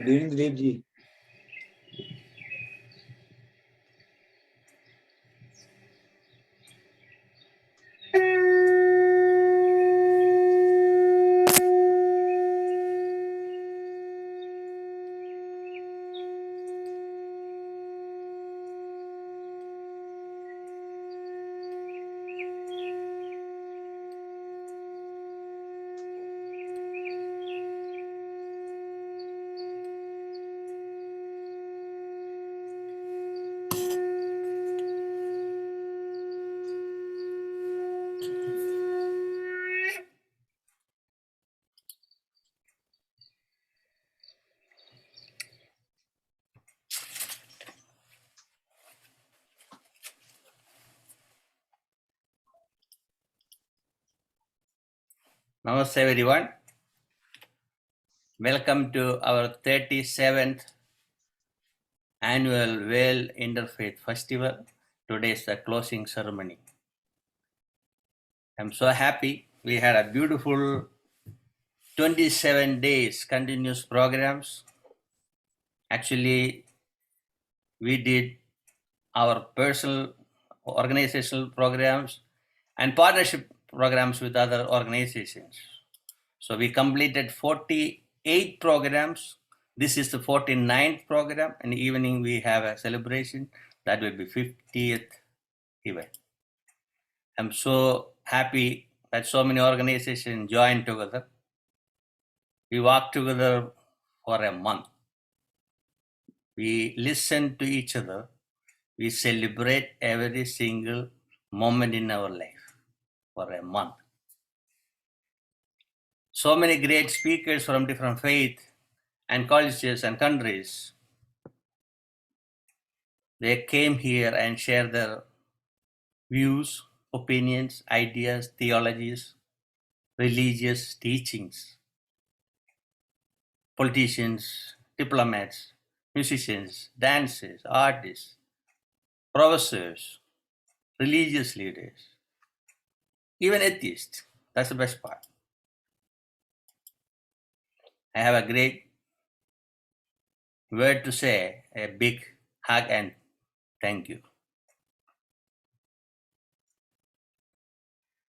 Good evening, Dileepji. Namaste everyone. Welcome to our 37th annual World Interfaith Festival. Today is the closing ceremony. I'm so happy. We had a beautiful 27 days continuous programs. Actually, we did our personal organizational programs and partnership programs with other organizations. So we completed 48 programs. This is the 49th program, and evening we have a celebration. That will be 50th event. I'm so happy that so many organizations joined together. We worked together for a month. We listen to each other. We celebrate every single moment in our life for a month. So many great speakers from different faiths and colleges and countries. They came here and shared their views, opinions, ideas, theologies, religious teachings. Politicians, diplomats, musicians, dancers, artists, professors, religious leaders, even atheists. That's the best part. I have a great word to say, a big hug and thank you.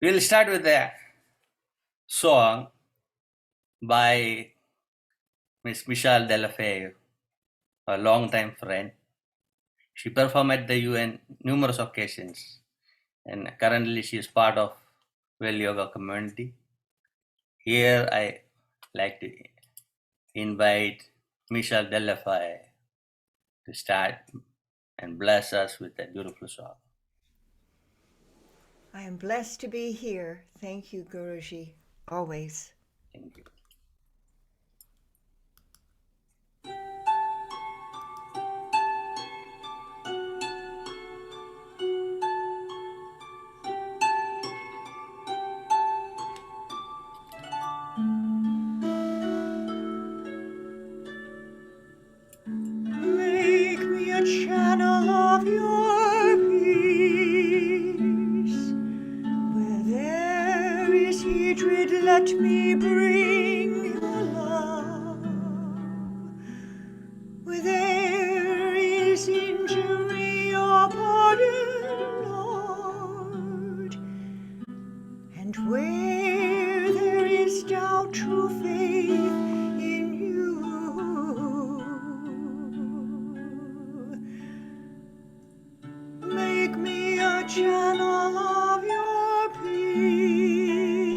We'll start with a song by Miss Michelle Delafave, a longtime friend. She performed at the UN numerous occasions, and currently she is part of Well Yoga community. Here I like to invite Michelle Delafave to start and bless us with a beautiful song. I am blessed to be here. Thank you, Guruji, always. Thank you. Make me a channel of your peace. Where there is hatred, let me bring your love. Where there is injury, your pardon, Lord. And where there is doubt, true faith in you. Make me a channel of your peace.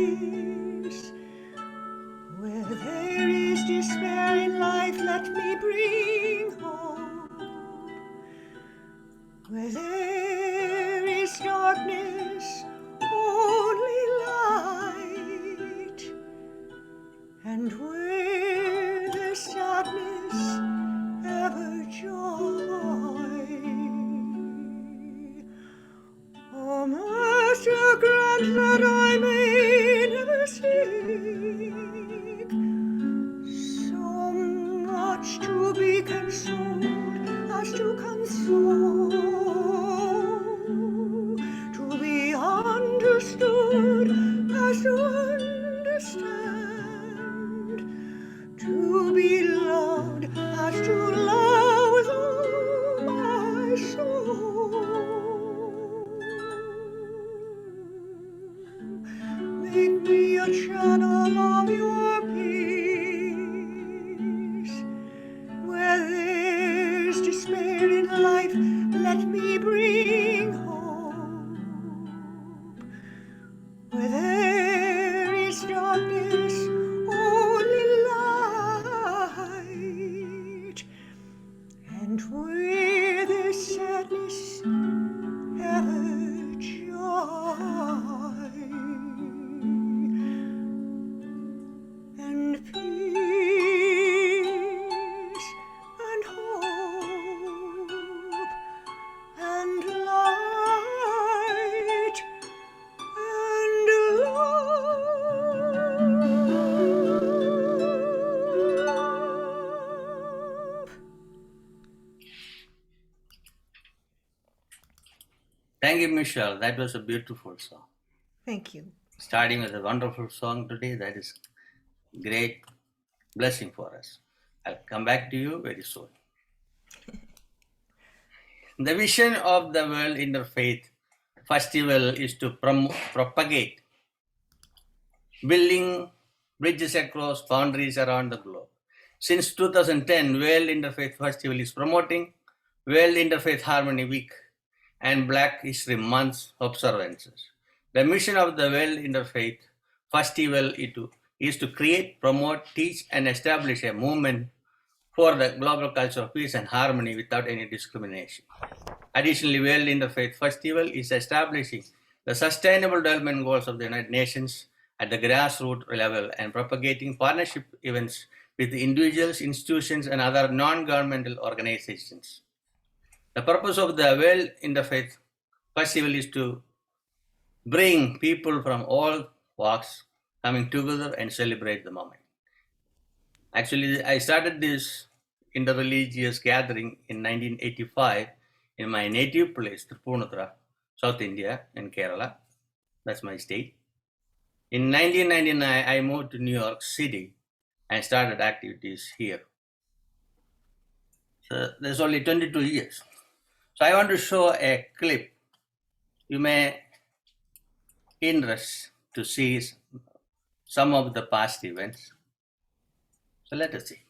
Where there is despair in life, let me bring hope. Where there is darkness, only light. And where there's sadness, ever joy. O Master, grant that I may never seek so much to be consoled as to console, to be understood as to understand, to be loved the channel of your peace. Where there's despair in life, let me bring hope. Where there is darkness, only light. And where there's sadness, ever joy. And peace and hope and light and love. Thank you, Michelle. That was a beautiful song. Thank you. Starting with a wonderful song today, that is great blessing for us. I'll come back to you very soon. The vision of the World Interfaith Festival is to propagate building bridges across boundaries around the globe. Since 2010, World Interfaith Festival is promoting World Interfaith Harmony Week and Black History Month observances. The mission of the World Interfaith Festival is to create, promote, teach, and establish a movement for the global culture of peace and harmony without any discrimination. Additionally, World Interfaith Festival is establishing the Sustainable Development Goals of the United Nations at the grassroots level and propagating partnership events with individuals, institutions, and other non-governmental organizations. The purpose of the World Interfaith Festival is to bring people from all walks coming together and celebrate the moment. Actually, I started this interreligious gathering in 1985 in my native place, Tripurunatra, South India, in Kerala. That's my state. In 1999, I moved to New York City and started activities here. So there's only 22 years. So I want to show a clip. You may interest to see some of the past events. So let us see.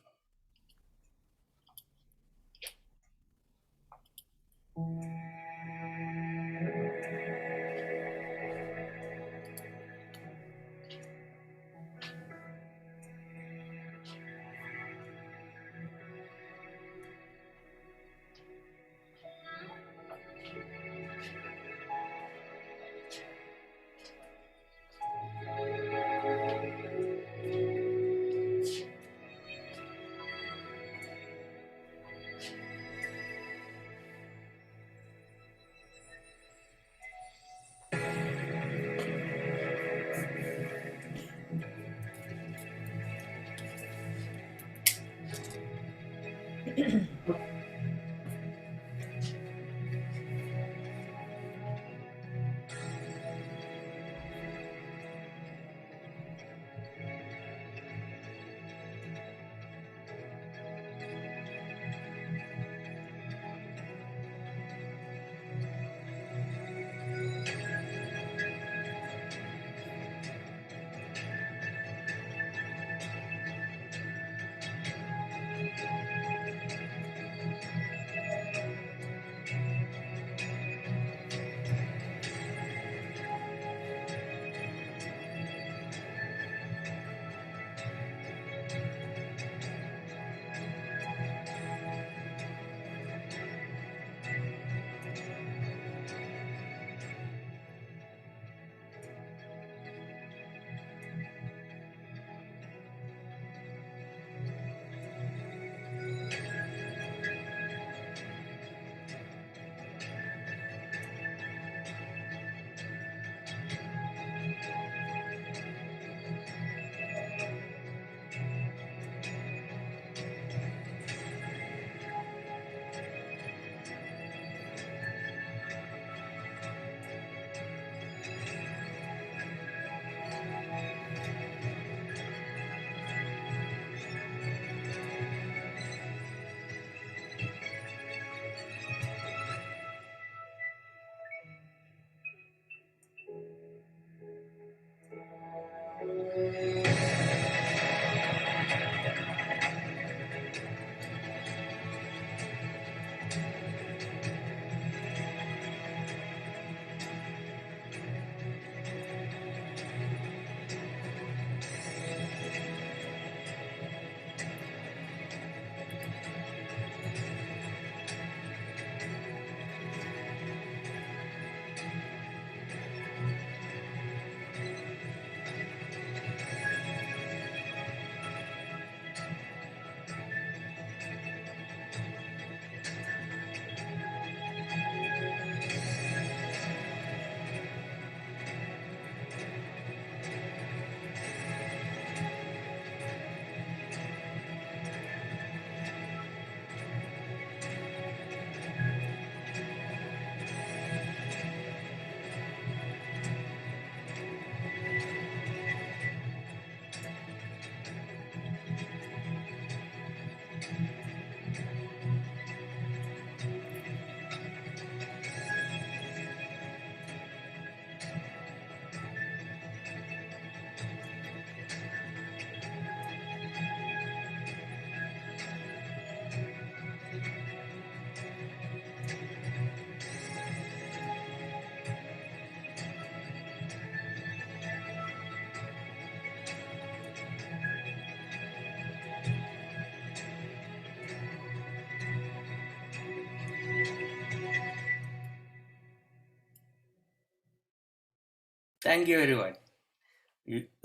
Thank you everyone.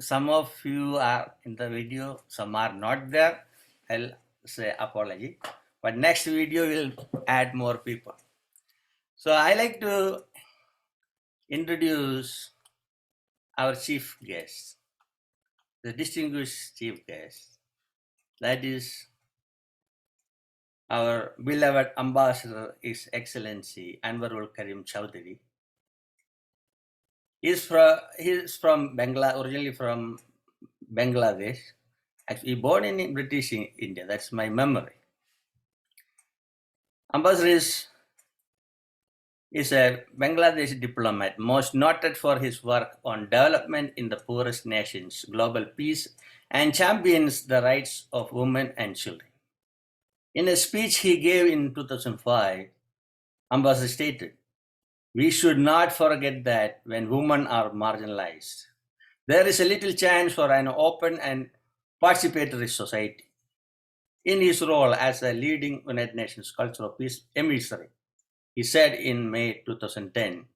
Some of you are in the video, some are not there. I'll say apology. But next video will add more people. So I like to introduce our chief guest, the distinguished chief guest. That is our beloved ambassador, His Excellency Anwarul Karim Chowdhury. He's from originally from Bangladesh. Actually born in British India. That's my memory. Ambassador is a Bangladeshi diplomat, most noted for his work on development in the poorest nations, global peace, and champions the rights of women and children. In a speech he gave in 2005, Ambassador stated, "We should not forget that when women are marginalized, there is a little chance for an open and participatory society." In his role as a leading United Nations Cultural Peace emissary, he said in May 2010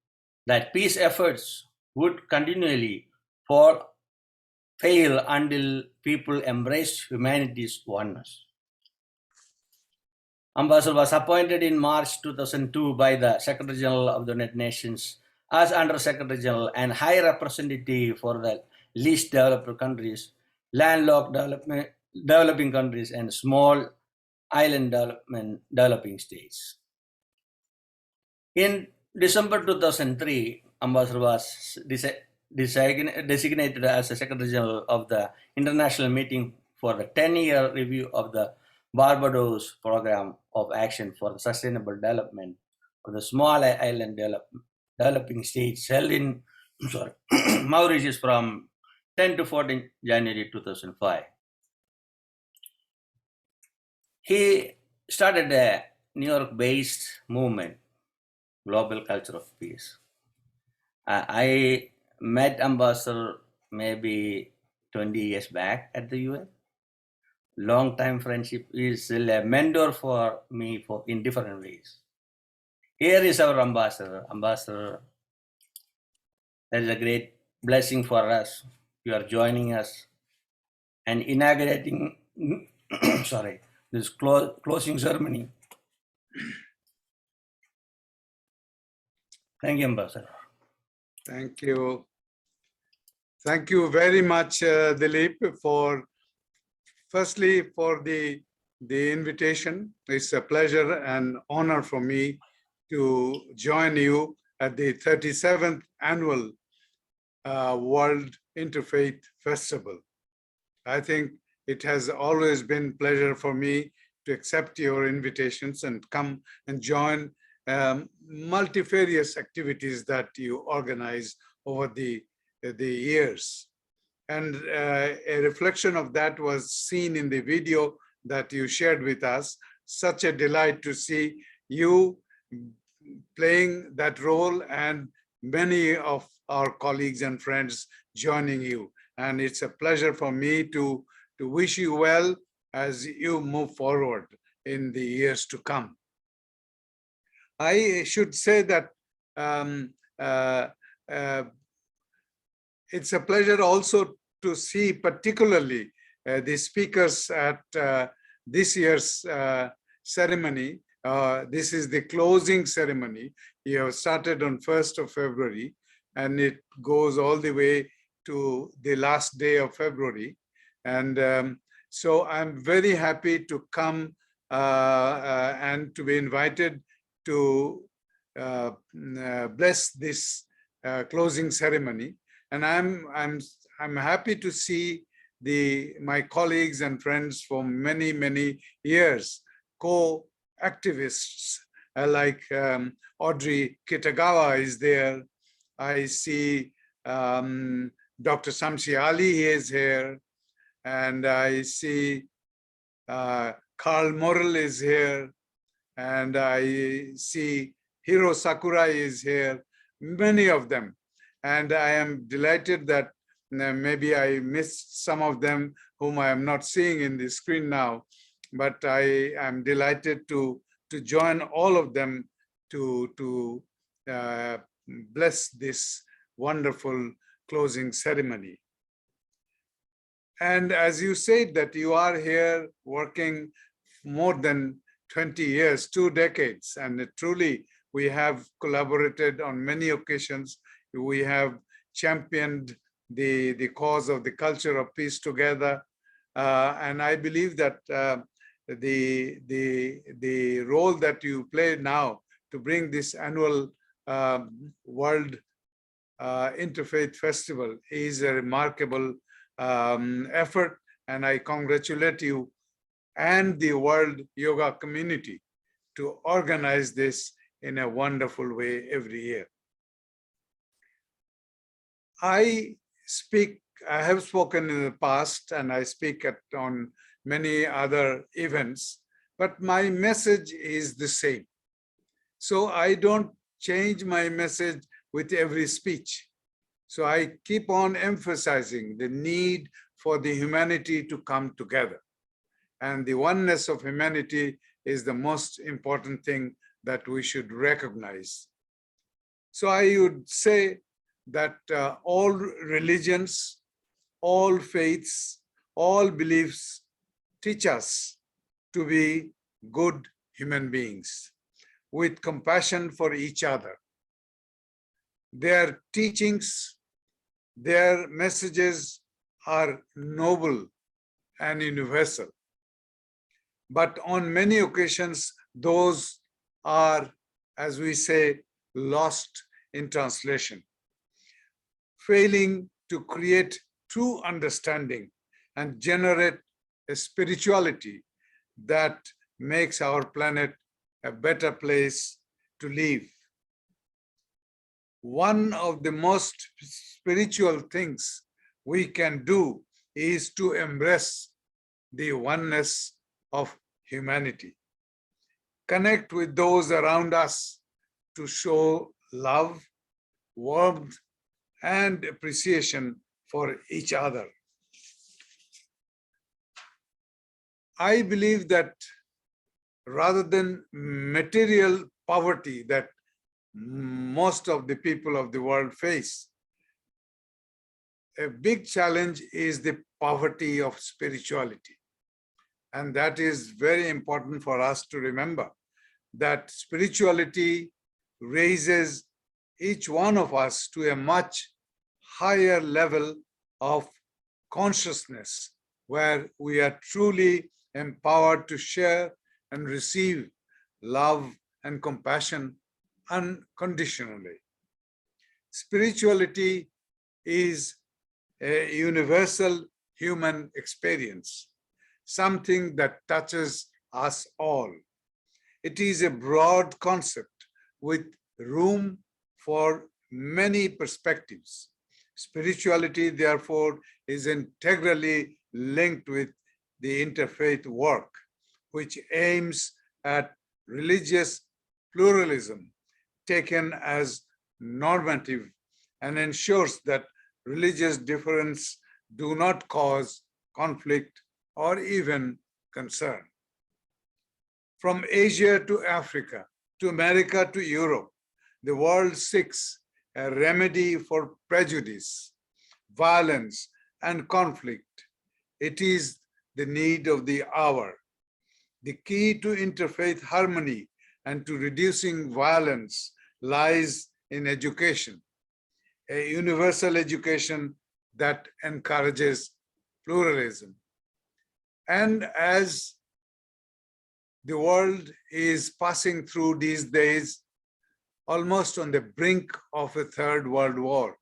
that peace efforts would continually fail until people embrace humanity's oneness. Ambassador was appointed in March 2002 by the Secretary General of the United Nations as Under Secretary General and High Representative for the least developed countries, landlocked developing countries, and small island developing states. In December 2003, Ambassador was designated as the Secretary General of the International Meeting for the 10-year review of the Barbados Program of Action for the Sustainable Development of the Small Island Developing States held in Mauritius from 10 to 14 January 2005. He started a New York-based movement, Global Culture of Peace. I met Ambassador maybe 20 years back at the UN. Long time friendship. Is a mentor for me in different ways. Here is our ambassador. Ambassador, that is a great blessing for us. You are joining us and inaugurating this closing ceremony. Thank you, Ambassador. Thank you. Thank you very much, Dileep, firstly for the invitation. It's a pleasure and honor for me to join you at the 37th Annual World Interfaith Festival. I think it has always been a pleasure for me to accept your invitations and come and join multifarious activities that you organize over the years. And a reflection of that was seen in the video that you shared with us. Such a delight to see you playing that role and many of our colleagues and friends joining you. And it's a pleasure for me to wish you well as you move forward in the years to come. I should say that it's a pleasure also to see particularly the speakers at this year's ceremony. This is the closing ceremony. You have started on 1st of February and it goes all the way to the last day of February. And so I'm very happy to come and to be invited to bless this closing ceremony. And I'm happy to see my colleagues and friends for many years, co-activists like Audrey Kitagawa is there. I see Dr. Samsi Ali is here, and I see Carl Morrell is here, and I see Hiro Sakurai is here, many of them. And I am delighted that maybe I missed some of them whom I am not seeing in the screen now, but I am delighted to join all of them to bless this wonderful closing ceremony. And as you said that you are here working more than 20 years, 2 decades, and truly we have collaborated on many occasions. We have championed the cause of the culture of peace together. And I believe that the role that you play now to bring this annual World Interfaith Festival is a remarkable effort, and I congratulate you and the World Yoga community to organize this in a wonderful way every year. I have spoken in the past, and I speak on many other events, but my message is the same. So I don't change my message with every speech. So I keep on emphasizing the need for the humanity to come together. And the oneness of humanity is the most important thing that we should recognize. So I would say that all religions, all faiths, all beliefs teach us to be good human beings with compassion for each other. Their teachings, their messages are noble and universal. But on many occasions, those are, as we say, lost in translation, failing to create true understanding and generate a spirituality that makes our planet a better place to live. One of the most spiritual things we can do is to embrace the oneness of humanity. Connect with those around us to show love, warmth, and appreciation for each other. I believe that rather than material poverty that most of the people of the world face, a big challenge is the poverty of spirituality. And that is very important for us to remember, that spirituality raises each one of us to a much higher level of consciousness, where we are truly empowered to share and receive love and compassion unconditionally. Spirituality is a universal human experience, something that touches us all. It is a broad concept with room for many perspectives. Spirituality, therefore, is integrally linked with the interfaith work, which aims at religious pluralism taken as normative and ensures that religious difference do not cause conflict or even concern. From Asia to Africa, to America to Europe, the world seeks a remedy for prejudice, violence, and conflict. It is the need of the hour. The key to interfaith harmony and to reducing violence lies in education, a universal education that encourages pluralism. And as the world is passing through these days, almost on the brink of a third world war,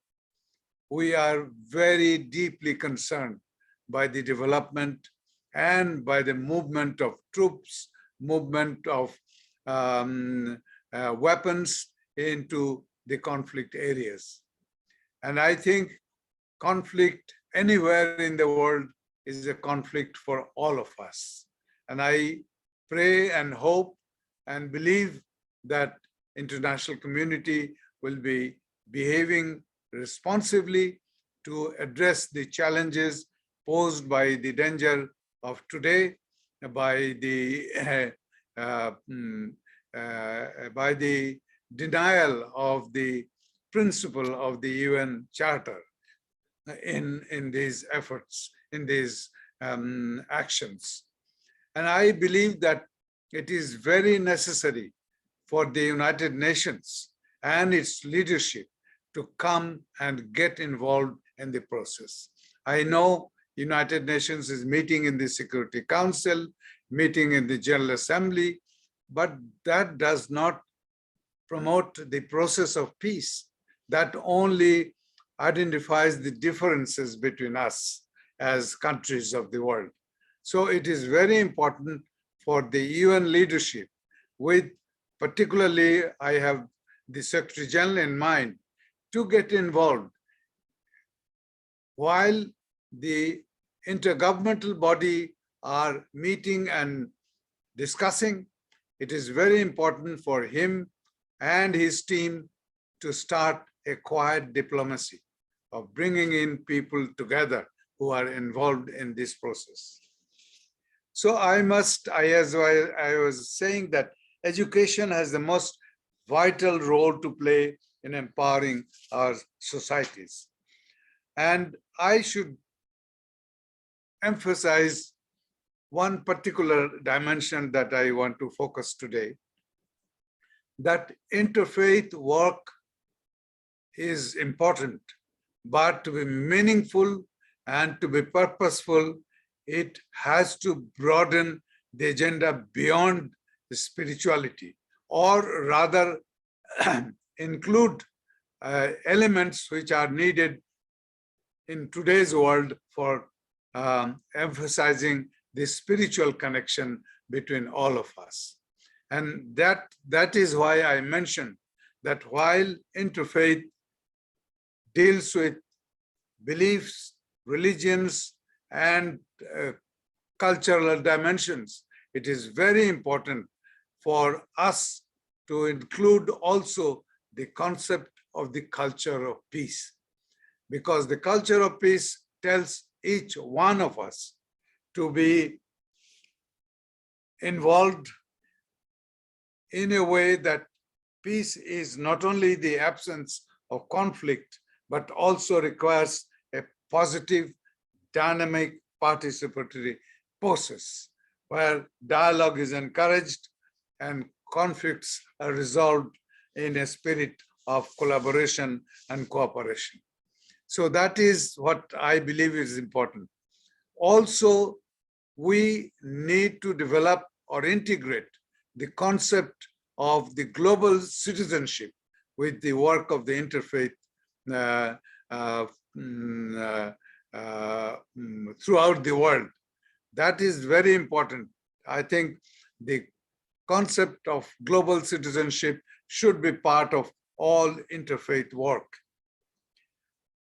we are very deeply concerned by the development and by the movement of troops, movement of weapons into the conflict areas. And I think conflict anywhere in the world is a conflict for all of us. And I pray and hope and believe that international community will be behaving responsibly to address the challenges posed by the danger of today, by the denial of the principle of the UN Charter, in these efforts, in these actions. And I believe that it is very necessary for the United Nations and its leadership to come and get involved in the process. I know United Nations is meeting in the Security Council, meeting in the General Assembly, but that does not promote the process of peace. That only identifies the differences between us as countries of the world. So it is very important for the UN leadership, with particularly I have the Secretary General in mind, to get involved. While the intergovernmental body are meeting and discussing, it is very important for him and his team to start a quiet diplomacy of bringing in people together who are involved in this process. So as I was saying, that education has the most vital role to play in empowering our societies. And I should emphasize one particular dimension that I want to focus today, that interfaith work is important, but to be meaningful and to be purposeful, it has to broaden the agenda beyond the spirituality, or rather include elements which are needed in today's world for emphasizing the spiritual connection between all of us. And that is why I mentioned that while interfaith deals with beliefs, religions, and cultural dimensions, it is very important for us to include also the concept of the culture of peace, because the culture of peace tells each one of us to be involved in a way that peace is not only the absence of conflict, but also requires a positive, dynamic, participatory process where dialogue is encouraged and conflicts are resolved in a spirit of collaboration and cooperation. So that is what I believe is important. Also, we need to develop or integrate the concept of the global citizenship with the work of the interfaith throughout the world. That is very important. I think the concept of global citizenship should be part of all interfaith work.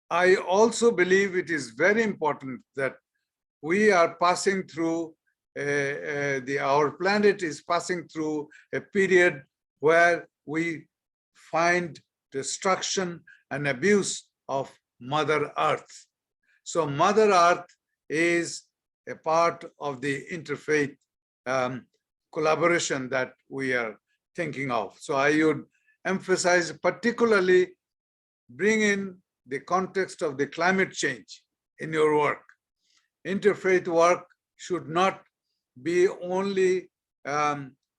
I also believe it is very important that we are passing through, our planet is passing through a period where we find destruction and abuse of Mother Earth. So Mother Earth is a part of the interfaith collaboration that we are thinking of. So I would emphasize, particularly bring in the context of the climate change in your work. Interfaith work should not be only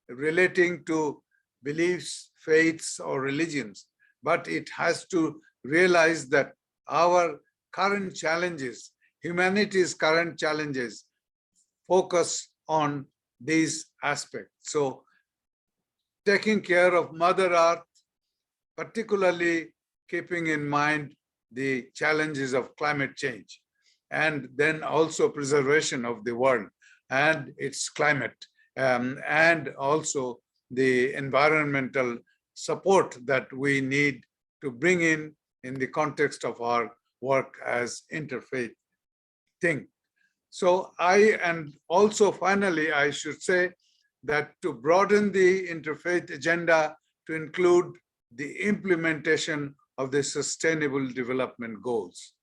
relating to beliefs, faiths, or religions, but it has to realize that our current challenges, humanity's current challenges, focus on these aspects. So taking care of Mother Earth, particularly keeping in mind the challenges of climate change, and then also preservation of the world and its climate, and also the environmental support that we need to bring in the context of our work as interfaith thing. So and also finally, I should say that to broaden the interfaith agenda to include the implementation of the Sustainable Development Goals,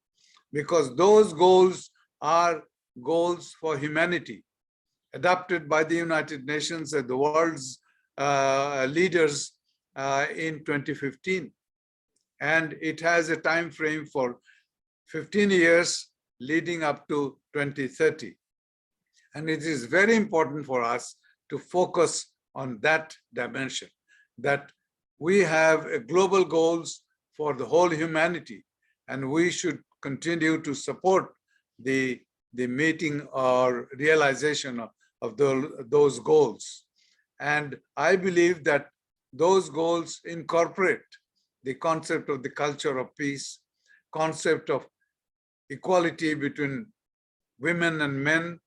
because those goals are goals for humanity, adopted by the United Nations and the world's leaders in 2015. And it has a time frame for 15 years leading up to 2030. And it is very important for us to focus on that dimension, that we have global goals for the whole humanity, and we should continue to support the meeting or realization of those goals. And I believe that those goals incorporate the concept of the culture of peace, concept of equality between women and men,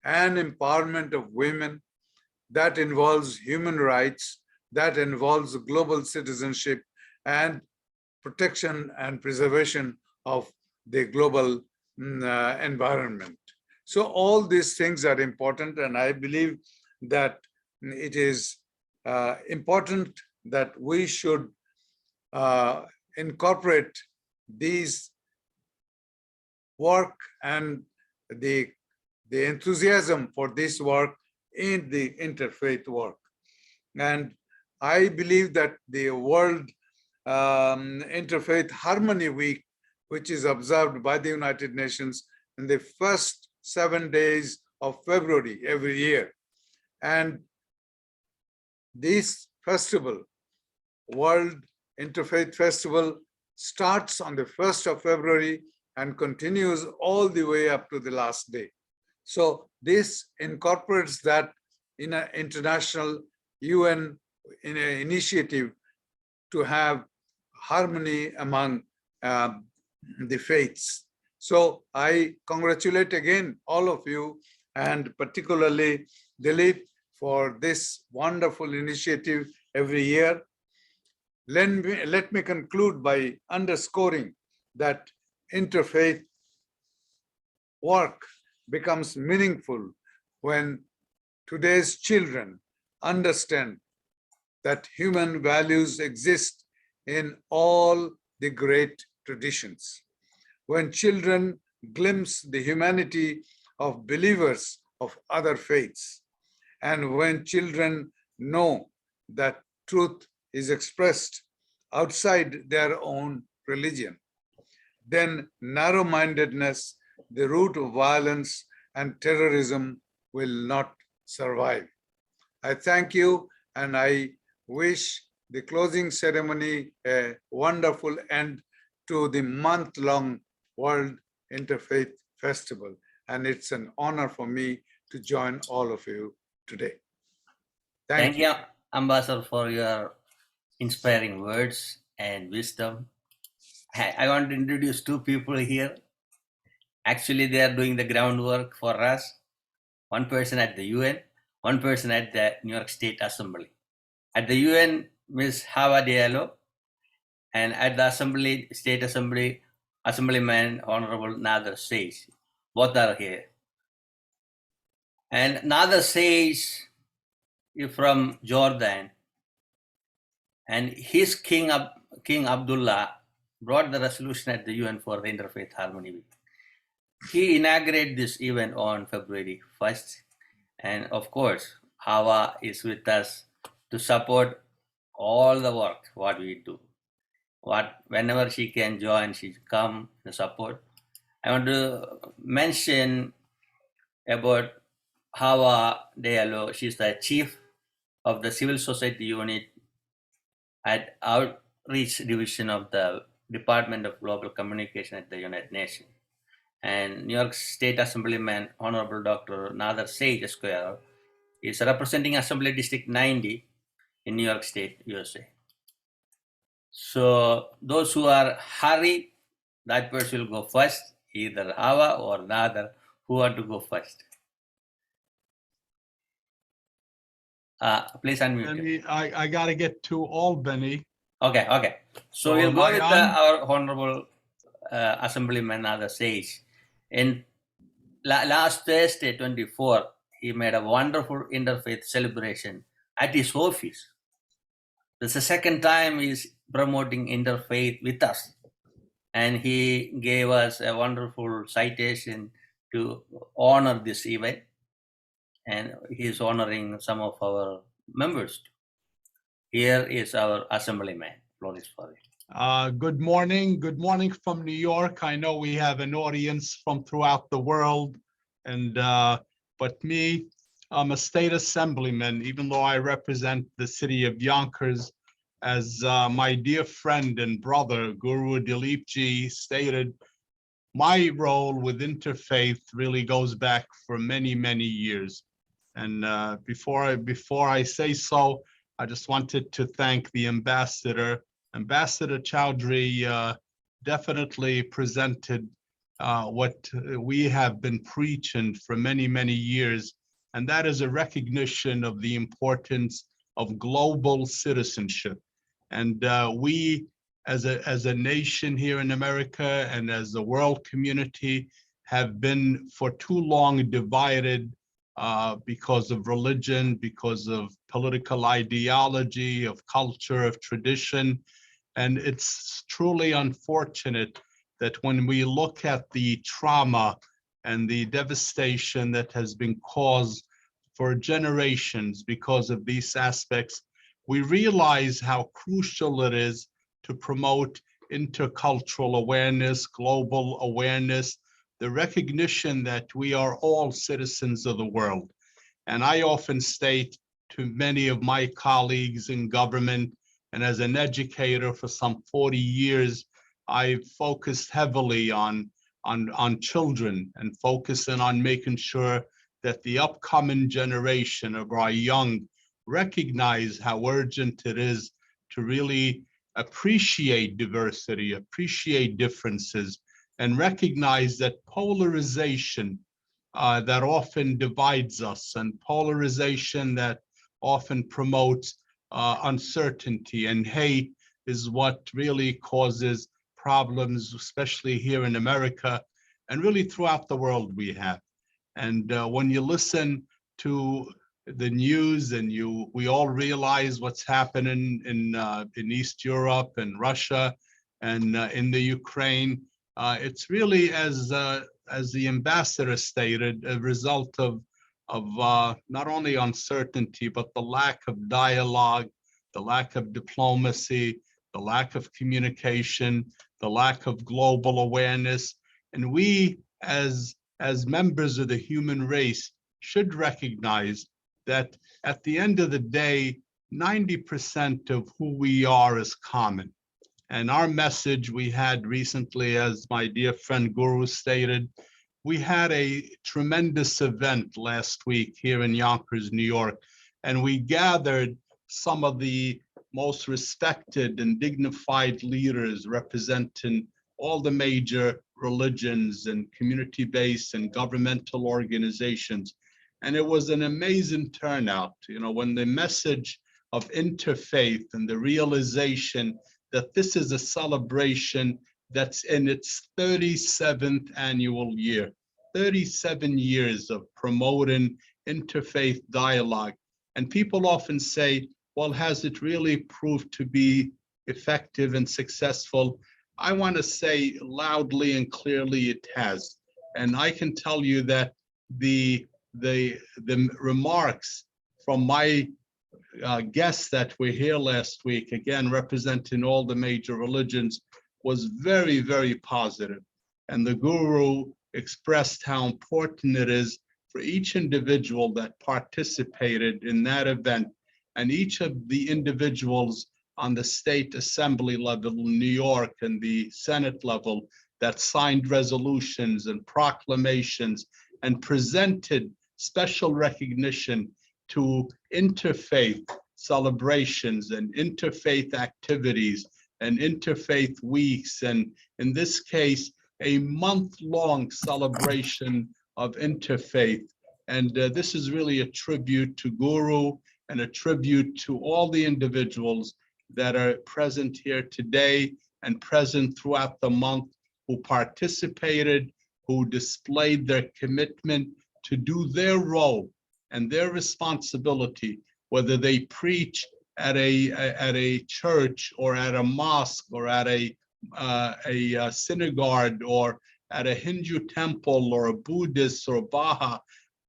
and empowerment of women. That involves human rights, that involves global citizenship, and protection and preservation of the global environment. So all these things are important, and I believe that it is important that we should incorporate these work and the enthusiasm for this work in the interfaith work. And I believe that the World Interfaith Harmony Week, which is observed by the United Nations in the first 7 days of February every year. And this festival, World Interfaith Festival, starts on the 1st of February and continues all the way up to the last day. So this incorporates that in an international UN initiative to have harmony among the faiths. So I congratulate again all of you, and particularly Dileep, for this wonderful initiative every year. Let me conclude by underscoring that interfaith work becomes meaningful when today's children understand that human values exist in all the great traditions. When children glimpse the humanity of believers of other faiths, and when children know that truth is expressed outside their own religion, then narrow-mindedness, the root of violence and terrorism, will not survive. I thank you, and I wish the closing ceremony a wonderful end to the month-long World Interfaith Festival. And it's an honor for me to join all of you today. Thank you, Ambassador, for your inspiring words and wisdom. I want to introduce two people here. Actually, they are doing the groundwork for us. One person at the UN, one person at the New York State Assembly. At the UN, Ms. Hawa Diallo, and at the State Assembly, Assemblyman Honorable Nader Sayegh. Both are here. And Nader Sayegh is from Jordan, and his King Abdullah brought the resolution at the UN for the Interfaith Harmony Week. He inaugurated this event on February 1st. And of course, Hawa is with us to support all the work, what we do. Whenever she can join, she come to support. I want to mention about Hawa Diallo. She's the chief of the Civil Society Unit at Outreach Division of the Department of Global Communication at the United Nations. And New York State Assemblyman Honorable Dr. Nader Sayegh Esquire is representing Assembly District 90 in New York State, USA. So those who are hurried, that person will go first, either Hawa or Nader. Who want to go first? Please unmute. Benny, I got to get to Albany. Okay. So we'll am go I with on? our Honorable Assemblyman Nader Sayegh. In last Thursday, 24, he made a wonderful interfaith celebration at his office. This is the second time he's promoting interfaith with us. And he gave us a wonderful citation to honor this event. And he's honoring some of our members. Here is our Assemblyman. Floor is for it. Good morning. Good morning from New York. I know we have an audience from throughout the world, and but me, I'm a state assemblyman, even though I represent the city of Yonkers. As my dear friend and brother, Guru Dileepji, stated, my role with Interfaith really goes back for many, many years. And before I say so, I just wanted to thank the ambassador. Ambassador Chowdhury definitely presented what we have been preaching for many, many years, and that is a recognition of the importance of global citizenship. And we, as a nation here in America and as the world community, have been for too long divided because of religion, because of political ideology, of culture, of tradition. And it's truly unfortunate that when we look at the trauma and the devastation that has been caused for generations because of these aspects, we realize how crucial it is to promote intercultural awareness, global awareness, the recognition that we are all citizens of the world. And I often state to many of my colleagues in government, and as an educator for some 40 years, I've focused heavily on children and focusing on making sure that the upcoming generation of our young recognize how urgent it is to really appreciate diversity, appreciate differences, and recognize that polarization that often divides us, and polarization that often promotes uncertainty and hate is what really causes problems, especially here in America and really throughout the world we have. And when you listen to the news and we all realize what's happening in East Europe and Russia and in the Ukraine, it's really, as the ambassador stated, a result of not only uncertainty, but the lack of dialogue, the lack of diplomacy, the lack of communication, the lack of global awareness. And we, as members of the human race, should recognize that at the end of the day, 90% of who we are is common. And our message we had recently, as my dear friend Guru stated, we had a tremendous event last week here in Yonkers, New York, and we gathered some of the most respected and dignified leaders representing all the major religions and community-based and governmental organizations. And it was an amazing turnout, you know, when the message of interfaith and the realization that this is a celebration that's in its 37th annual year, 37 years of promoting interfaith dialogue. And people often say, well, has it really proved to be effective and successful? I want to say loudly and clearly it has. And I can tell you that the remarks from my guests that were here last week, again, representing all the major religions, was very, very positive. And the Guru expressed how important it is for each individual that participated in that event, and each of the individuals on the state assembly level in New York and the Senate level that signed resolutions and proclamations and presented special recognition to interfaith celebrations and interfaith activities and interfaith weeks, and in this case, a month-long celebration of interfaith. And this is really a tribute to Guru and a tribute to all the individuals that are present here today and present throughout the month, who participated, who displayed their commitment to do their role and their responsibility, whether they preach at a church or at a mosque or at a synagogue or at a Hindu temple or a Buddhist or a Baha.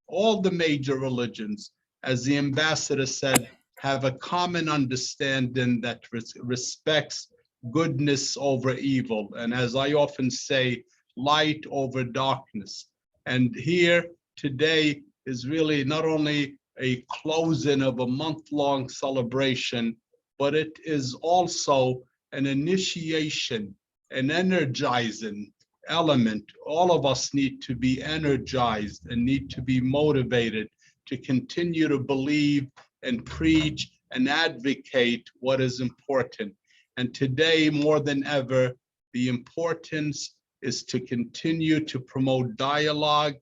All the major religions, as the ambassador said, have a common understanding that respects goodness over evil. And as I often say, light over darkness. And here today is really not only a closing of a month-long celebration, but it is also an initiation, an energizing element. All of us need to be energized and need to be motivated to continue to believe and preach and advocate what is important. And today, more than ever, the importance is to continue to promote dialogue,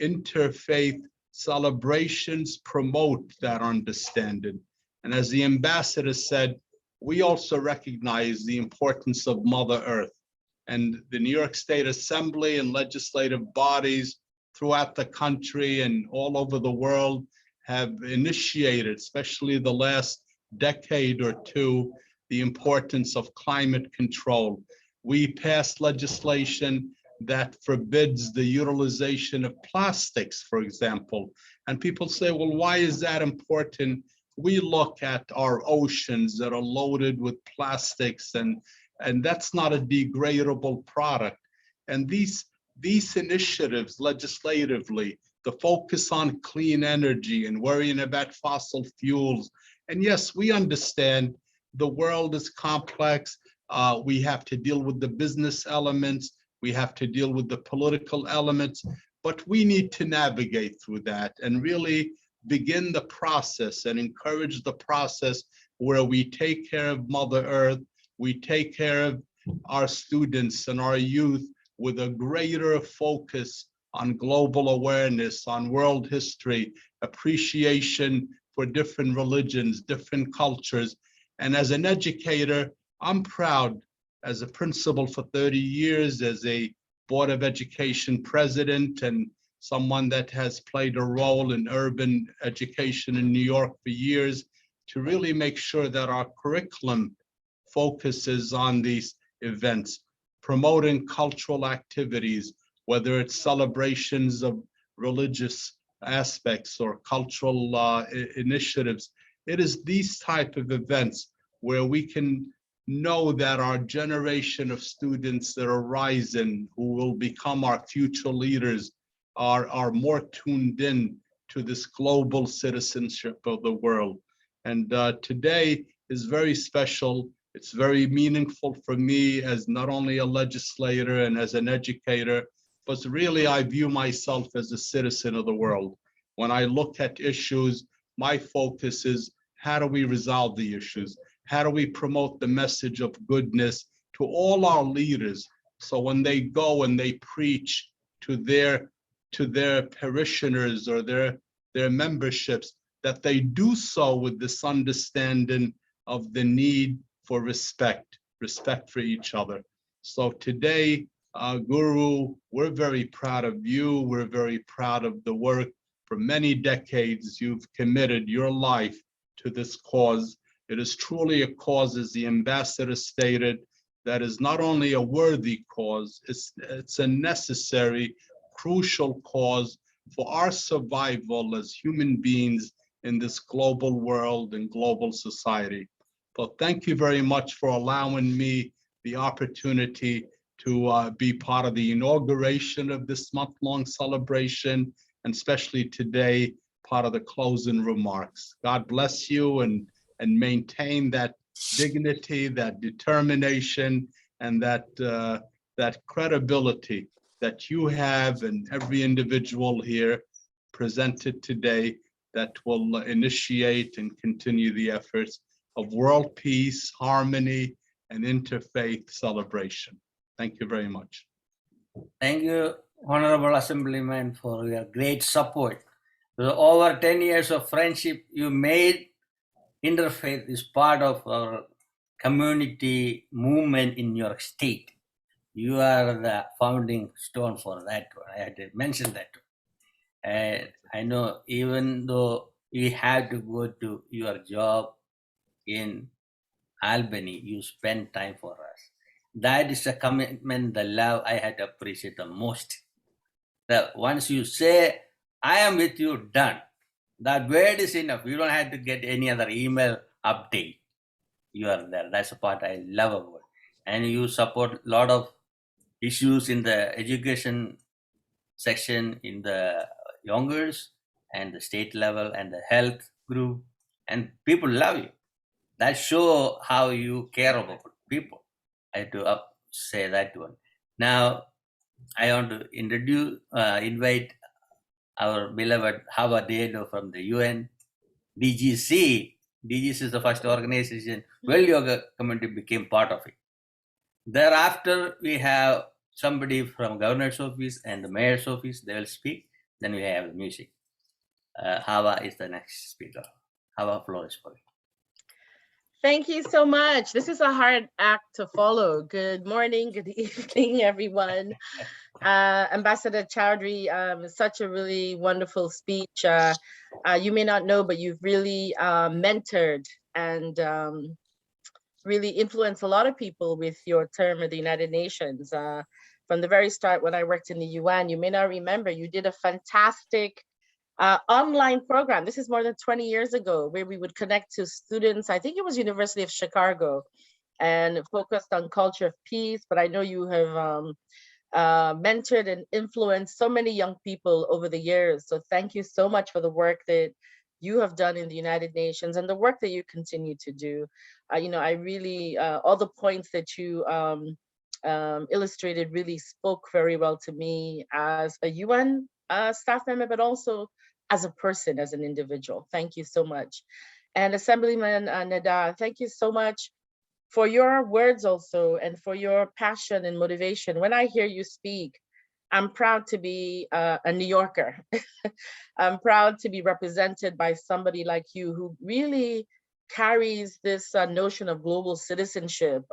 interfaith celebrations, promote that understanding. And as the ambassador said, we also recognize the importance of Mother Earth. And the New York State Assembly and legislative bodies throughout the country and all over the world have initiated, especially the last decade or two, the importance of climate control. We passed legislation that forbids the utilization of plastics, for example. And people say, well, why is that important? We look at our oceans that are loaded with plastics, and that's not a degradable product. And these initiatives legislatively, the focus on clean energy and worrying about fossil fuels. And yes, we understand the world is complex. We have to deal with the business elements. We have to deal with the political elements, but we need to navigate through that and really begin the process and encourage the process where we take care of Mother Earth, we take care of our students and our youth with a greater focus on global awareness, on world history, appreciation for different religions, different cultures. And as an educator, I'm proud as a principal for 30 years, as a Board of Education president, and someone that has played a role in urban education in New York for years, to really make sure that our curriculum focuses on these events, promoting cultural activities, whether it's celebrations of religious aspects or cultural initiatives. It is these type of events where we can know that our generation of students that are rising, who will become our future leaders, are more tuned in to this global citizenship of the world. And today is very special. It's very meaningful for me as not only a legislator and as an educator, but really I view myself as a citizen of the world. When I look at issues, my focus is how do we resolve the issues? How do we promote the message of goodness to all our leaders? So when they go and they preach to their parishioners or their memberships, that they do so with this understanding of the need for respect for each other. So today, Guru, we're very proud of you. We're very proud of the work. For many decades, you've committed your life to this cause. It is truly a cause, as the ambassador stated, that is not only a worthy cause, it's a necessary, crucial cause for our survival as human beings in this global world and global society. So thank you very much for allowing me the opportunity to be part of the inauguration of this month-long celebration, and especially today, part of the closing remarks. God bless you and maintain that dignity, that determination, and that credibility that you have and every individual here presented today, that will initiate and continue the efforts of world peace, harmony, and interfaith celebration. Thank you very much. Thank you, Honorable Assemblyman, for your great support. So over 10 years of friendship, you made Interfaith is part of our community movement in New York State. You are the founding stone for that one. I had to mention that. And I know even though you had to go to your job in Albany, you spend time for us. That is a commitment, the love I had to appreciate the most. That once you say, I am with you, done. That word is enough. You don't have to get any other email update. you are there. That's the part I love about it. And you support a lot of issues in the education section, in the youngers and the state level and the health group, and people love you. That show how you care about people. I have to say that one. Now I want to invite our beloved Hawa Diallo from the UN. DGC. DGC is the first organization. World Yoga Community became part of it. Thereafter, we have somebody from governor's office and the mayor's office. They will speak. Then we have the music. Hawa is the next speaker. Hawa, floor is for you. Thank you so much. This is a hard act to follow. Good morning, good evening, everyone. Ambassador Chowdhury, such a really wonderful speech. You may not know, but you've really mentored and really influenced a lot of people with your term at the United Nations. From the very start, when I worked in the UN, you may not remember, you did a fantastic online program. This is more than 20 years ago, where we would connect to students. I think it was University of Chicago, and focused on culture of peace. But I know you have mentored and influenced so many young people over the years. So thank you so much for the work that you have done in the United Nations and the work that you continue to do. I really, all the points that you illustrated really spoke very well to me as a UN staff member, but also as a person, as an individual. Thank you so much. And Assemblyman Nader, thank you so much for your words also, and for your passion and motivation. When I hear you speak, I'm proud to be a New Yorker. I'm proud to be represented by somebody like you who really carries this notion of global citizenship,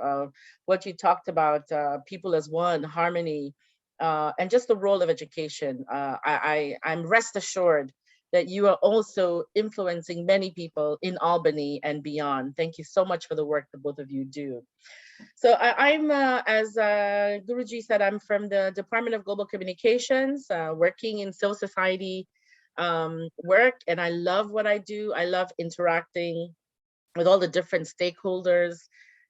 what you talked about, people as one, harmony, and just the role of education. I'm rest assured that you are also influencing many people in Albany and beyond. Thank you so much for the work that both of you do. So I'm, as Guruji said, I'm from the Department of Global Communications, working in civil society work, and I love what I do. I love interacting with all the different stakeholders.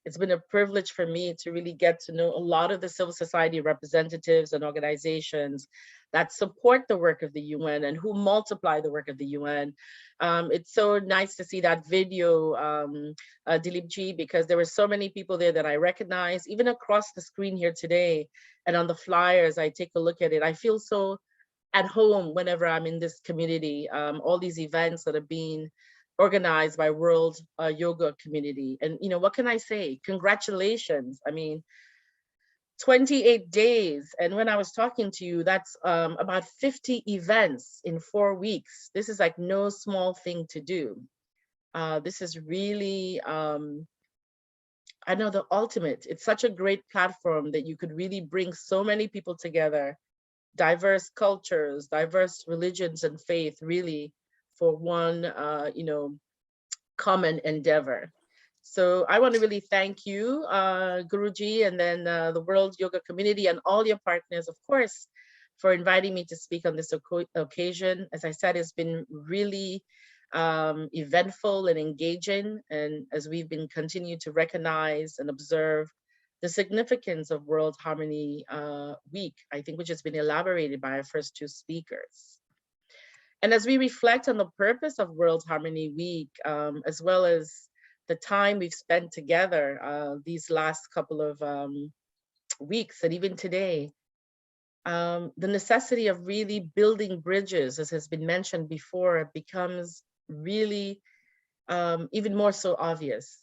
It's been a privilege for me to really get to know a lot of the civil society representatives and organizations that support the work of the UN and who multiply the work of the UN. It's so nice to see that video, Dileepji, because there were so many people there that I recognize, even across the screen here today, and on the flyers, I take a look at it. I feel so at home whenever I'm in this community, all these events that are being organized by World Yoga Community. And what can I say? Congratulations. I mean, 28 days. And when I was talking to you, that's about 50 events in 4 weeks. This is like no small thing to do. This is really, I know, the ultimate. It's such a great platform that you could really bring so many people together, diverse cultures, diverse religions and faith, really, for one, common endeavor. So I want to really thank you, Guruji, and then the World Yoga Community and all your partners, of course, for inviting me to speak on this occasion. As I said, it's been really eventful and engaging, and as we've been continuing to recognize and observe the significance of World Harmony Week, I think, which has been elaborated by our first two speakers. And as we reflect on the purpose of World Harmony Week, as well as the time we've spent together these last couple of weeks, and even today, the necessity of really building bridges, as has been mentioned before, becomes really even more so obvious.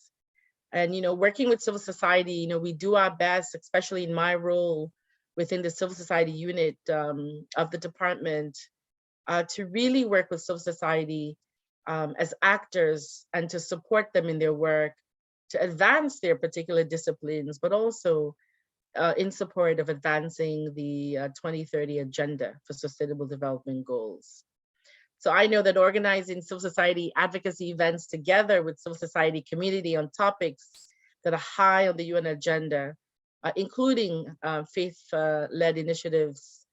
And, working with civil society, we do our best, especially in my role within the civil society unit of the department, to really work with civil society as actors and to support them in their work, to advance their particular disciplines, but also in support of advancing the 2030 Agenda for Sustainable Development Goals. So I know that organizing civil society advocacy events together with civil society community on topics that are high on the UN agenda, including faith-led initiatives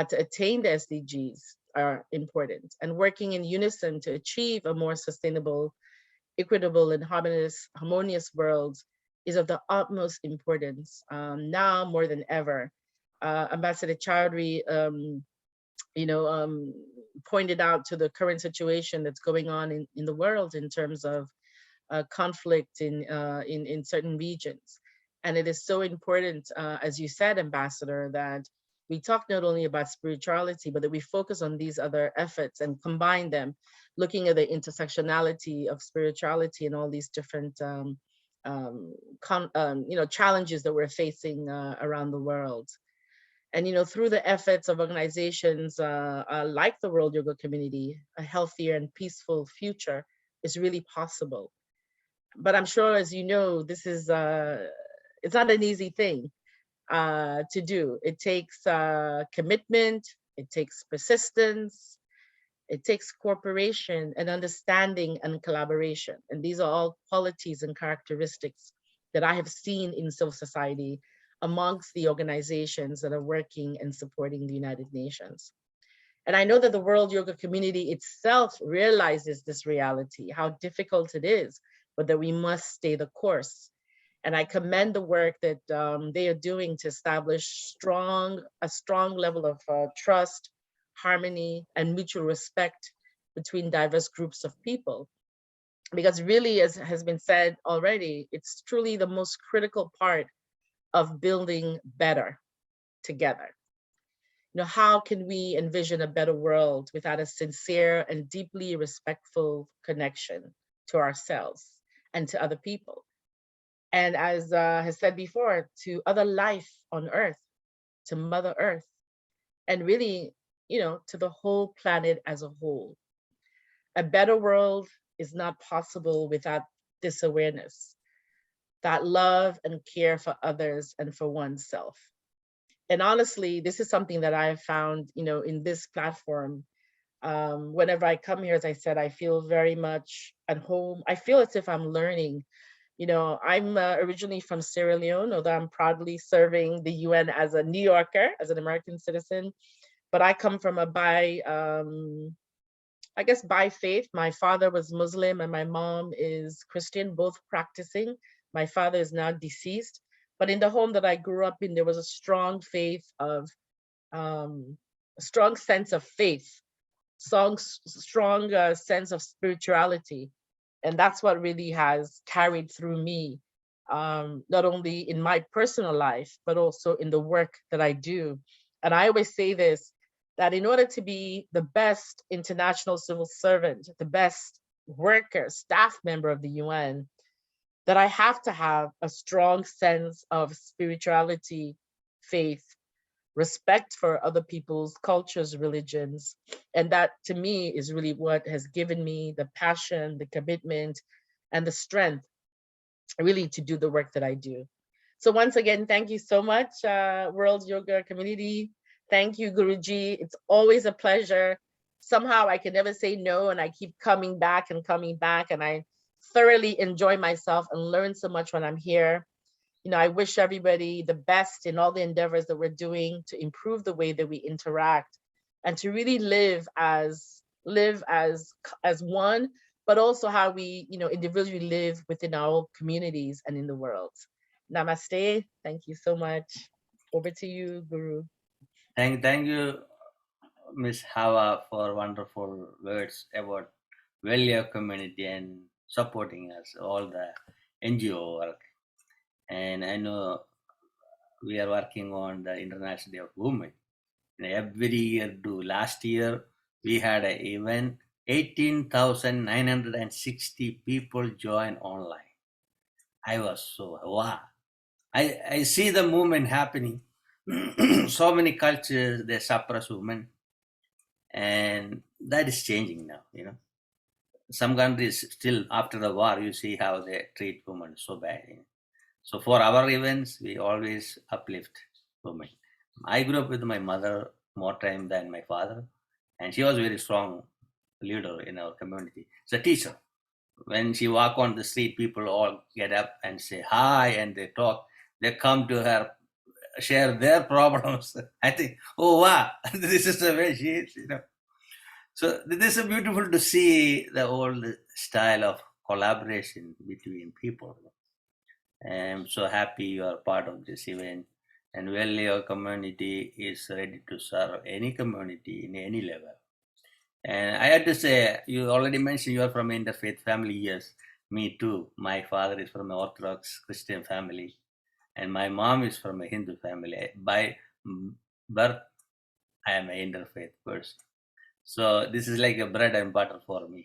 to attain the SDGs, are important, and working in unison to achieve a more sustainable equitable and harmonious world is of the utmost importance now more than ever. Ambassador Chowdhury, pointed out to the current situation that's going on in the world in terms of conflict in certain regions. And it is so important, as you said, Ambassador, that we talk not only about spirituality, but that we focus on these other efforts and combine them, looking at the intersectionality of spirituality and all these different challenges that we're facing around the world. And through the efforts of organizations like the World Yoga Community, a healthier and peaceful future is really possible. But I'm sure, as you know, this is it's not an easy thing to do. It takes commitment, it takes persistence, it takes cooperation and understanding and collaboration. And these are all qualities and characteristics that I have seen in civil society amongst the organizations that are working and supporting the United Nations. And I know that the World Yoga Community itself realizes this reality, how difficult it is, but that we must stay the course. And I commend the work that they are doing to establish a strong level of trust, harmony, and mutual respect between diverse groups of people. Because really, as has been said already, it's truly the most critical part of building better together. How can we envision a better world without a sincere and deeply respectful connection to ourselves and to other people? And as has said before, to other life on Earth, to Mother Earth, and really, to the whole planet as a whole. A better world is not possible without this awareness, that love and care for others and for oneself. And honestly, this is something that I have found, in this platform. Whenever I come here, as I said, I feel very much at home. I feel as if I'm learning. I'm originally from Sierra Leone, although I'm proudly serving the UN as a New Yorker, as an American citizen. But I come from by faith. My father was Muslim and my mom is Christian, both practicing. My father is now deceased. But in the home that I grew up in, there was a strong sense of faith, strong sense of spirituality. And that's what really has carried through me, not only in my personal life, but also in the work that I do. And I always say this, that in order to be the best international civil servant, the best worker, staff member of the UN, that I have to have a strong sense of spirituality, faith, respect for other people's cultures, religions. And that to me is really what has given me the passion, the commitment, and the strength really to do the work that I do. So once again, thank you so much, World Yoga Community. Thank you, Guruji. It's always a pleasure. Somehow I can never say no, and I keep coming back, and I thoroughly enjoy myself and learn so much when I'm here. I wish everybody the best in all the endeavors that we're doing to improve the way that we interact and to really live as one, but also how we, individually live within our communities and in the world. Namaste. Thank you so much. Over to you, Guru. Thank you, Miss Hawa, for wonderful words about Value Community and supporting us, all the NGO work. And I know we are working on the International Day of Women. And every year do. Last year, we had an event, 18,960 people join online. I was so, wow. I see the movement happening. So many cultures, they suppress women. And that is changing now, Some countries still, after the war, you see how they treat women so bad. So for our events, we always uplift women. I grew up with my mother more time than my father, and she was a very strong leader in our community. She's a teacher. When she walk on the street, people all get up and say hi, and they talk. They come to her, share their problems. I think, oh wow, this is the way she is, So this is beautiful to see the old style of collaboration between people. I'm so happy you are part of this event, and well, your community is ready to serve any community in any level. And I had to say, you already mentioned you are from interfaith family. Yes, me too. My father is from an Orthodox Christian family, and my mom is from a Hindu family. By birth, I am an interfaith person. So this is like a bread and butter for me.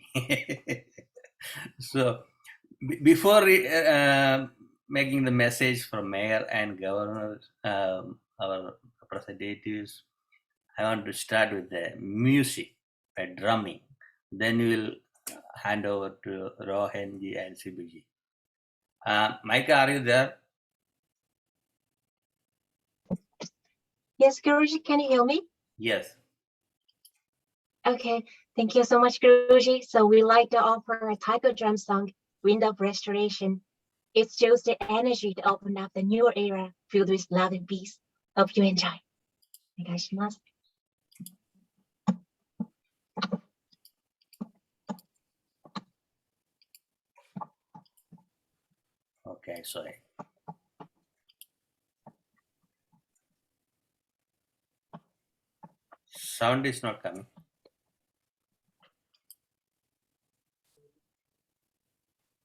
So before making the message from mayor and governor, our representatives, I want to start with the music, drumming. Then we will hand over to Rohanji and Sibuji. Micah, are you there? Yes, Guruji, can you hear me? Yes. Okay, thank you so much, Guruji. So we like to offer a tiger drum song, Wind of Restoration. It shows the energy to open up the newer era filled with love and peace. Hope you enjoy. Onegaishimasu. Okay, sorry. Sound is not coming.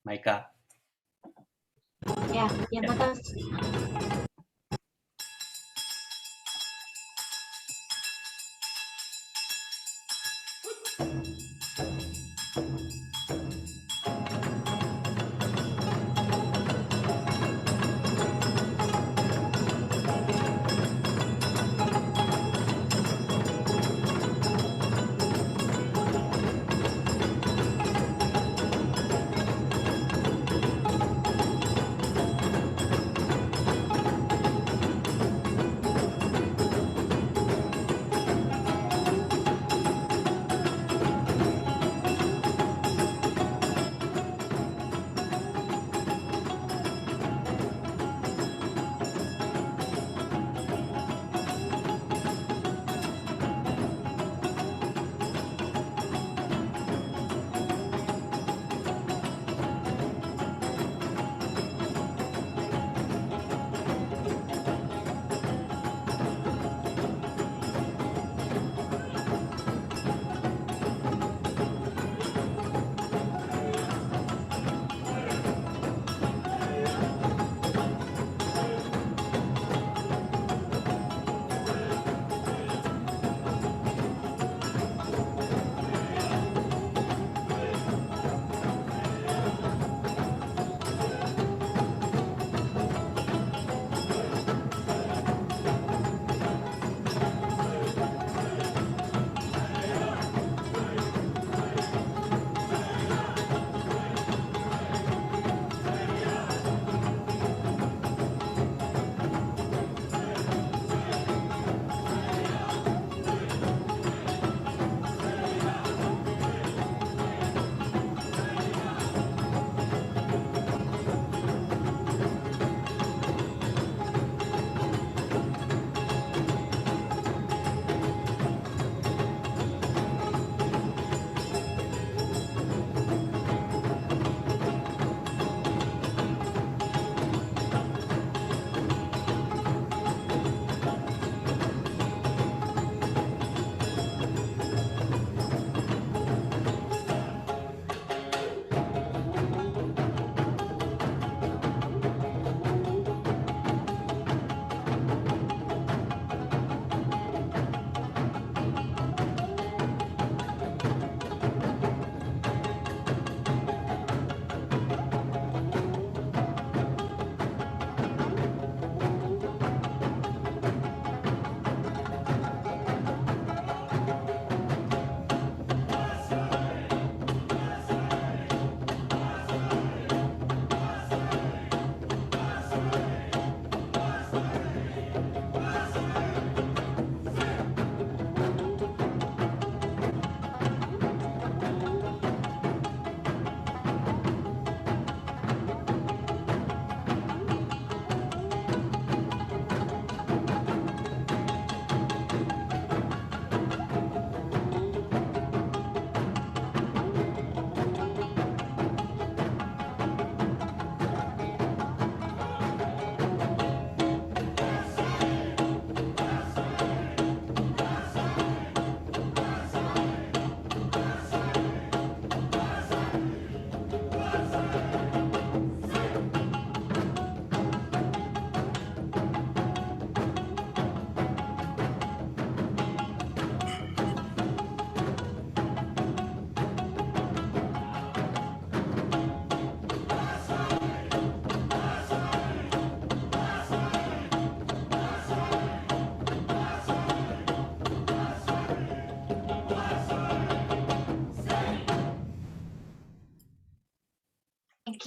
Micah. Yeah, makasih.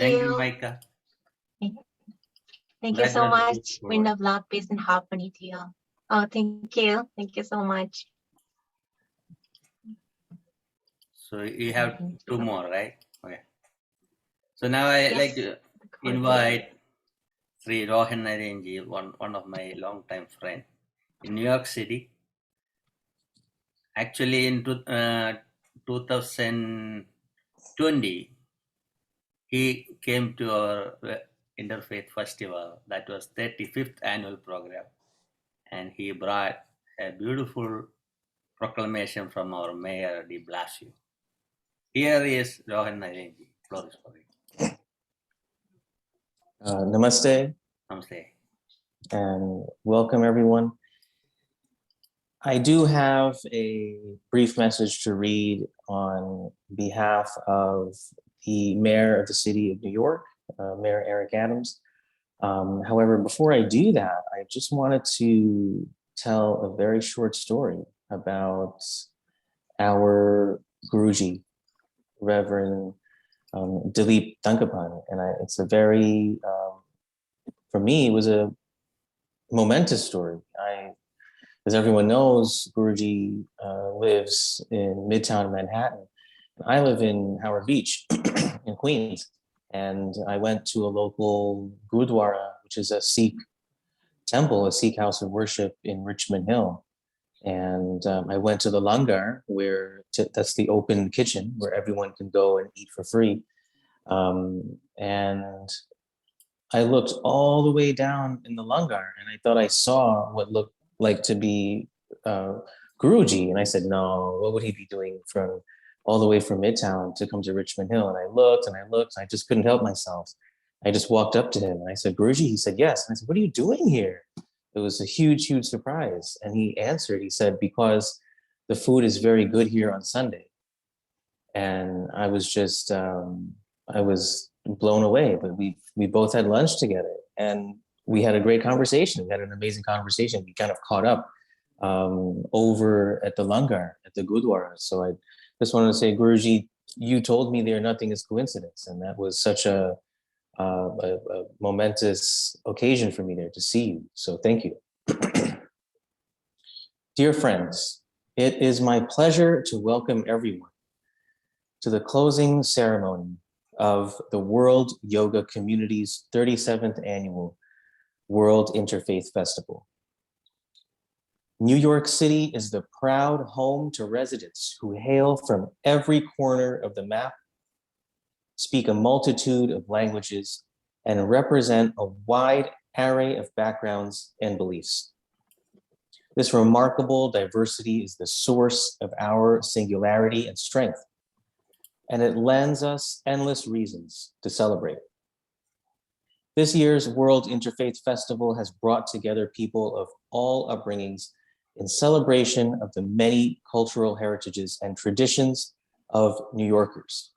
Thank you, you. Micah. Thank you That so was much. beautiful. Wind of love, peace, and harmony to you. Oh, thank you. Thank you so much. So you have Thank two you. more, right? Okay. So now I Yes, like to according. invite Sri Rohan Narenji, one of my longtime friend in New York City. Actually, in 2020, he came to our Interfaith Festival. That was 35th annual program. And he brought a beautiful proclamation from our mayor, de Blasio. Here is Rohan Narenji. Floor is for you. Namaste Namaste. and welcome everyone. I do have a brief message to read on behalf of the mayor of the city of New York, Mayor Eric Adams. However, before I do that, I just wanted to tell a very short story about our Guruji, Reverend Dileep Thankappan. And it's a very, for me, it was a momentous story. As everyone knows, Guruji lives in Midtown Manhattan. I live in Howard Beach in Queens. And I went to a local Gurudwara, which is a Sikh temple, a Sikh house of worship in Richmond Hill. And I went to the langar, that's the open kitchen where everyone can go and eat for free. And I looked all the way down in the langar and I thought I saw what looked like to be Guruji. And I said, no, what would he be doing from all the way from Midtown to come to Richmond Hill? And I looked and I looked, and I just couldn't help myself. I just walked up to him and I said, Guruji? He said, yes. And I said, what are you doing here? It was a huge, huge surprise. And he answered, he said, because the food is very good here on Sunday. And I was just, I was blown away, but we both had lunch together and we had a great conversation. We had an amazing conversation. We kind of caught up over at the langar, at the Gurdwara. So I just wanted to say, Guruji, you told me there nothing is coincidence. And that was such a momentous occasion for me there to see you. So thank you. Dear friends, it is my pleasure to welcome everyone to the closing ceremony of the World Yoga Community's 37th Annual World Interfaith Festival. New York City is the proud home to residents who hail from every corner of the map, speak a multitude of languages, and represent a wide array of backgrounds and beliefs. This remarkable diversity is the source of our singularity and strength, and it lends us endless reasons to celebrate. This year's World Interfaith Festival has brought together people of all upbringings in celebration of the many cultural heritages and traditions of New Yorkers.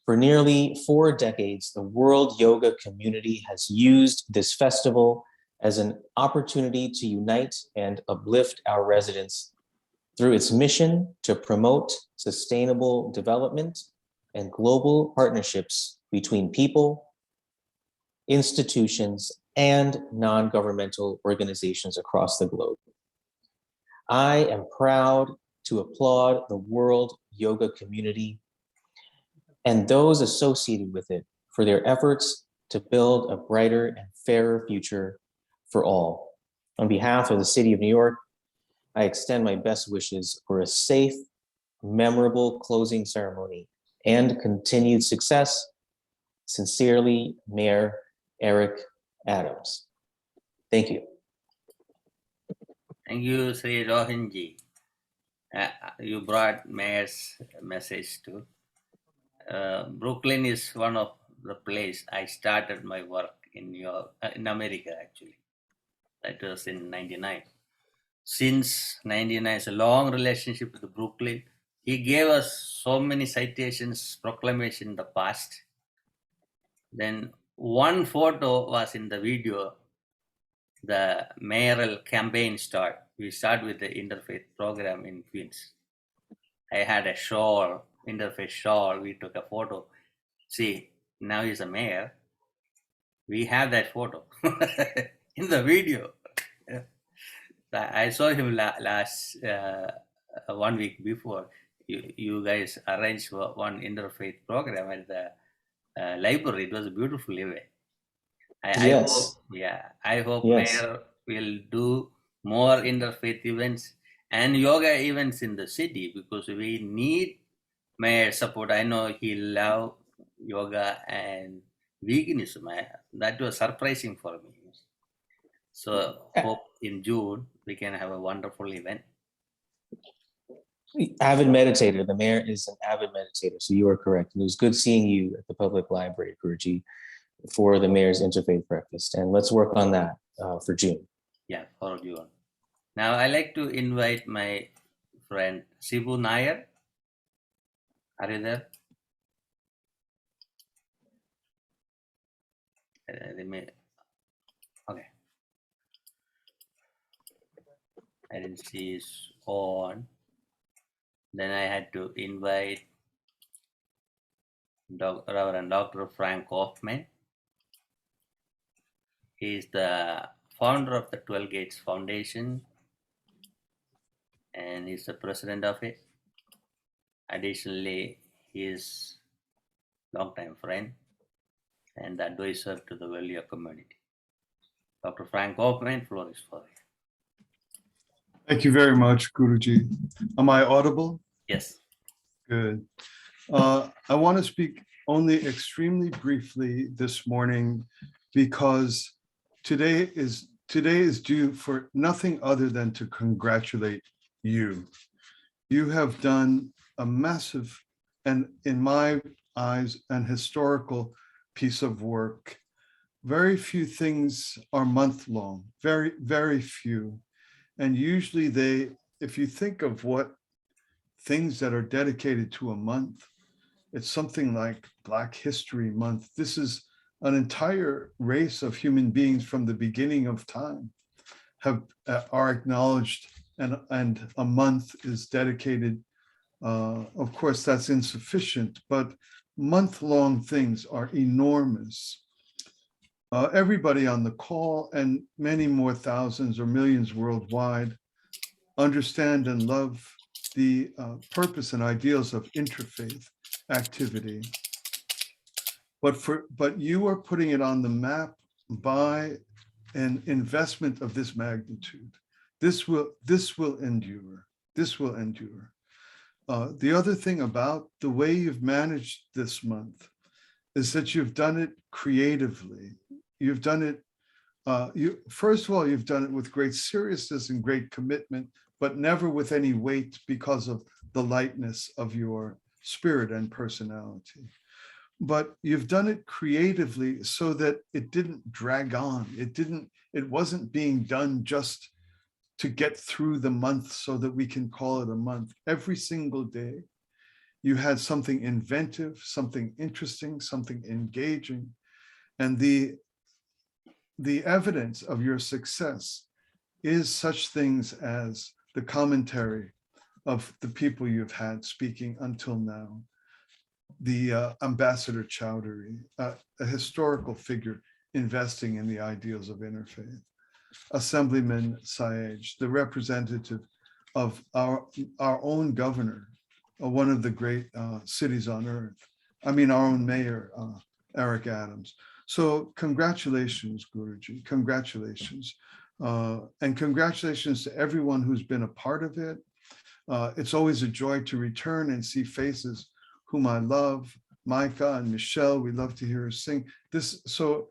For nearly 4 decades, the World Yoga Community has used this festival as an opportunity to unite and uplift our residents through its mission to promote sustainable development and global partnerships between people, institutions, and non-governmental organizations across the globe. I am proud to applaud the World Yoga Community and those associated with it for their efforts to build a brighter and fairer future for all. On behalf of the City of New York, I extend my best wishes for a safe, memorable closing ceremony and continued success. Sincerely, Mayor Eric Adams. Thank you. Thank you, Sri Rohanji. You brought Mayor's message too. Brooklyn is one of the place I started my work in America actually. That was in 99. Since 99, it's a long relationship with Brooklyn. He gave us so many citations, proclamation in the past. Then one photo was in the video, the mayoral campaign start. We start with the interfaith program in Queens. I had a shawl, interfaith shawl. We took a photo. See, now he's a mayor. We have that photo in the video. I saw him last 1 week before. You guys arranged one interfaith program at the library. It was a beautiful event. Yes. I hope Yes. Mayor will do more interfaith events and yoga events in the city, because we need Mayor support. I know he love yoga and veganism. That was surprising for me. So hope in June we can have a wonderful event. Avid meditator. The mayor is an avid meditator, so you are correct. It was good seeing you at the public library, Guruji, for the mayor's interfaith breakfast, and let's work on that for June. Yeah, for June. Now I like to invite my friend Sibu Nair. Are you there? Okay. I didn't see his on. Then I had to invite Reverend Dr. Frank Hoffman. He is the founder of the 12 Gates Foundation, and he's the president of it. Additionally, he is a longtime friend and advisor to the Value community. Dr. Frank Hoffman, floor is for you. Thank you very much, Guruji. Am I audible? Yes. Good. I want to speak only extremely briefly this morning, because today is due for nothing other than to congratulate you. You have done a massive, and in my eyes, an historical piece of work. Very few things are month-long, very, very few. And usually if you think of what things that are dedicated to a month, it's something like Black History Month. This is an entire race of human beings from the beginning of time are acknowledged, and a month is dedicated. Of course, that's insufficient, but month-long things are enormous. Everybody on the call, and many more thousands or millions worldwide, understand and love the purpose and ideals of interfaith activity. But you are putting it on the map by an investment of this magnitude. This will endure. This will endure. The other thing about the way you've managed this month is that you've done it creatively. You've done it, first of all, you've done it with great seriousness and great commitment, but never with any weight because of the lightness of your spirit and personality. But you've done it creatively so that it didn't drag on. It wasn't being done just to get through the month so that we can call it a month. Every single day, you had something inventive, something interesting, something engaging. And the evidence of your success is such things as the commentary of the people you've had speaking until now. The Ambassador Chowdhury, a historical figure investing in the ideals of interfaith. Assemblyman Sayegh, the representative of our own governor, one of the great cities on earth. I mean, our own mayor, Eric Adams. So congratulations, Guruji, congratulations. And congratulations to everyone who's been a part of it. It's always a joy to return and see faces whom I love, Micah and Michelle. We love to hear her sing. So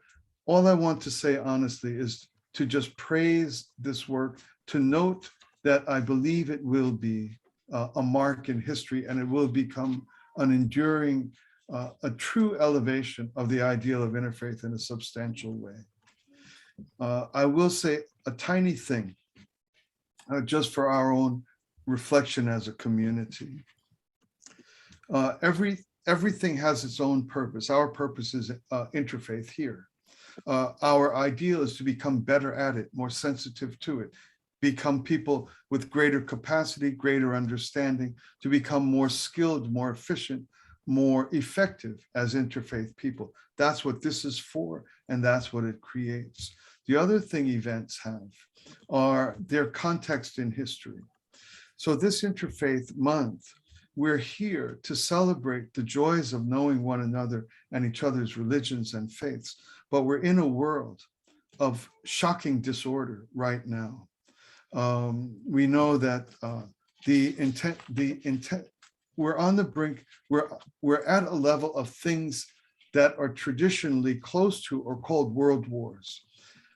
all I want to say honestly is to just praise this work, to note that I believe it will be a mark in history, and it will become an enduring, a true elevation of the ideal of interfaith in a substantial way. I will say a tiny thing, just for our own reflection as a community. Everything has its own purpose. Our purpose is interfaith here. Our ideal is to become better at it, more sensitive to it, become people with greater capacity, greater understanding, to become more skilled, more efficient, more effective as interfaith people. That's what this is for, and that's what it creates. The other thing events have are their context in history. So this Interfaith Month, we're here to celebrate the joys of knowing one another and each other's religions and faiths, but we're in a world of shocking disorder right now. We know that we're on the brink, we're at a level of things that are traditionally close to or called world wars.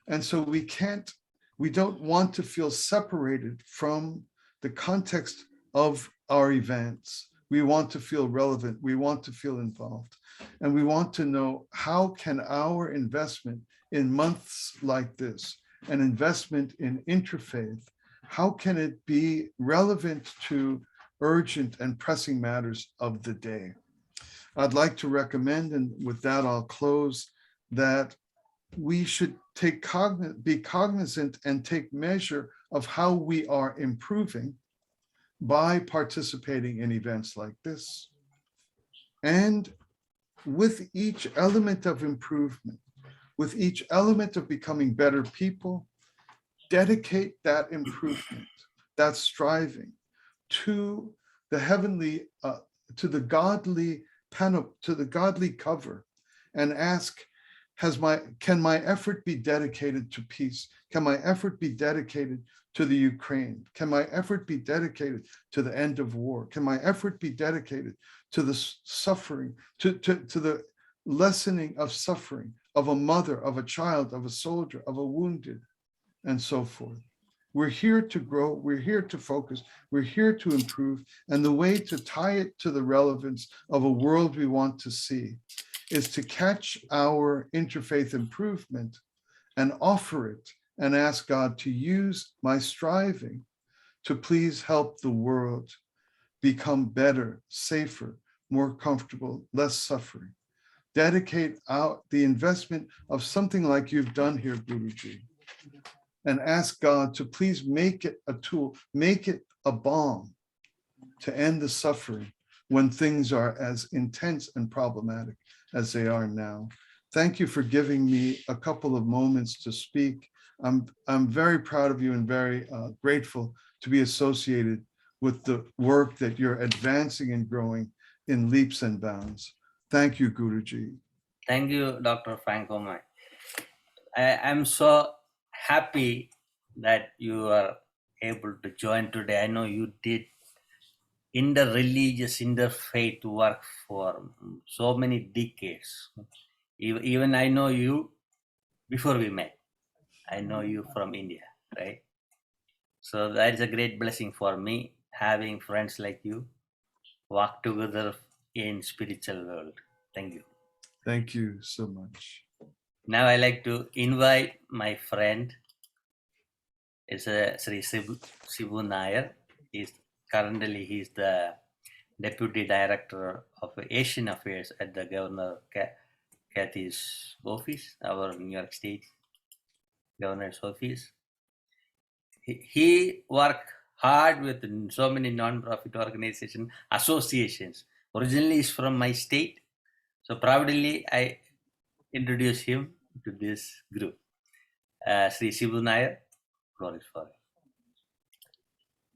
And so we don't want to feel separated from the context of our events. We want to feel relevant, we want to feel involved, and we want to know how can our investment in months like this, an investment in interfaith, how can it be relevant to urgent and pressing matters of the day? I'd like to recommend, and with that I'll close, that we should be cognizant and take measure of how we are improving by participating in events like this. And with each element of improvement, with each element of becoming better people, dedicate that improvement, that striving to the heavenly, to the godly cover, and ask, can my effort be dedicated to peace? Can my effort be dedicated to the Ukraine? Can my effort be dedicated to the end of war? Can my effort be dedicated to the suffering, to the lessening of suffering of a mother, of a child, of a soldier, of a wounded, and so forth? We're here to grow, we're here to focus, we're here to improve, and the way to tie it to the relevance of a world we want to see is to catch our interfaith improvement and offer it and ask God to use my striving to please help the world become better, safer, more comfortable, less suffering. Dedicate out the investment of something like you've done here, Guruji, and ask God to please make it a tool, make it a balm to end the suffering when things are as intense and problematic as they are now. Thank you for giving me a couple of moments to speak. I'm very proud of you and very grateful to be associated with the work that you're advancing and growing in leaps and bounds. Thank you, Guruji. Thank you, Dr. Thankappan. I'm so happy that you are able to join today. I know you did interreligious, interfaith work for so many decades. Even I know you before we met. I know you from India, right? So that is a great blessing for me, having friends like you walk together in spiritual world. Thank you. Thank you so much. Now I like to invite my friend, it's Sri Sibu Nair. He's the Deputy Director of Asian Affairs at the Governor Kathy's office, our New York State Governor's office. He worked hard with so many non-profit organizations, associations. Originally, he's from my state. So proudly, I introduce him to this group. Sri Sibu Nair, glory for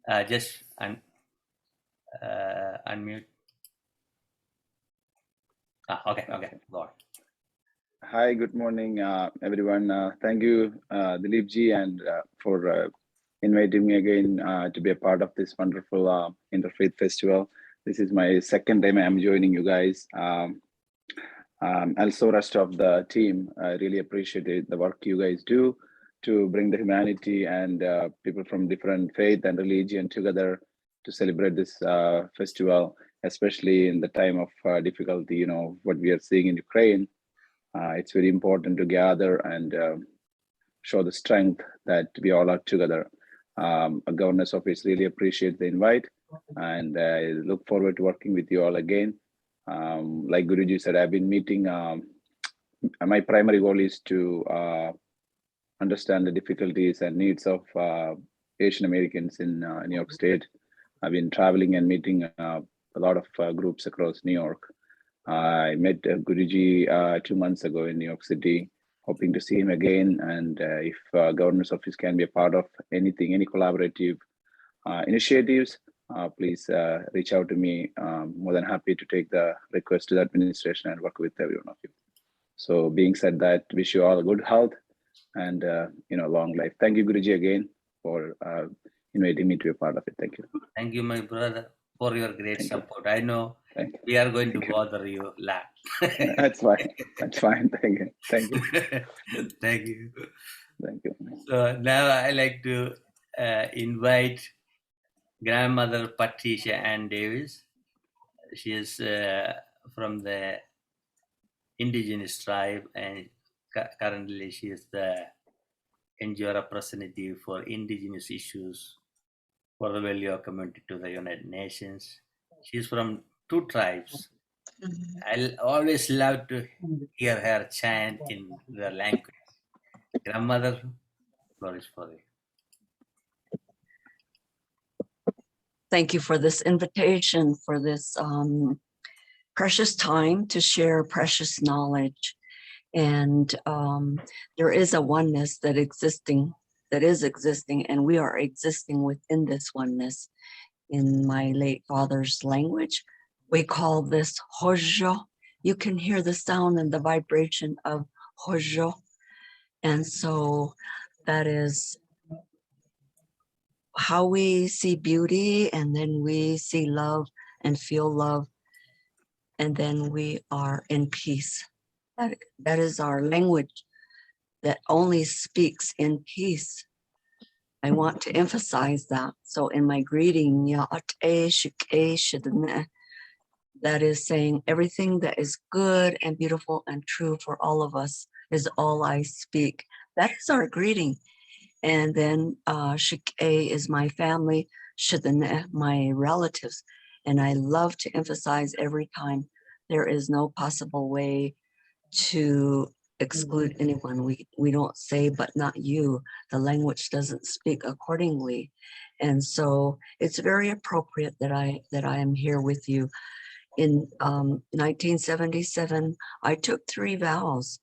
it. Just unmute. Okay, go on. Hi, good morning, everyone. Thank you, Dileepji, and for inviting me again to be a part of this wonderful Interfaith Festival. This is my second time I'm joining you guys. Also, rest of the team, I really appreciate the work you guys do to bring the humanity and people from different faith and religion together to celebrate this festival, especially in the time of difficulty, you know, what we are seeing in Ukraine. It's very important to gather and show the strength that we all are together. A governor's office really appreciates the invite, and I look forward to working with you all again. Like Guruji said, I've been meeting, my primary goal is to understand the difficulties and needs of Asian Americans in New York State. I've been traveling and meeting a lot of groups across New York. I met Guruji 2 months ago in New York City, hoping to see him again. And if Governor's Office can be a part of anything, any collaborative initiatives, please reach out to me. More than happy to take the request to the administration and work with every one of you. So being said that, wish you all good health and long life. Thank you, Guruji, again for inviting me to be a part of it. Thank you. Thank you, my brother, for your great Thank you. support. I know Thank you. we are going to bother you a lot. That's fine. That's fine. Thank you. Thank you. Thank you. Thank you. So now I like to invite grandmother Patricia Ann Davis. She is from the indigenous tribe, and currently she is the NGO representative for indigenous issues for the Velio community to the United Nations. She's from 2 tribes. I always love to hear her chant in the language. Grandmother, floor is for you. Thank you for this invitation, for this precious time to share precious knowledge. And there is a oneness that is existing, and we are existing within this oneness. In my late father's language, we call this hojo. You can hear the sound and the vibration of hojo. And so that is how we see beauty, and then we see love and feel love, and then we are in peace. That is our language that only speaks in peace. I want to emphasize that. So in my greeting, that is saying everything that is good and beautiful and true for all of us is all I speak. That is our greeting. And then Shik'e is my family, Shidane, my relatives. And I love to emphasize every time there is no possible way to exclude anyone. We don't say, but not you. The language doesn't speak accordingly. And so it's very appropriate that I am here with you. In 1977, I took 3 vows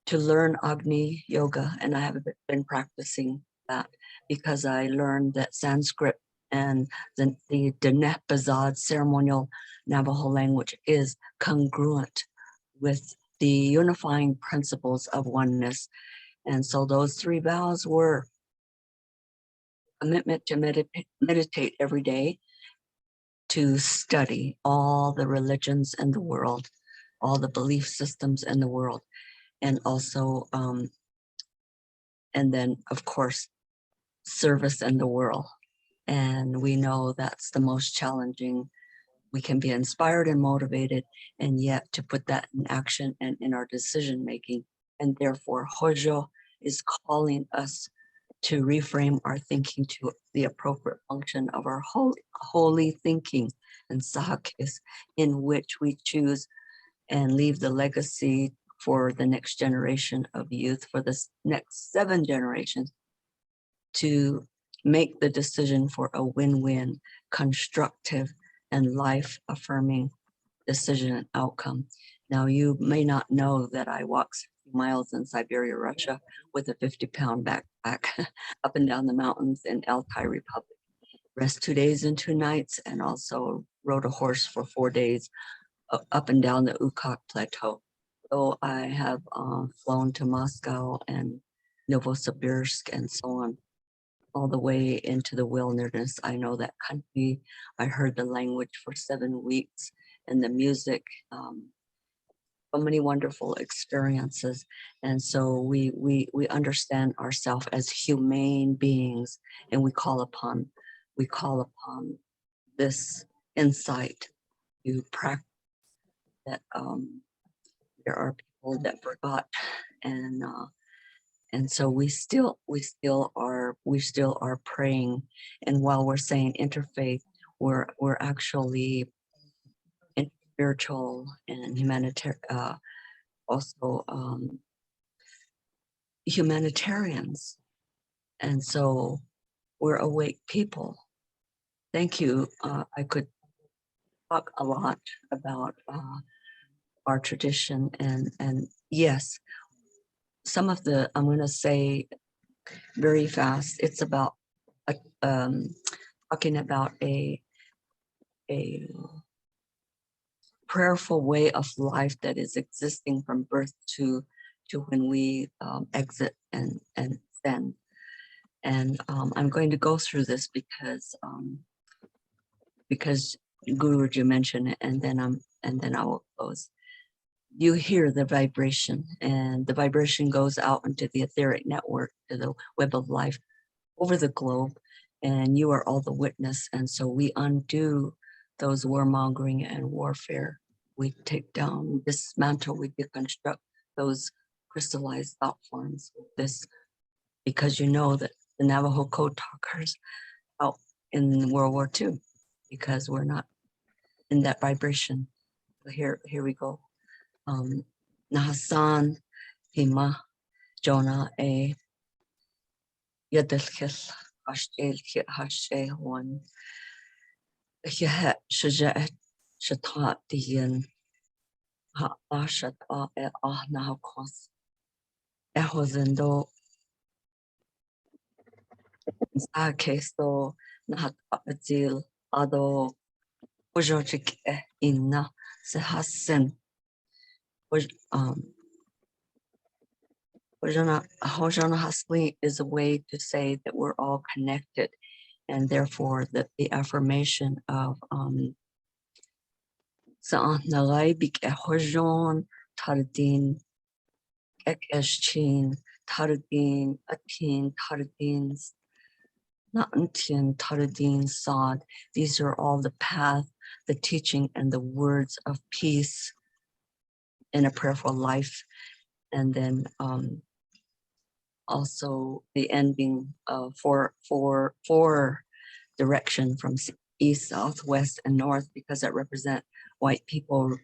to learn Agni Yoga, and I have been practicing that because I learned that Sanskrit and the Dinesh Bazad ceremonial Navajo language is congruent with the unifying principles of oneness. And so those 3 vows were commitment to meditate every day, to study all the religions in the world, all the belief systems in the world, and also, and then of course, service in the world. And we know that's the most challenging. We can be inspired and motivated, and yet to put that in action and in our decision making. And therefore, Hojo is calling us to reframe our thinking to the appropriate function of our holy thinking, and Sahakis, in which we choose and leave the legacy for the next generation of youth, for the next 7 generations, to make the decision for a win-win, constructive, and life-affirming decision and outcome. Now, you may not know that I walked 60 miles in Siberia, Russia, with a 50-pound backpack up and down the mountains in Altai Republic. Rest 2 days and 2 nights, and also rode a horse for 4 days up and down the Ukak Plateau. So I have flown to Moscow and Novosibirsk and so on, all the way into the wilderness. I know that country. I heard the language for 7 weeks, and the music, so many wonderful experiences. And so we understand ourselves as humane beings, and we call upon this insight to practice that. There are people that forgot, and so we still are praying. And while we're saying interfaith, we're actually spiritual and humanitarian, also humanitarians. And so we're awake people. Thank you. I could talk a lot about our tradition, and yes, some of the, I'm going to say very fast, it's about talking about a prayerful way of life that is existing from birth to when we exit and ascend. And I'm going to go through this because Guruji mentioned it, and then I will close. You hear the vibration, and the vibration goes out into the etheric network, to the web of life over the globe, and you are all the witness. And so we undo those warmongering and warfare. We take down, dismantle, we deconstruct those crystallized thought forms with this, because you know that the Navajo code talkers out in World War II, because we're not in that vibration. So here we go. Nahasan Hima Jonah A Yadilkil Hashtel Hashe one Yahat Shajaat Shatat Dian Ha Ashat Ah Nahakos Ehozendo Kesto Nahat Azil Ado Ujojik Inna Sehasen Hojana Hasli is a way to say that we're all connected, and therefore the affirmation of Sa'an Nalai Bik Hojon Tardin Ek Eschin Tardin Atin Tardins Naantin Tardin Sod. These are all the path, the teaching, and the words of peace in a prayerful life. And then also the ending for direction from east, south, west, and north, because that represent white people,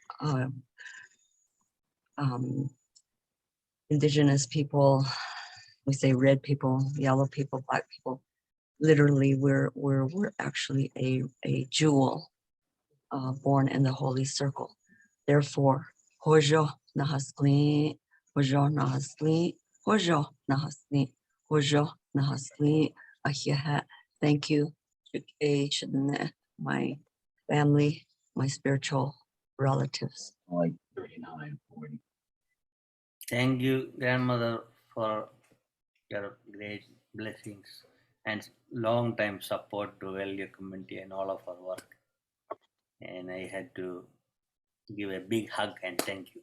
indigenous people. We say red people, yellow people, black people. Literally, we're actually a jewel born in the holy circle. Therefore, Hojo Nahasli, Hojo Nahasli, Hojo Nahasli, Hojo Nahasli, Ahyahat. Thank you, my family, my spiritual relatives. Like 39, 40. Thank you, grandmother, for your great blessings and long time support to Value community and all of our work. And I had to give a big hug and thank you.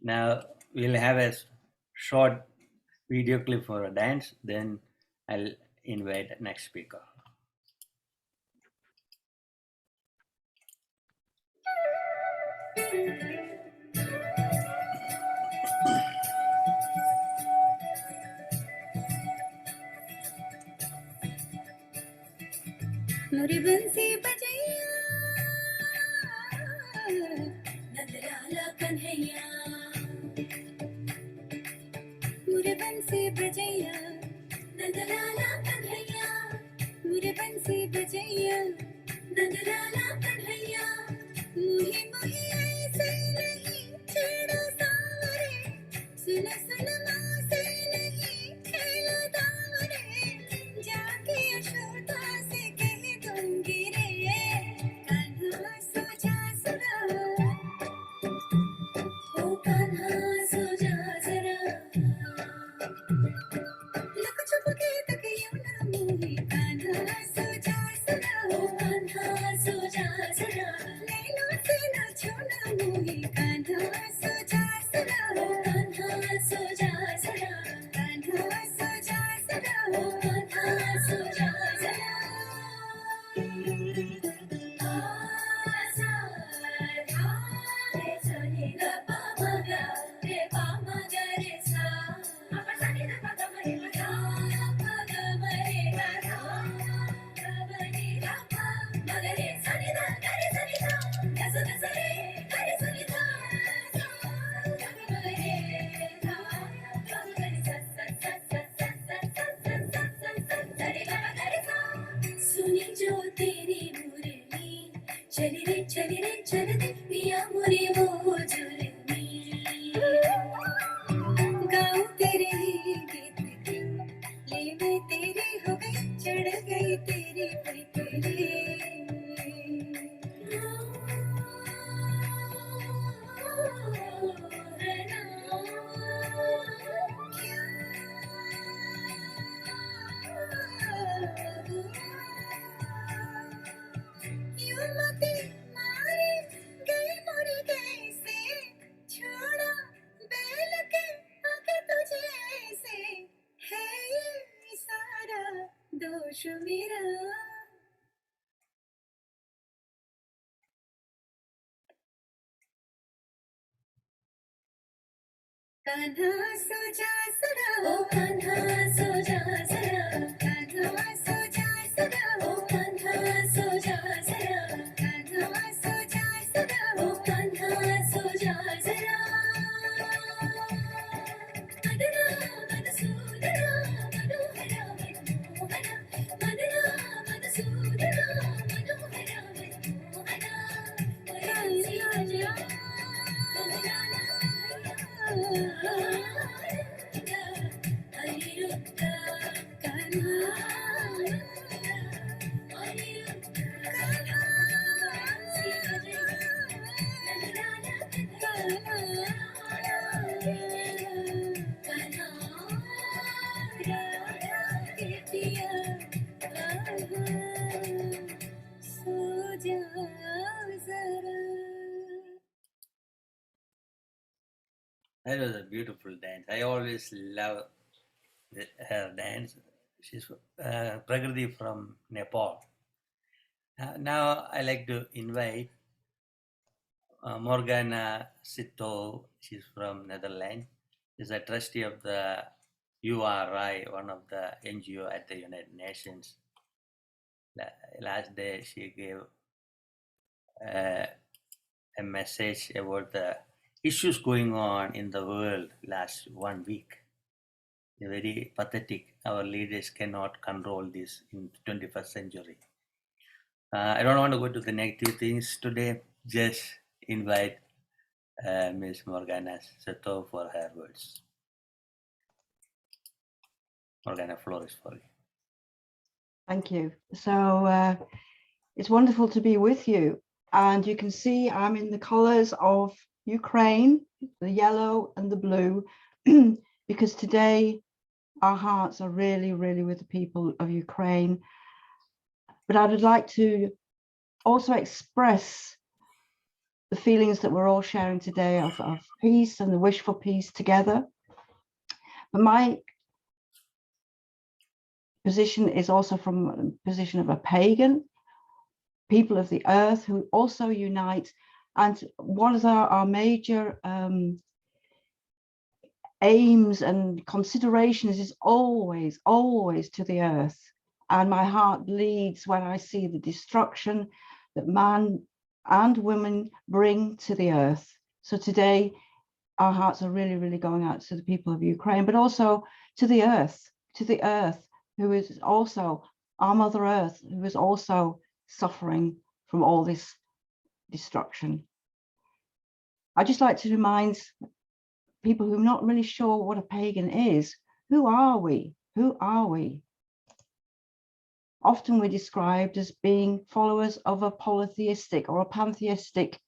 Now we'll have a short video clip for a dance, then I'll invite the next speaker. मोरी बंसी बजैया नगराला कन्हैया मोरे बंसी बजैया नगराला कन्हैया मोरे बंसी बजैया नगराला कन्हैया मुही मुही ऐसे नहीं छेड़ो सावरे सुन सुन माँ से नहीं खेलो दावरे जाके यशोदा से That was a beautiful dance. I always love her dance. She's Prakriti from Nepal. Now I like to invite Morgana Sito. She's from Netherlands. She's a trustee of the URI, one of the NGO at the United Nations. Last day she gave a message about the issues going on in the world last 1 week. They're very pathetic. Our leaders cannot control this in 21st century. I don't want to go to the negative things today. Just invite Ms. Morgana Sato for her words. Morgana, floor is for you. Thank you. So it's wonderful to be with you. And you can see I'm in the colors of Ukraine, the yellow and the blue, because today our hearts are really, really with the people of Ukraine. But I would like to also express the feelings that we're all sharing today of peace and the wish for peace together. But my position is also from a position of a pagan, people of the earth who also unite. And one of our major aims and considerations is always, always to the earth. And my heart bleeds when I see the destruction that man and women bring to the earth. So today, our hearts are really, really going out to the people of Ukraine, but also to the earth, who is also our Mother Earth, who is also suffering from all this destruction. I just like to remind people who are not really sure what a pagan is, who are we? Who are we? Often we're described as being followers of a polytheistic or a pantheistic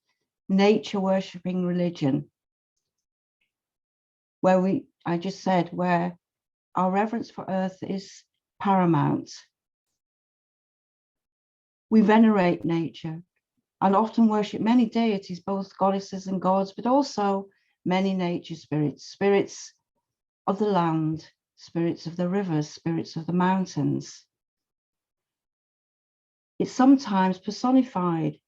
nature worshipping religion, where I just said, where our reverence for earth is paramount. We venerate nature and often worship many deities, both goddesses and gods, but also many nature spirits, spirits of the land, spirits of the rivers, spirits of the mountains. It's sometimes personified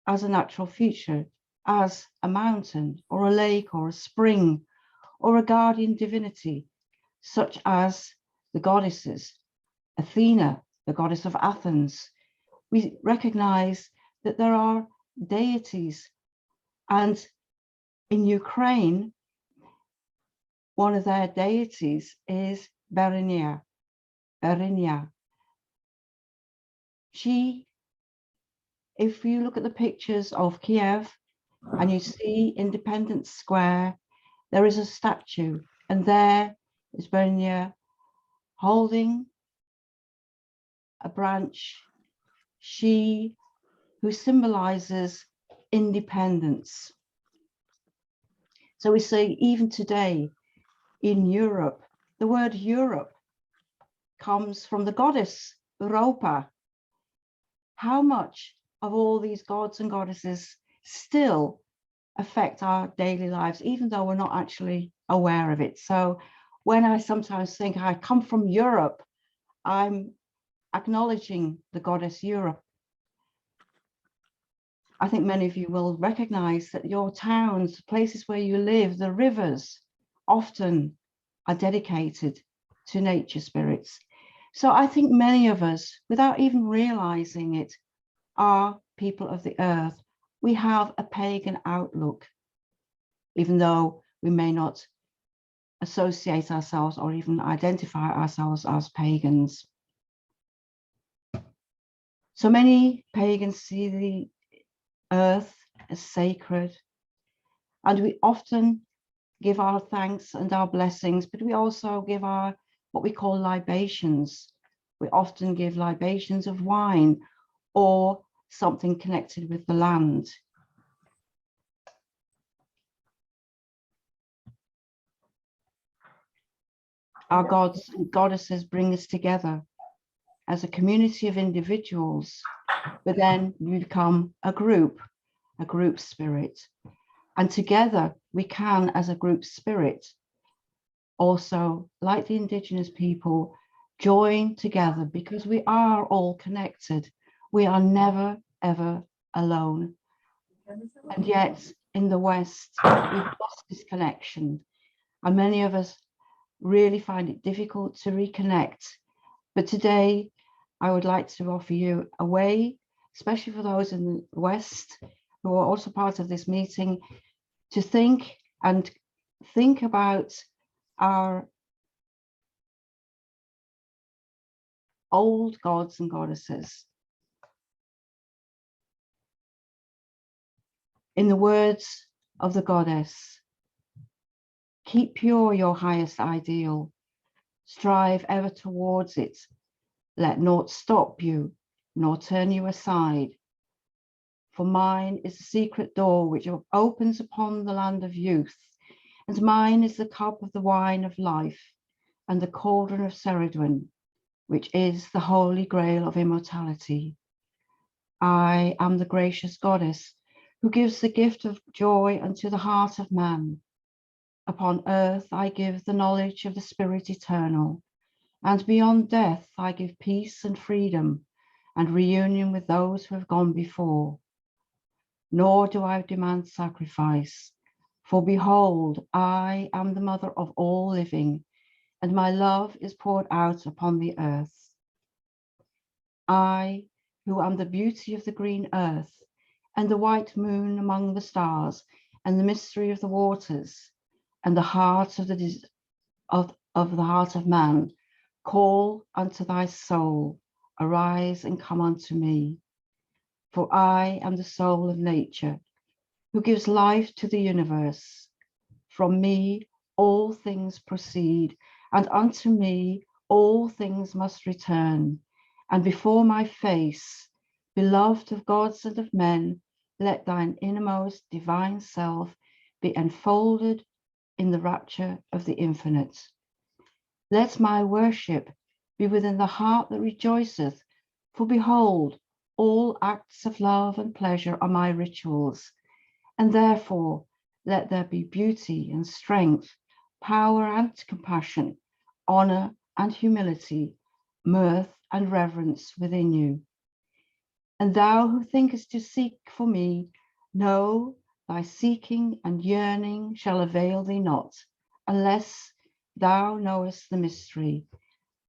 as a natural feature, as a mountain or a lake or a spring or a guardian divinity, such as the goddesses, Athena, the goddess of Athens. We recognize that there are deities, and in Ukraine, one of their deities is Berinya. She, if you look at the pictures of Kiev and you see Independence Square, there is a statue, and there is Berinya holding a branch, she who symbolizes independence. So we say even today in Europe, the word Europe comes from the goddess Europa. How much of all these gods and goddesses still affect our daily lives, even though we're not actually aware of it? So when I sometimes think I come from Europe, I'm acknowledging the goddess Europe. I think many of you will recognize that your towns, places where you live, the rivers often are dedicated to nature spirits. So I think many of us, without even realizing it, are people of the earth. We have a pagan outlook, even though we may not associate ourselves or even identify ourselves as pagans. So many pagans see the earth as sacred, and we often give our thanks and our blessings, but we also give our what we call libations. We often give libations of wine or something connected with the land. Our gods and goddesses bring us together as a community of individuals, but then we become a group spirit. And together we can, as a group spirit, also, like the indigenous people, join together because we are all connected. We are never, ever alone. And yet in the West, we've lost this connection. And many of us really find it difficult to reconnect. But today, I would like to offer you a way, especially for those in the West who are also part of this meeting, to think about our old gods and goddesses. In the words of the goddess, keep pure your highest ideal, strive ever towards it, let naught stop you, nor turn you aside. For mine is the secret door which opens upon the land of youth, and mine is the cup of the wine of life, and the cauldron of Ceridwen, which is the holy grail of immortality. I am the gracious goddess who gives the gift of joy unto the heart of man. Upon earth I give the knowledge of the spirit eternal, and beyond death I give peace and freedom and reunion with those who have gone before. Nor do I demand sacrifice, for behold, I am the mother of all living, and my love is poured out upon the earth. I, who am the beauty of the green earth, and the white moon among the stars, and the mystery of the waters, and the heart of the heart of man, call unto thy soul, arise and come unto me. For I am the soul of nature, who gives life to the universe. From me all things proceed, and unto me all things must return. And before my face, beloved of gods and of men, let thine innermost divine self be enfolded in the rapture of the infinite. Let my worship be within the heart that rejoiceth, for behold, all acts of love and pleasure are my rituals, and therefore let there be beauty and strength, power and compassion, honor and humility, mirth and reverence within you. And thou who thinkest to seek for me, know thy seeking and yearning shall avail thee not, unless thou knowest the mystery,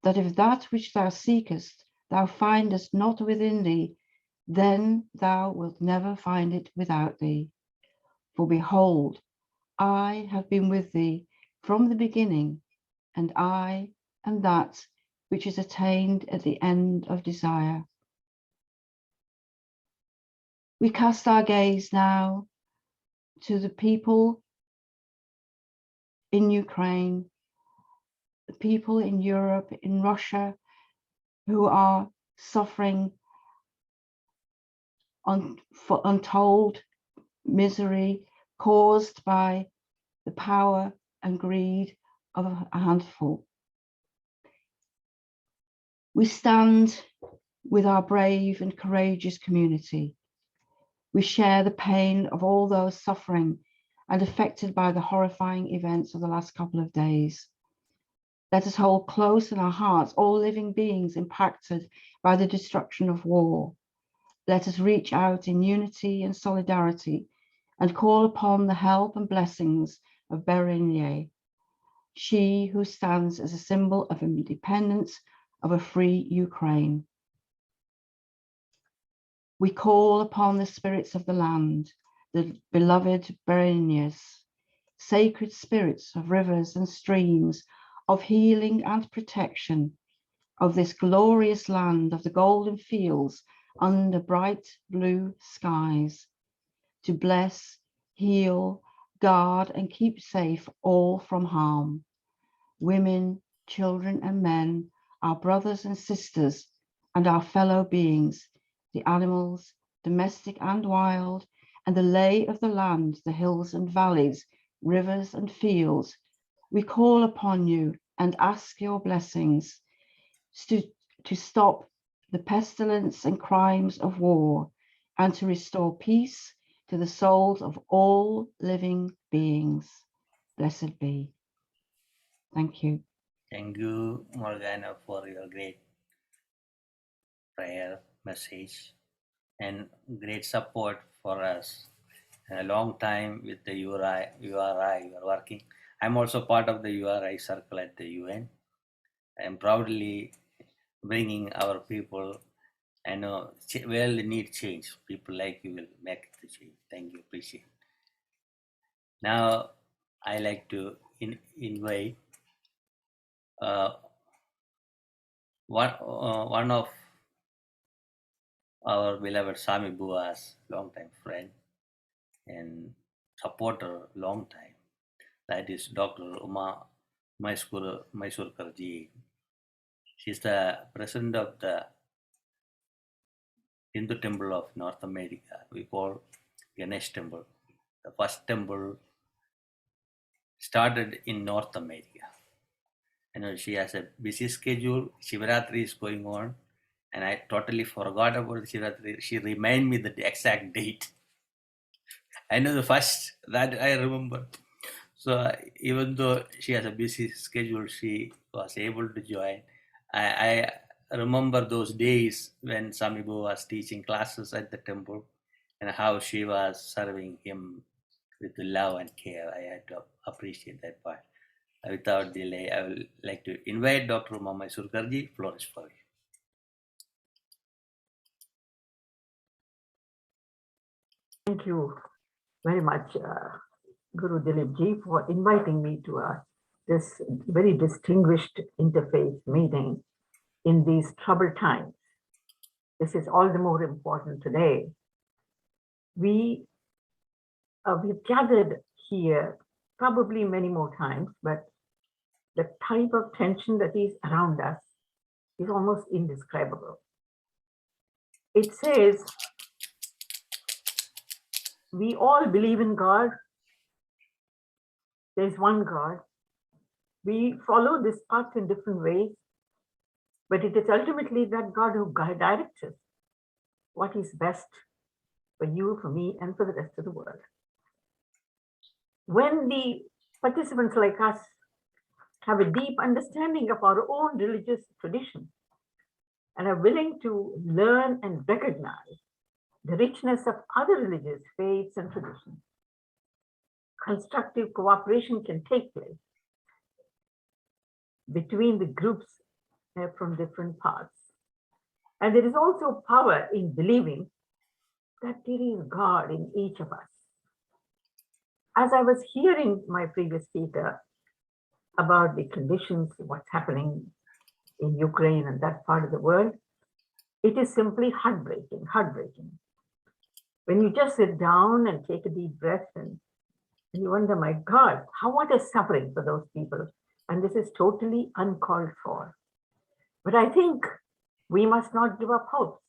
that if that which thou seekest thou findest not within thee, then thou wilt never find it without thee. For behold, I have been with thee from the beginning, and I am that which is attained at the end of desire. We cast our gaze now to the people in Ukraine, the people in Europe, in Russia, who are suffering for untold misery caused by the power and greed of a handful. We stand with our brave and courageous community. We share the pain of all those suffering and affected by the horrifying events of the last couple of days. Let us hold close in our hearts all living beings impacted by the destruction of war. Let us reach out in unity and solidarity and call upon the help and blessings of Berenice, she who stands as a symbol of independence of a free Ukraine. We call upon the spirits of the land, the beloved Berenice, sacred spirits of rivers and streams, of healing and protection, of this glorious land of the golden fields under bright blue skies, to bless, heal, guard, and keep safe all from harm. Women, children, and men, our brothers and sisters, and our fellow beings, the animals, domestic and wild, and the lay of the land, the hills and valleys, rivers and fields. We call upon you and ask your blessings to stop the pestilence and crimes of war and to restore peace to the souls of all living beings. Blessed be. Thank you. Thank you, Morgana, for your great prayer message and great support for us. And a long time with the URI, you are working. I'm also part of the URI circle at the UN. I'm proudly bringing our people. I know well need change. People like you will make the change. Thank you, appreciate it. Now I like to invite one of our beloved Sami Bua's longtime friend and supporter long time. That is Dr. Uma Mysurkarji. She's the president of the Hindu temple of North America. We call Ganesh temple. The first temple started in North America. You know, she has a busy schedule. Shivaratri is going on, and I totally forgot about Shivaratri. She reminded me the exact date. I know the first that I remember. So even though she has a busy schedule, she was able to join. I remember those days when Samibu was teaching classes at the temple and how she was serving him with love and care. I had to appreciate that part. Without delay, I would like to invite Dr. Uma Mysurkarji. Floor is for you. Thank you very much, Guru Dileepji, for inviting me to this very distinguished interfaith meeting in these troubled times. This is all the more important today. We've gathered here probably many more times, but the type of tension that is around us is almost indescribable. It says, we all believe in God. There's one God. We follow this path in different ways, but it is ultimately that God who directs us what is best for you, for me, and for the rest of the world. When the participants like us have a deep understanding of our own religious tradition and are willing to learn and recognize the richness of other religious faiths and traditions, constructive cooperation can take place between the groups from different paths. And there is also power in believing that there is God in each of us. As I was hearing my previous speaker about the conditions, what's happening in Ukraine and that part of the world, it is simply heartbreaking, heartbreaking. When you just sit down and take a deep breath and you wonder, my God, what a suffering for those people. And this is totally uncalled for. But I think we must not give up hope.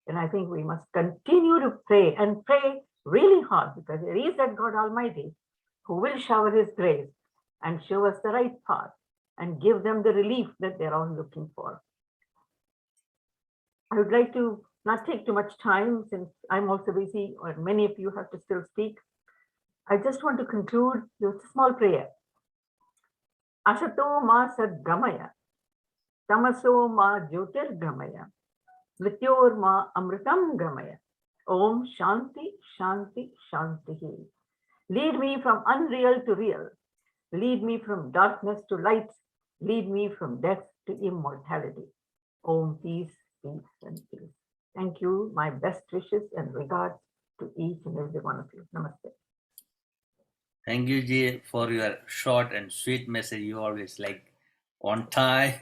And I think we must continue to pray and pray really hard, because there is that God Almighty who will shower his grace and show us the right path and give them the relief that they're all looking for. I would like to not take too much time since I'm also busy, or many of you have to still speak. I just want to conclude with a small prayer. Asato ma sadgamaya, tamaso ma jyotirgamaya, mrityor ma amritam gamaya. Om Shanti, Shanti, Shanti. Lead me from unreal to real. Lead me from darkness to light. Lead me from death to immortality. Om peace, peace, and peace. Thank you. My best wishes and regards to each and every one of you. Namaste. Thank you, Ji, for your short and sweet message. You always like on time,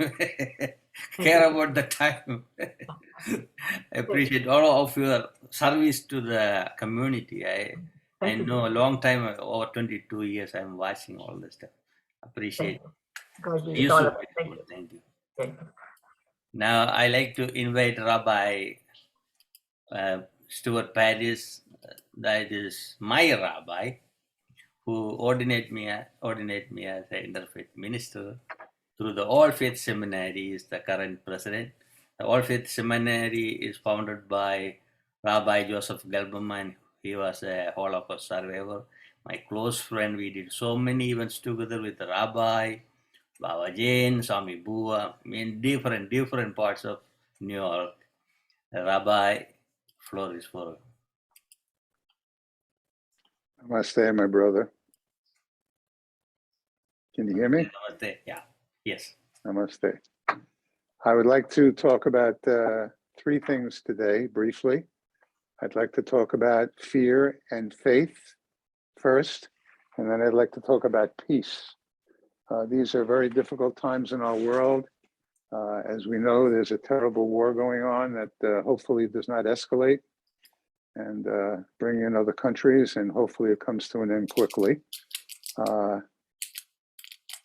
care about the time. I appreciate all of your service to the community. I Thank you. know a long time, over 22 years, I'm watching all this stuff. Appreciate it. God be with Useful, all of us. Thank beautiful. you. Thank you. Thank you. Now, I like to invite Rabbi Stuart Paris, that is my rabbi, who ordinate me as an interfaith minister through the All Faith Seminary. Is the current president. The All Faith Seminary is founded by Rabbi Joseph Gelberman. He was a Holocaust survivor. My close friend. We did so many events together with the Rabbi, Baba Jain, Swami Bua, in different parts of New York. The Rabbi, floor is for. Namaste, my brother. Can you hear me? Namaste. Yeah. Yes. Namaste. I would like to talk about three things today, briefly. I'd like to talk about fear and faith first, and then I'd like to talk about peace. These are very difficult times in our world. As we know, there's a terrible war going on that hopefully does not escalate and bring in other countries, and hopefully it comes to an end quickly.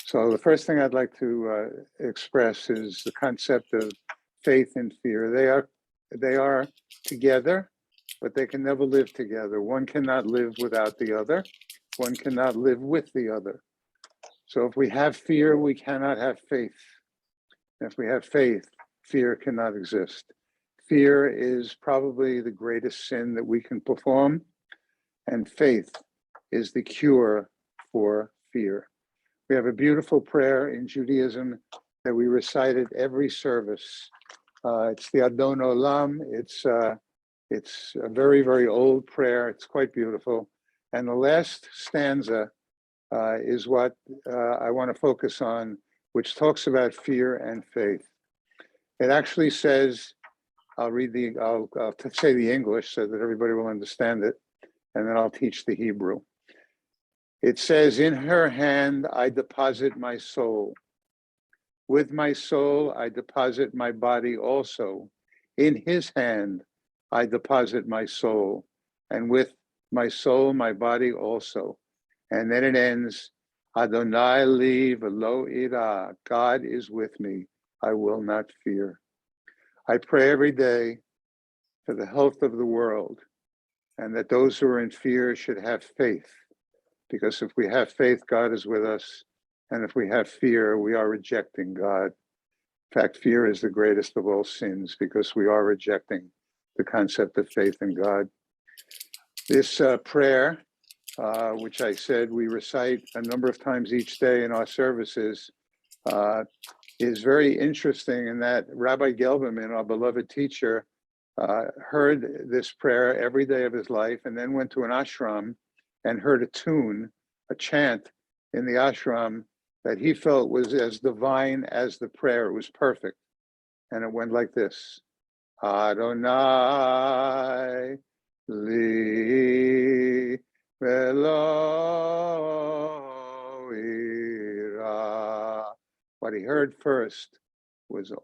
So the first thing I'd like to express is the concept of faith and fear. They are together, but they can never live together. One cannot live without the other. One cannot live with the other. So if we have fear, we cannot have faith. If we have faith, fear cannot exist. Fear is probably the greatest sin that we can perform, and faith is the cure for fear. We have a beautiful prayer in Judaism that we recite at every service. It's the Adon Olam. It's a very, very old prayer. It's quite beautiful. And the last stanza is what I want to focus on, which talks about fear and faith. It actually says, I'll say the English so that everybody will understand it, and then I'll teach the Hebrew. It says, in her hand, I deposit my soul. With my soul, I deposit my body also. In his hand, I deposit my soul. And with my soul, my body also. And then it ends, Adonai li v'lo ira. God is with me. I will not fear. I pray every day for the health of the world, and that those who are in fear should have faith. Because if we have faith, God is with us. And if we have fear, we are rejecting God. In fact, fear is the greatest of all sins because we are rejecting the concept of faith in God. This prayer, which I said we recite a number of times each day in our services, is very interesting in that Rabbi Gelberman, our beloved teacher, heard this prayer every day of his life and then went to an ashram and heard a tune, a chant in the ashram that he felt was as divine as the prayer. It was perfect. And it went like this. Adonai li velo ira. What he heard first was Om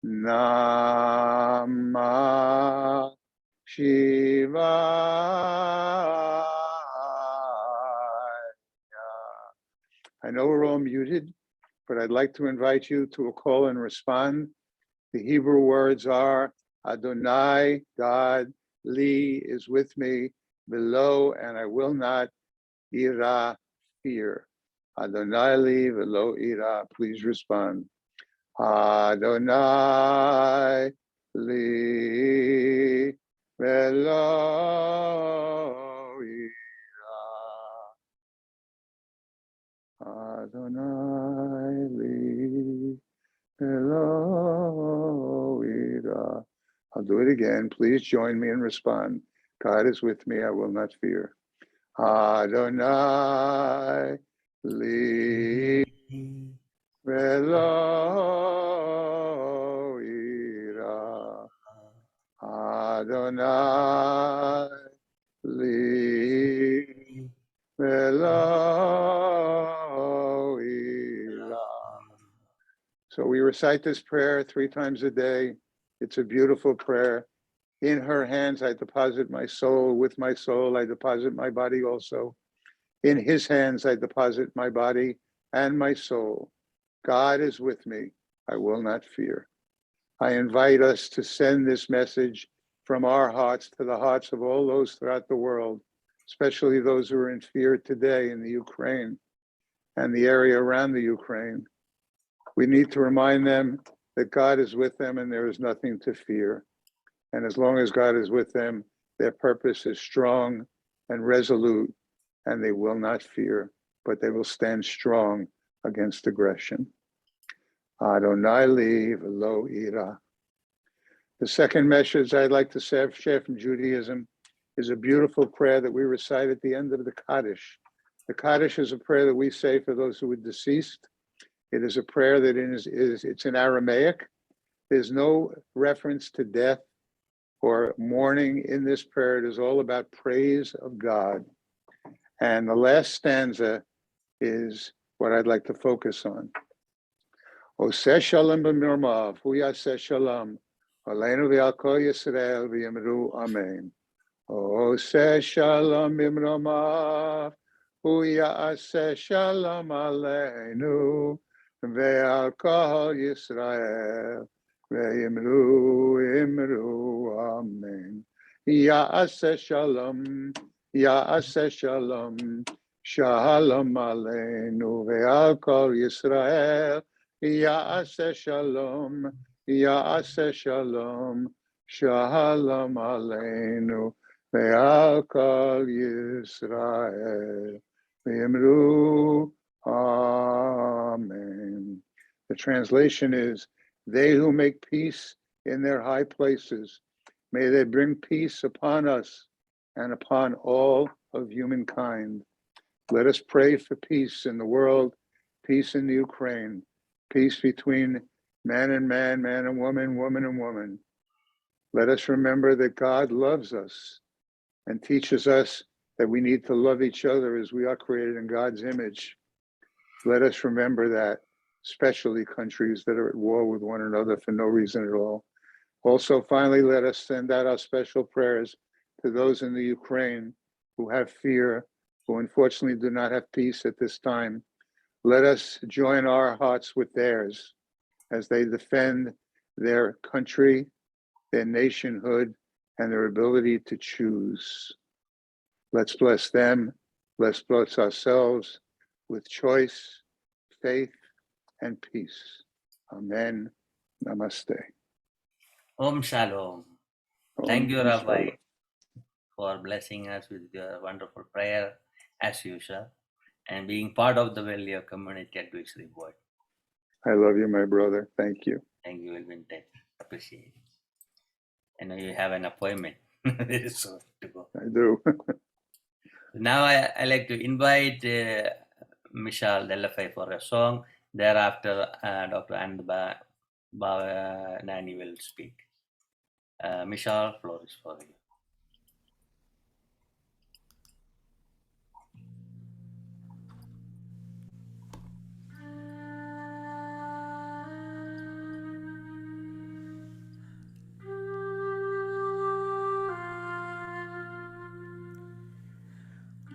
Namah Shivaya. I know we're all muted, but I'd like to invite you to a call and respond. The Hebrew words are Adonai, God, Li is with me, below, and I will not, Ira, fear. Adonai li velo ira, please respond. Adonai li velo ira. Adonai li Eloira. I'll do it again. Please join me and respond. God is with me. I will not fear. Adonai li Eloira. Adonai li Eloira. So we recite this prayer 3 times a day. It's a beautiful prayer. In her hands, I deposit my soul. With my soul, I deposit my body also. In his hands, I deposit my body and my soul. God is with me. I will not fear. I invite us to send this message from our hearts to the hearts of all those throughout the world, especially those who are in fear today in the Ukraine and the area around the Ukraine. We need to remind them that God is with them and there is nothing to fear. And as long as God is with them, their purpose is strong and resolute, and they will not fear, but they will stand strong against aggression. Adonai li v'lo ira. The second message I'd like to share from Judaism is a beautiful prayer that we recite at the end of the Kaddish. The Kaddish is a prayer that we say for those who are deceased. It is a prayer that it's in Aramaic. There's no reference to death or mourning in this prayer. It is all about praise of God. And the last stanza is what I'd like to focus on. Oseh shalom b'mirmav, hu yaseh shalom, aleinu v'al kol Yisrael v'yimru amen. Oseh shalom b'mirmav, hu yaseh shalom aleinu v'al kol Yisrael v'yimru amen. Yaseh shalom, yaseh shalom, shalom aleinu v'al kol Yisrael. Ya'aseh shalom, ya'aseh shalom, shalom aleinu, ve'al kol Yisrael, v'yimru amen. The translation is, they who make peace in their high places, may they bring peace upon us and upon all of humankind. Let us pray for peace in the world, peace in the Ukraine, peace between man and man, man and woman, woman and woman. Let us remember that God loves us and teaches us that we need to love each other as we are created in God's image. Let us remember that, especially countries that are at war with one another for no reason at all. Also, finally, let us send out our special prayers to those in the Ukraine who have fear, who unfortunately do not have peace at this time. Let us join our hearts with theirs as they defend their country, their nationhood, and their ability to choose. Let's bless them. Let's bless ourselves with choice, faith, and peace. Amen. Namaste. Om Shalom. Thank you, Rabbi, for blessing us with your wonderful prayer as usual and being part of the Value community at Dewey Board. I love you, my brother. Thank you. Thank you, Wilmington. Appreciate it. I know you have an appointment very soon to go. I do. Now I like to invite Michelle Delafay for a song. Thereafter, Dr. Anba Nani will speak. Michelle, floor is for you.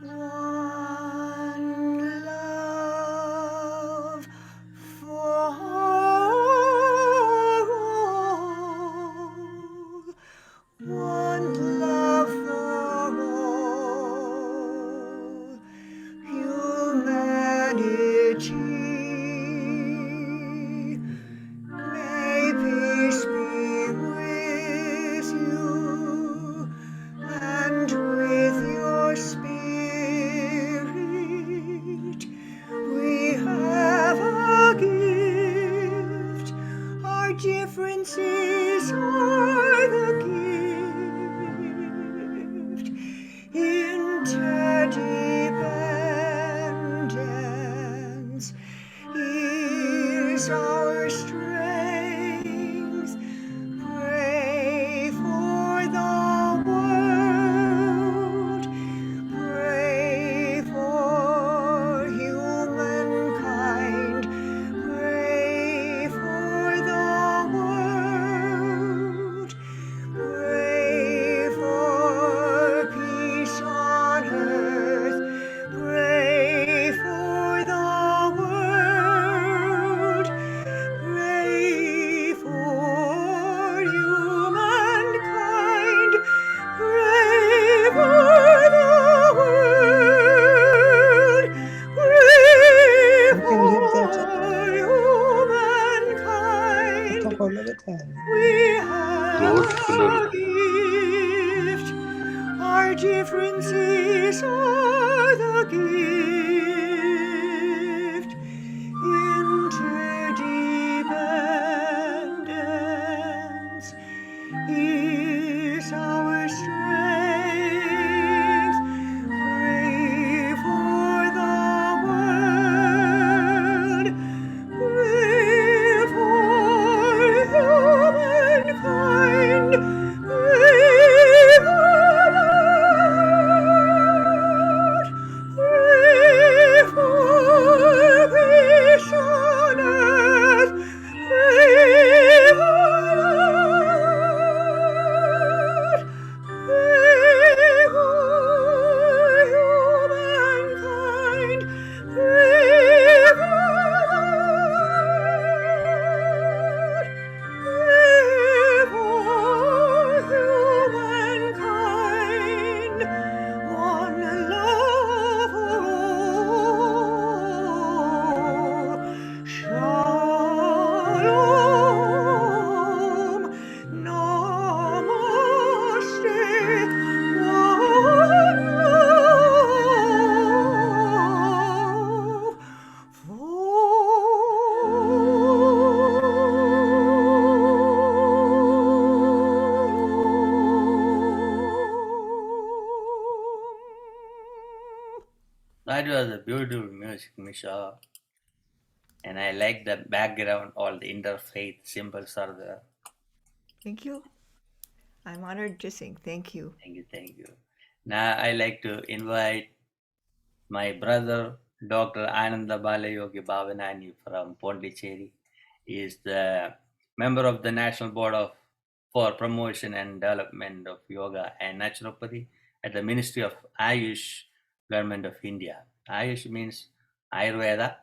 One love for all, one is our strength. Pray for the world. Pray for humankind. Pray for the world. Pray for peace on earth. Pray for the world. Pray for humankind. Pray for the world. Pray for humankind. We have a gift. Our differences are the gift. Interdependence is our strength. Pray for the world. Pray for humankind. Pray for the world. Pray for peace on earth. Pray for the world. Pray for humankind. Pray for the world. Pray for humankind. One love for all. Shalom. Namaste. One love That was a beautiful music, Misha. And I like the background, all the interfaith symbols are there. Thank you. I'm honored to sing. Thank you. Thank you, thank you. Now I like to invite my brother, Dr. Ananda Balayogi Bhavanani from Pondicherry. He is the member of the National Board for Promotion and Development of Yoga and Naturopathy at the Ministry of Ayush, Government of India. Ayush means Ayurveda,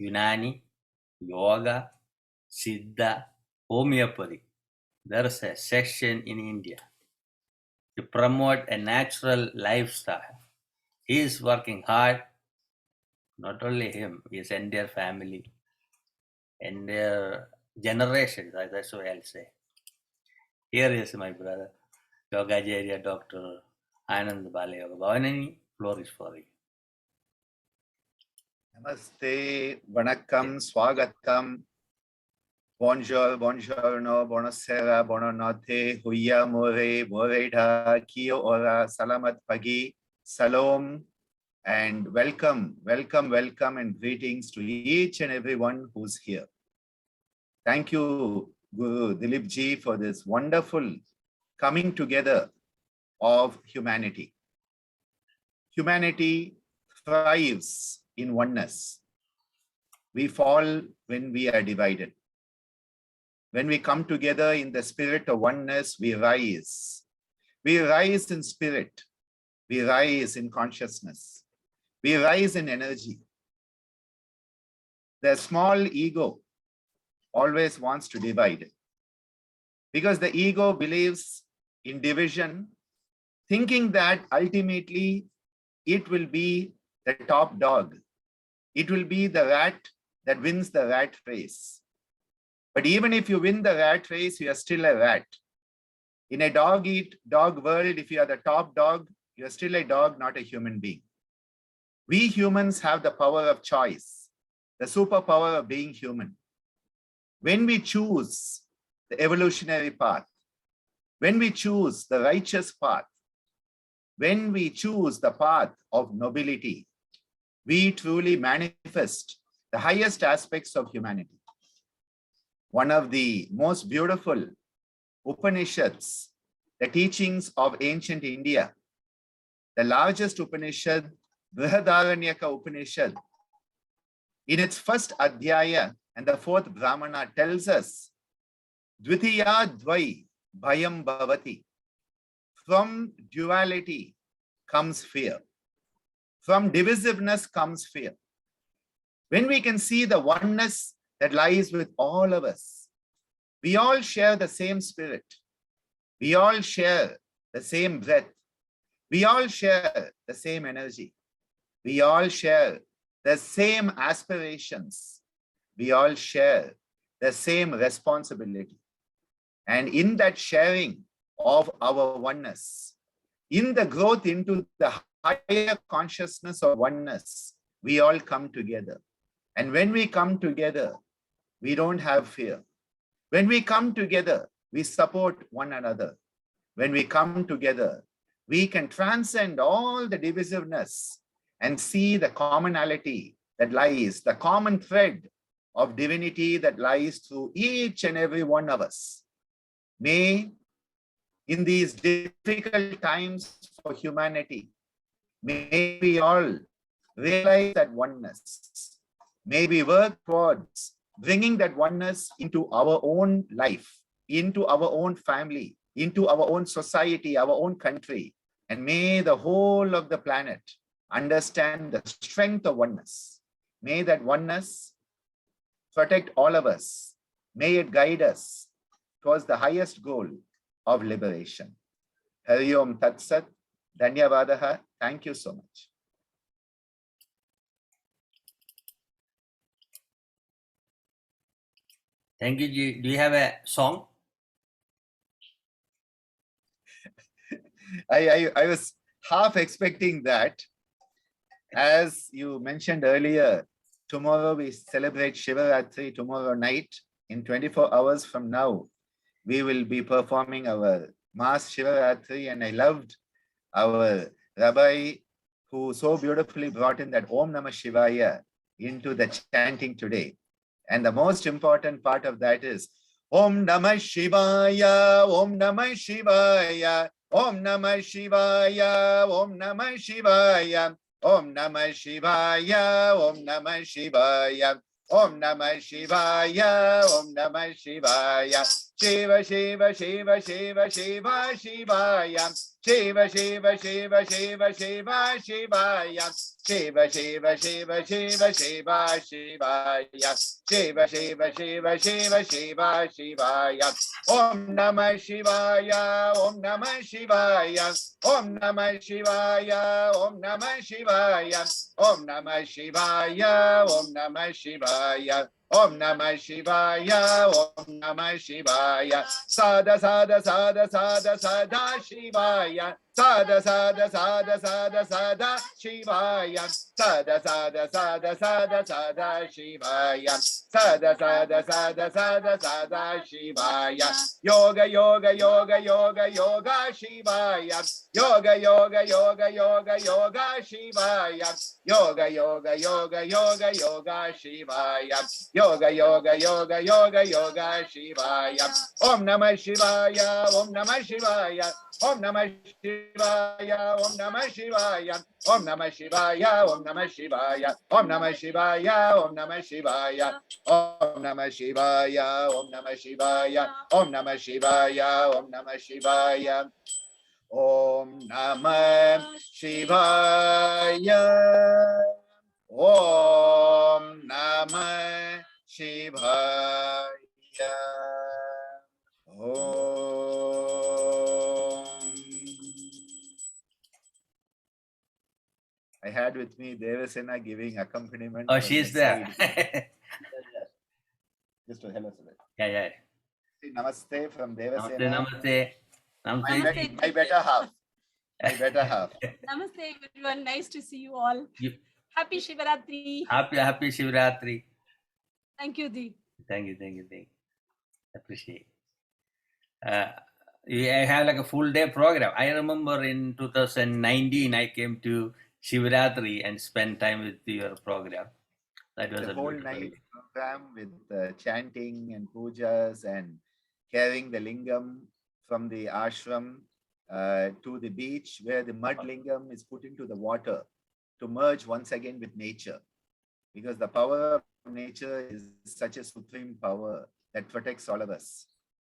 Unani, Yoga, Siddha, Homeopathy. There is a section in India to promote a natural lifestyle. He is working hard, not only him, his entire family, and their generations, that's what I'll say. Here is my brother, Yogacarya Dr. Anand Balayoga Bhavanani. Floor is for you. Namaste, Vanakkam, Swagatam, Bonjour, Buongiorno, Buonasera, Buonanotte, Huya, More, Moreda, Kio Ora, Salamat Pagi, Salom, and welcome, welcome, welcome, and greetings to each and everyone who's here. Thank you, Guru Dileepji, for this wonderful coming together of humanity. Humanity thrives in oneness. We fall when we are divided. When we come together in the spirit of oneness, we rise. We rise in spirit. We rise in consciousness. We rise in energy. The small ego always wants to divide, because the ego believes in division, thinking that ultimately it will be the top dog. It will be the rat that wins the rat race. But even if you win the rat race, you are still a rat. In a dog-eat-dog world, if you are the top dog, you are still a dog, not a human being. We humans have the power of choice, the superpower of being human. When we choose the evolutionary path, when we choose the righteous path, when we choose the path of nobility, we truly manifest the highest aspects of humanity. One of the most beautiful Upanishads, the teachings of ancient India, the largest Upanishad, Brihadaranyaka Upanishad, in its first Adhyaya and the fourth Brahmana tells us, Dvitiya Dvai Bhayam Bhavati. From duality comes fear. From divisiveness comes fear. When we can see the oneness that lies with all of us, we all share the same spirit. We all share the same breath. We all share the same energy. We all share the same aspirations. We all share the same responsibility. And in that sharing of our oneness, in the growth into the higher consciousness of oneness, we all come together. And when we come together, we don't have fear. When we come together, we support one another. When we come together, we can transcend all the divisiveness and see the commonality that lies, the common thread of divinity that lies through each and every one of us. May, in these difficult times for humanity, may we all realize that oneness. May we work towards bringing that oneness into our own life, into our own family, into our own society, our own country. And may the whole of the planet understand the strength of oneness. May that oneness protect all of us. May it guide us towards the highest goal of liberation. Hari Om Tat Sat. Dhanyavadaha. Thank you so much. Thank you, Ji. Do you have a song? I was half expecting that. As you mentioned earlier, tomorrow we celebrate Shivaratri, tomorrow night. In 24 hours from now, we will be performing our mass Shivaratri, and I loved our Rabbi who so beautifully brought in that Om Namah Shivaya into the chanting today. And the most important part of that is Om Namah Shivaya, Om Namah Shivaya, Om Namah Shivaya, Om Namah Shivaya, Om Namah Shivaya, Om Namah Shivaya, Om Namah Shivaya, Om Namah Shivaya, Shiva Shiva Shiva Shiva Shiva Shivaya, Shiva Shiva Shiva Shiva Shiva Shivaya, Shiva Shiva Shiva Shiva Shiva Shivaya, Shiva Shiva Shiva Shiva Shiva Shivaya, Om Namah Shivaya, Om Namah Shivaya, Om Namah Shivaya, Om Namah Shivaya, Om Namah Shivaya, Om Namah Shivaya, Om Namah Shivaya, Om Namah Shivaya, Sada Sada Sada Sada Sada Shivaya, Sada Sada Sada Sada Sada Shivaya, Sada Sada Sada Sada Sada Shivaya, Sada Sada Sada Sada Sada Shivaya, Yoga Yoga Yoga Yoga Yoga Shivaya, Yoga Yoga Yoga Yoga Yoga Shivaya, Yoga Yoga Yoga Yoga Yoga Shivaya, Yoga Yoga Yoga Yoga Yoga Shivaya, Om Namah Shivaya, Om Namah Shivaya, Om Namah Shivaya, Om Namah Shivaya, Om Namah Shivaya, Om Namah Shivaya, Om Namah Shivaya, Om Namah Shivaya, Om Namah Shivaya, Om Namah Shivaya, Om Namah Shivaya, Om Namah Shivaya, Om Namah Shivaya, Om Namah Shivaya, Om. I had with me Devasena giving accompaniment. Oh, from she's the there. side. Just to hello, sir. Yeah. Namaste from Namaste, Devasena. namaste. Namaste. My better half. My better half. Namaste, everyone. Nice to see you all. You- Happy Shivaratri. Happy Shivaratri. Thank you, Di. Thank you. Appreciate. I have like a full day program. I remember in 2019, I came to Shivaratri and spent time with your program. That was the a whole beautiful night day. program with chanting and pujas and carrying the lingam from the ashram to the beach, where the mud lingam is put into the water to merge once again with nature. Because the power of nature is such a supreme power that protects all of us.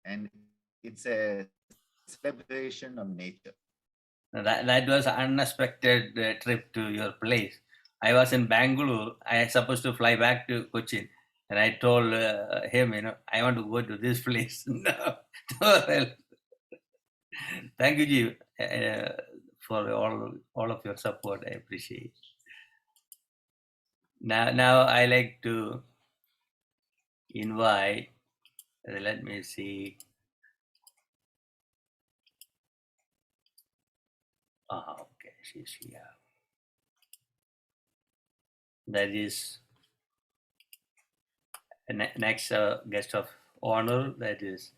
And it's a celebration of nature. That was an unexpected trip to your place. I was in Bangalore. I was supposed to fly back to Cochin. And I told him, I want to go to this place. No, well, thank you, Ji, for all of your support. I appreciate. Now I like to invite. Let me see. Okay, she's here. That is next guest of honor. That is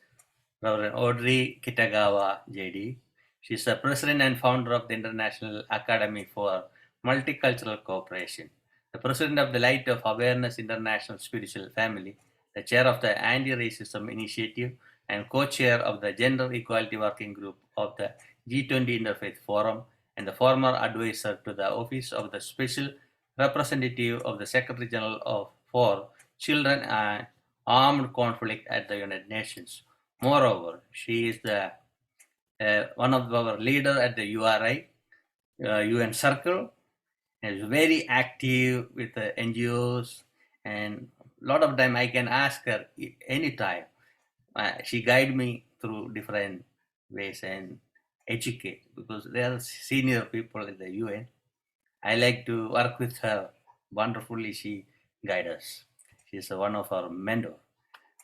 Reverend Audrey Kitagawa, JD. She's the president and founder of the International Academy for Multicultural Cooperation, the president of the Light of Awareness International Spiritual Family, the chair of the Anti-Racism Initiative, and co-chair of the Gender Equality Working Group of the G20 Interfaith Forum, and the former advisor to the Office of the Special Representative of the Secretary General for Children and Armed Conflict at the United Nations. Moreover, she is the one of our leader at the URI, UN Circle, and is very active with the NGOs, and a lot of time I can ask her anytime. She guide me through different ways and educate, because they are senior people in the UN. I like to work with her. Wonderfully, she guides us. She's one of our mentors.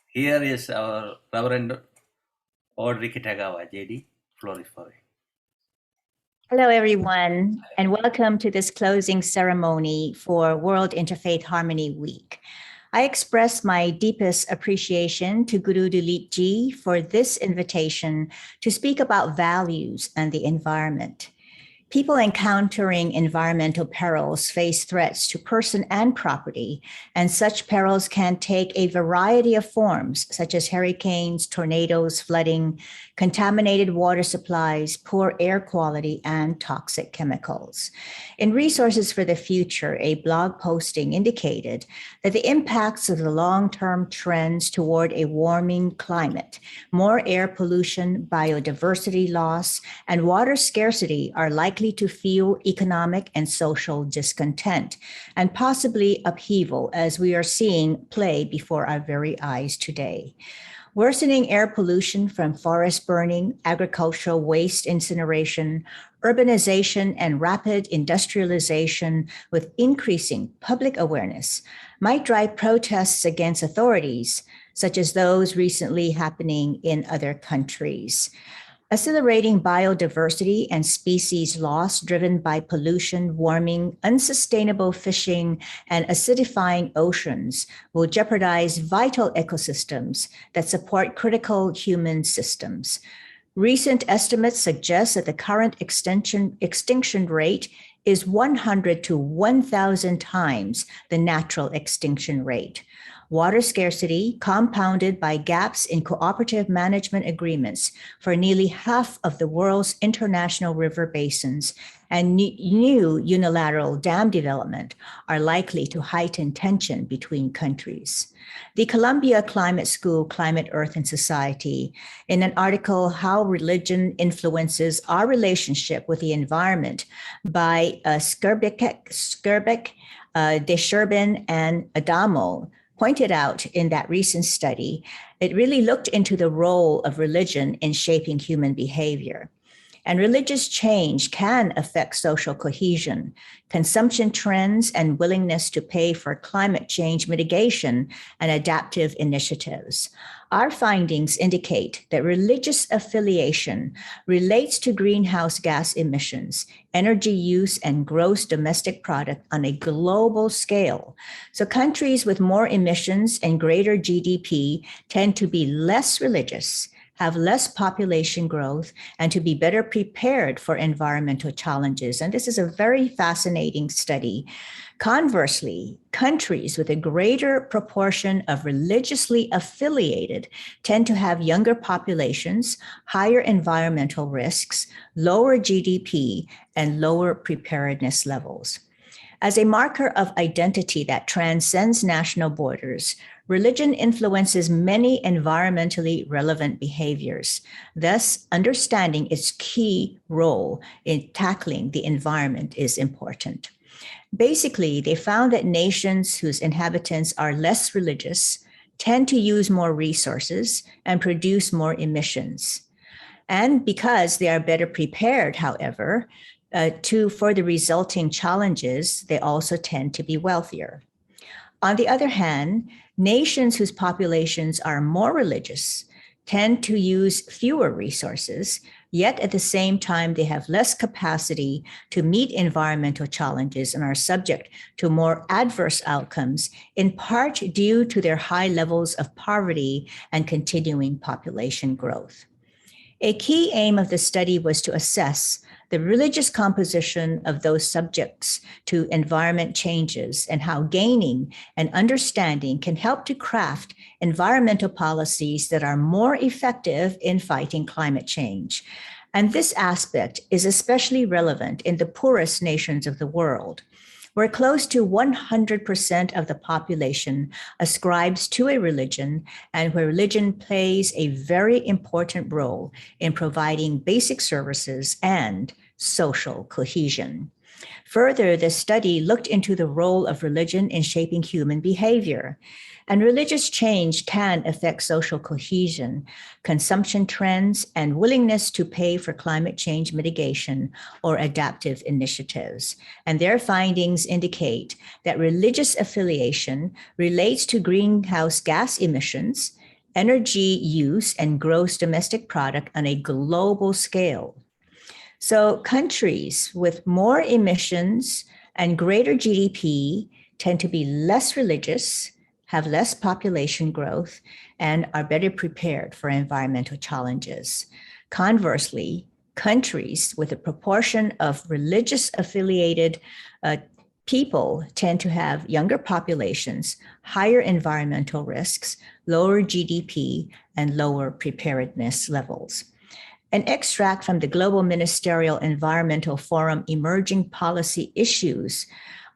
Here is our Reverend Audrey Kitagawa, JD. Floor is for you. Hello, everyone, and welcome to this closing ceremony for World Interfaith Harmony Week. I express my deepest appreciation to Guru Dileepji for this invitation to speak about values and the environment. People encountering environmental perils face threats to person and property, and such perils can take a variety of forms, such as hurricanes, tornadoes, flooding, contaminated water supplies, poor air quality, and toxic chemicals. In Resources for the Future, a blog posting indicated that the impacts of the long-term trends toward a warming climate, more air pollution, biodiversity loss, and water scarcity are likely to fuel economic and social discontent and possibly upheaval, as we are seeing play before our very eyes today. Worsening air pollution from forest burning, agricultural waste incineration, urbanization, and rapid industrialization with increasing public awareness might drive protests against authorities, such as those recently happening in other countries. Accelerating biodiversity and species loss driven by pollution, warming, unsustainable fishing, and acidifying oceans will jeopardize vital ecosystems that support critical human systems. Recent estimates suggest that the current extinction rate is 100 to 1,000 times the natural extinction rate. Water scarcity, compounded by gaps in cooperative management agreements for nearly half of the world's international river basins, and new unilateral dam development are likely to heighten tension between countries. The Columbia Climate School, Climate, Earth, and Society, in an article, How Religion Influences Our Relationship with the Environment by Skrbek, Desherbin, and Adamo, pointed out in that recent study, it really looked into the role of religion in shaping human behavior. And religious change can affect social cohesion, consumption trends, and willingness to pay for climate change mitigation and adaptive initiatives. Our findings indicate that religious affiliation relates to greenhouse gas emissions, energy use, and gross domestic product on a global scale. So countries with more emissions and greater GDP tend to be less religious, have less population growth, and to be better prepared for environmental challenges. And this is a very fascinating study. Conversely, countries with a greater proportion of religiously affiliated tend to have younger populations, higher environmental risks, lower GDP, and lower preparedness levels. As a marker of identity that transcends national borders, religion influences many environmentally relevant behaviors. Thus, understanding its key role in tackling the environment is important. Basically, they found that nations whose inhabitants are less religious tend to use more resources and produce more emissions. And because they are better prepared, however, for the resulting challenges, they also tend to be wealthier. On the other hand, nations whose populations are more religious tend to use fewer resources, yet at the same time, they have less capacity to meet environmental challenges and are subject to more adverse outcomes, in part due to their high levels of poverty and continuing population growth. A key aim of the study was to assess the religious composition of those subjects to environment changes and how gaining and understanding can help to craft environmental policies that are more effective in fighting climate change. And this aspect is especially relevant in the poorest nations of the world, where close to 100% of the population ascribes to a religion, and where religion plays a very important role in providing basic services and social cohesion. Further, the study looked into the role of religion in shaping human behavior. And religious change can affect social cohesion, consumption trends, and willingness to pay for climate change mitigation or adaptive initiatives. And their findings indicate that religious affiliation relates to greenhouse gas emissions, energy use, and gross domestic product on a global scale. So countries with more emissions and greater GDP tend to be less religious, have less population growth, and are better prepared for environmental challenges. Conversely, countries with a proportion of religious affiliated people tend to have younger populations, higher environmental risks, lower GDP, and lower preparedness levels. An extract from the Global Ministerial Environmental Forum Emerging Policy Issues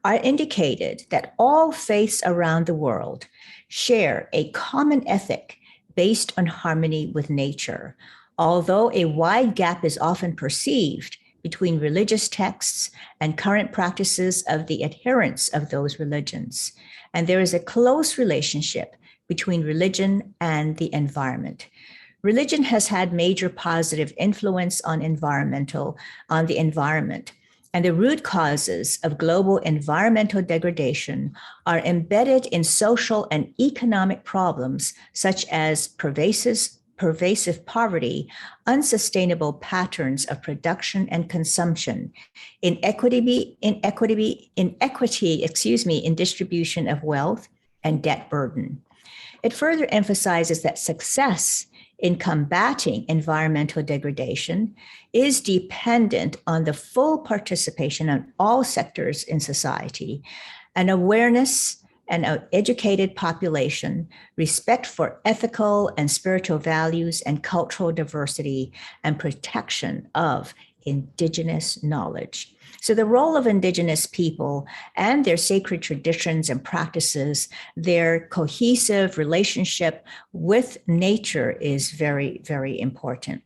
are indicated that all faiths around the world share a common ethic based on harmony with nature, although a wide gap is often perceived between religious texts and current practices of the adherents of those religions. And there is a close relationship between religion and the environment. Religion has had major positive influence on the environment, and the root causes of global environmental degradation are embedded in social and economic problems such as pervasive poverty, unsustainable patterns of production and consumption, inequity in distribution of wealth, and debt burden. It further emphasizes that success in combating environmental degradation is dependent on the full participation of all sectors in society, an awareness and an educated population, respect for ethical and spiritual values and cultural diversity, and protection of indigenous knowledge. So the role of indigenous people and their sacred traditions and practices, their cohesive relationship with nature is very, very important.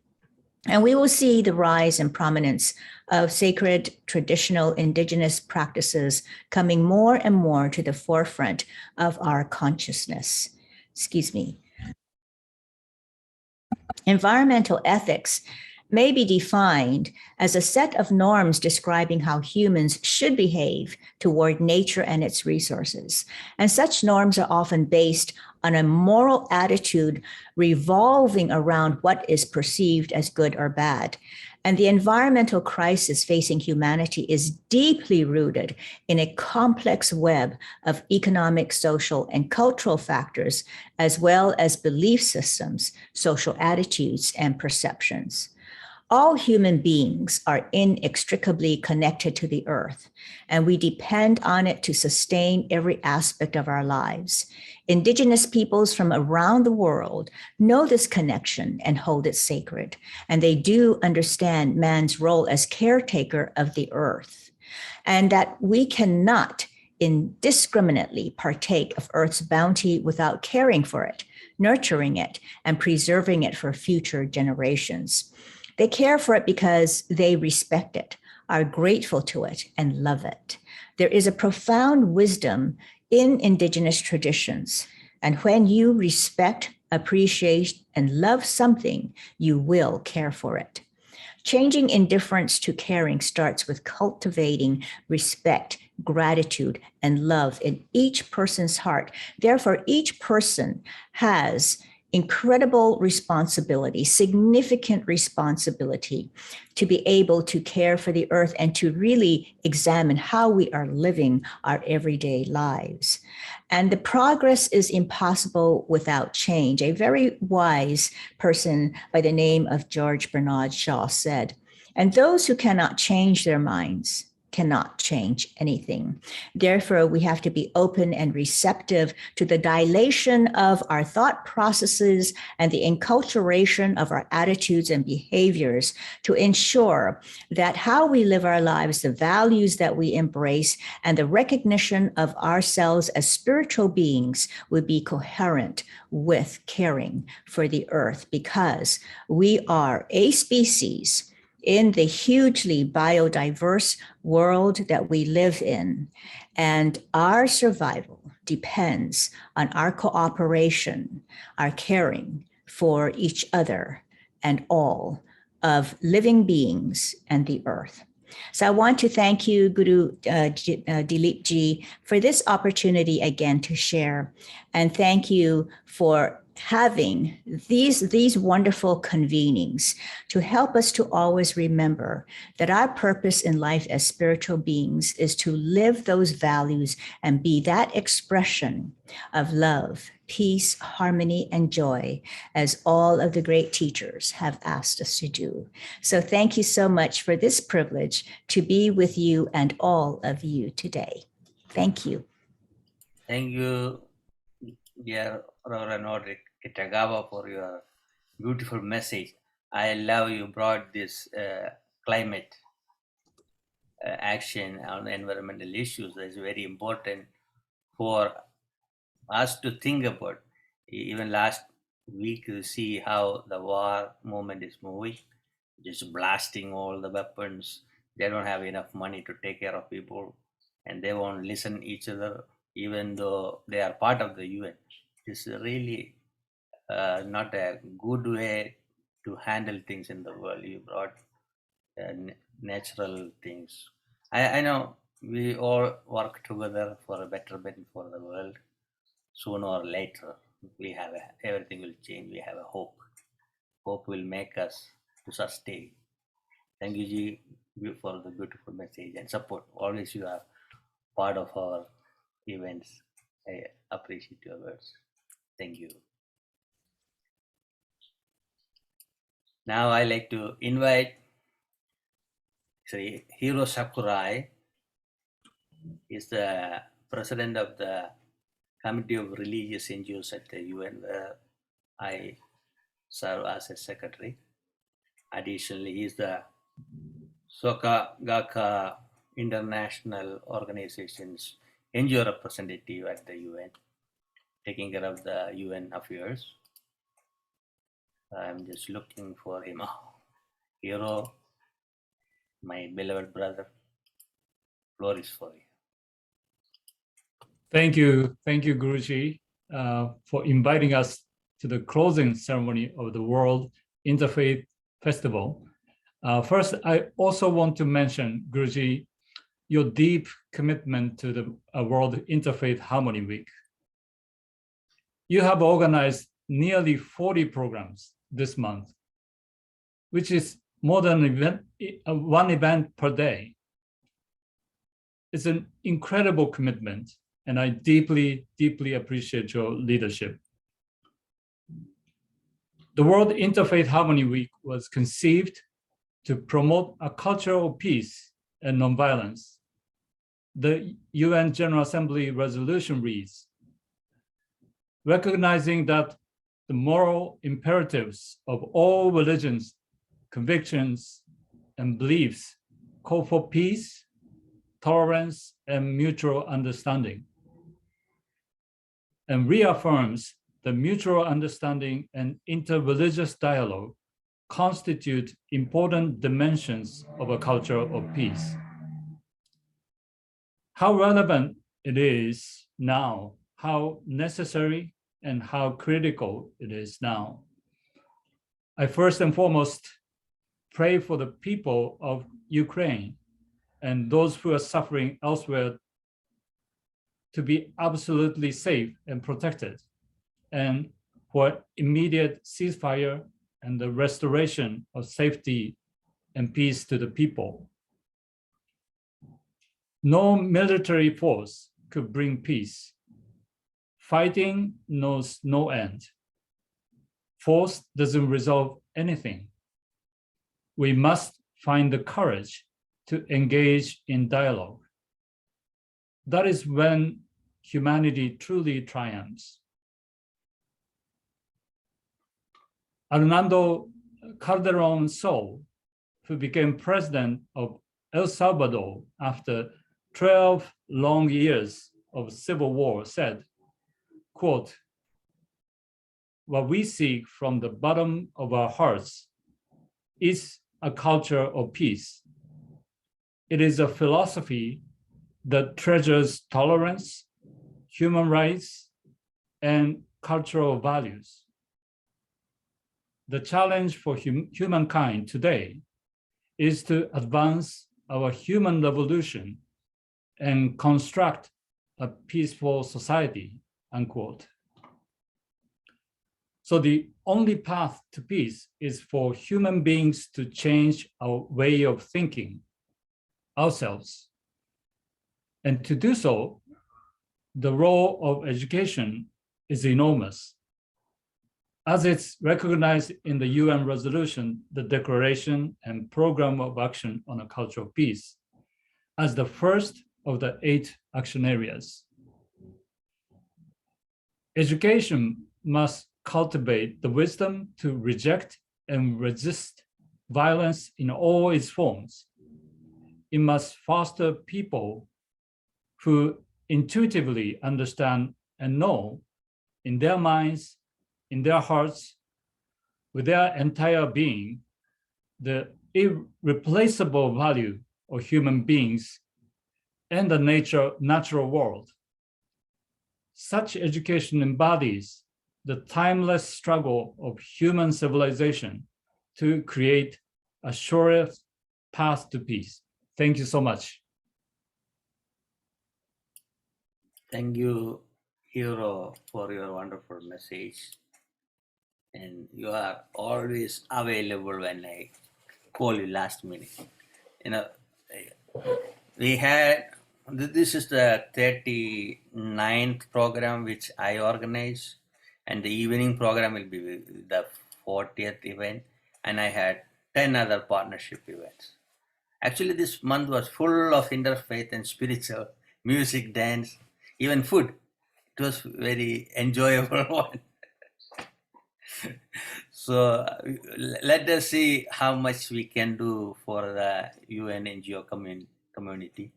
And we will see the rise and prominence of sacred traditional indigenous practices coming more and more to the forefront of our consciousness. Environmental ethics may be defined as a set of norms describing how humans should behave toward nature and its resources. And such norms are often based on a moral attitude revolving around what is perceived as good or bad. And the environmental crisis facing humanity is deeply rooted in a complex web of economic, social, and cultural factors, as well as belief systems, social attitudes, and perceptions. All human beings are inextricably connected to the earth, and we depend on it to sustain every aspect of our lives. Indigenous peoples from around the world know this connection and hold it sacred, and they do understand man's role as caretaker of the earth, and that we cannot indiscriminately partake of Earth's bounty without caring for it, nurturing it, and preserving it for future generations. They care for it because they respect it, are grateful to it, and love it. There is a profound wisdom in Indigenous traditions, and when you respect, appreciate, and love something, you will care for it. Changing indifference to caring starts with cultivating respect, gratitude, and love in each person's heart. Therefore, each person has incredible responsibility, significant responsibility to be able to care for the earth and to really examine how we are living our everyday lives. And the progress is impossible without change. A very wise person by the name of George Bernard Shaw said, and those who cannot change their minds cannot change anything. Therefore, we have to be open and receptive to the dilation of our thought processes and the enculturation of our attitudes and behaviors to ensure that how we live our lives, the values that we embrace, and the recognition of ourselves as spiritual beings would be coherent with caring for the earth, because we are a species in the hugely biodiverse world that we live in. And our survival depends on our cooperation, our caring for each other and all of living beings and the earth. So I want to thank you, Guru Dileepji, for this opportunity again to share. And thank you for having these wonderful convenings to help us to always remember that our purpose in life as spiritual beings is to live those values and be that expression of love, peace, harmony, and joy, as all of the great teachers have asked us to do. So thank you so much for this privilege to be with you and all of you today. Thank you. Thank you, dear Reverend Audrey Kitagawa, for your beautiful message. I love you brought this climate action on environmental issues. That's very important for us to think about. Even last week, you see how the war movement is moving, just blasting all the weapons. They don't have enough money to take care of people, and they won't listen each other, even though they are part of the UN. It's really not a good way to handle things in the world. You brought natural things. I know we all work together for a betterment for the world. Sooner or later, we have everything will change. We have a hope. Hope will make us to sustain. Thank you, Ji, for the beautiful message and support. Always you are part of our events. I appreciate your words. Thank you. Now I like to invite Sri Hiro Sakurai. Is the president of the Committee of Religious NGOs at the UN, where I serve as a secretary. Additionally, he is the Soka Gakka International Organization's NGO representative at the UN, taking care of the UN affairs. I'm just looking for him. Hiro, my beloved brother, floor is for you. Thank you, Guruji, for inviting us to the closing ceremony of the World Interfaith Festival. First, I also want to mention, Guruji, your deep commitment to the World Interfaith Harmony Week. You have organized nearly 40 programs this month, which is more than one event per day. It's an incredible commitment, and I deeply, deeply appreciate your leadership. The World Interfaith Harmony Week was conceived to promote a culture of peace and nonviolence. The UN General Assembly resolution reads, recognizing that the moral imperatives of all religions, convictions, and beliefs call for peace, tolerance, and mutual understanding, and reaffirms that mutual understanding and interreligious dialogue constitute important dimensions of a culture of peace. How relevant it is now, how necessary and how critical it is now. I first and foremost pray for the people of Ukraine and those who are suffering elsewhere to be absolutely safe and protected, and for immediate ceasefire and the restoration of safety and peace to the people. No military force could bring peace. Fighting knows no end. Force doesn't resolve anything. We must find the courage to engage in dialogue. That is when humanity truly triumphs. Hernando Calderon Sol, who became president of El Salvador after 12 long years of civil war, said, quote, what we seek from the bottom of our hearts is a culture of peace. It is a philosophy that treasures tolerance, human rights, and cultural values. The challenge for humankind today is to advance our human revolution and construct a peaceful society, unquote. So the only path to peace is for human beings to change our way of thinking ourselves. And to do so, the role of education is enormous. As it's recognized in the UN resolution, the Declaration and Program of Action on a Culture of Peace, as the first of the 8 action areas. Education must cultivate the wisdom to reject and resist violence in all its forms. It must foster people who intuitively understand and know in their minds, in their hearts, with their entire being, the irreplaceable value of human beings and the natural world. Such education embodies the timeless struggle of human civilization to create a surest path to peace. Thank you so much. Thank you, Hero, for your wonderful message. And you are always available when I call you last minute. You know, we had, this is the 39th program which I organized, and the evening program will be the 40th event, and I had 10 other partnership events. Actually, this month was full of interfaith and spiritual, music, dance, even food. It was very enjoyable one. So let us see how much we can do for the UN NGO community.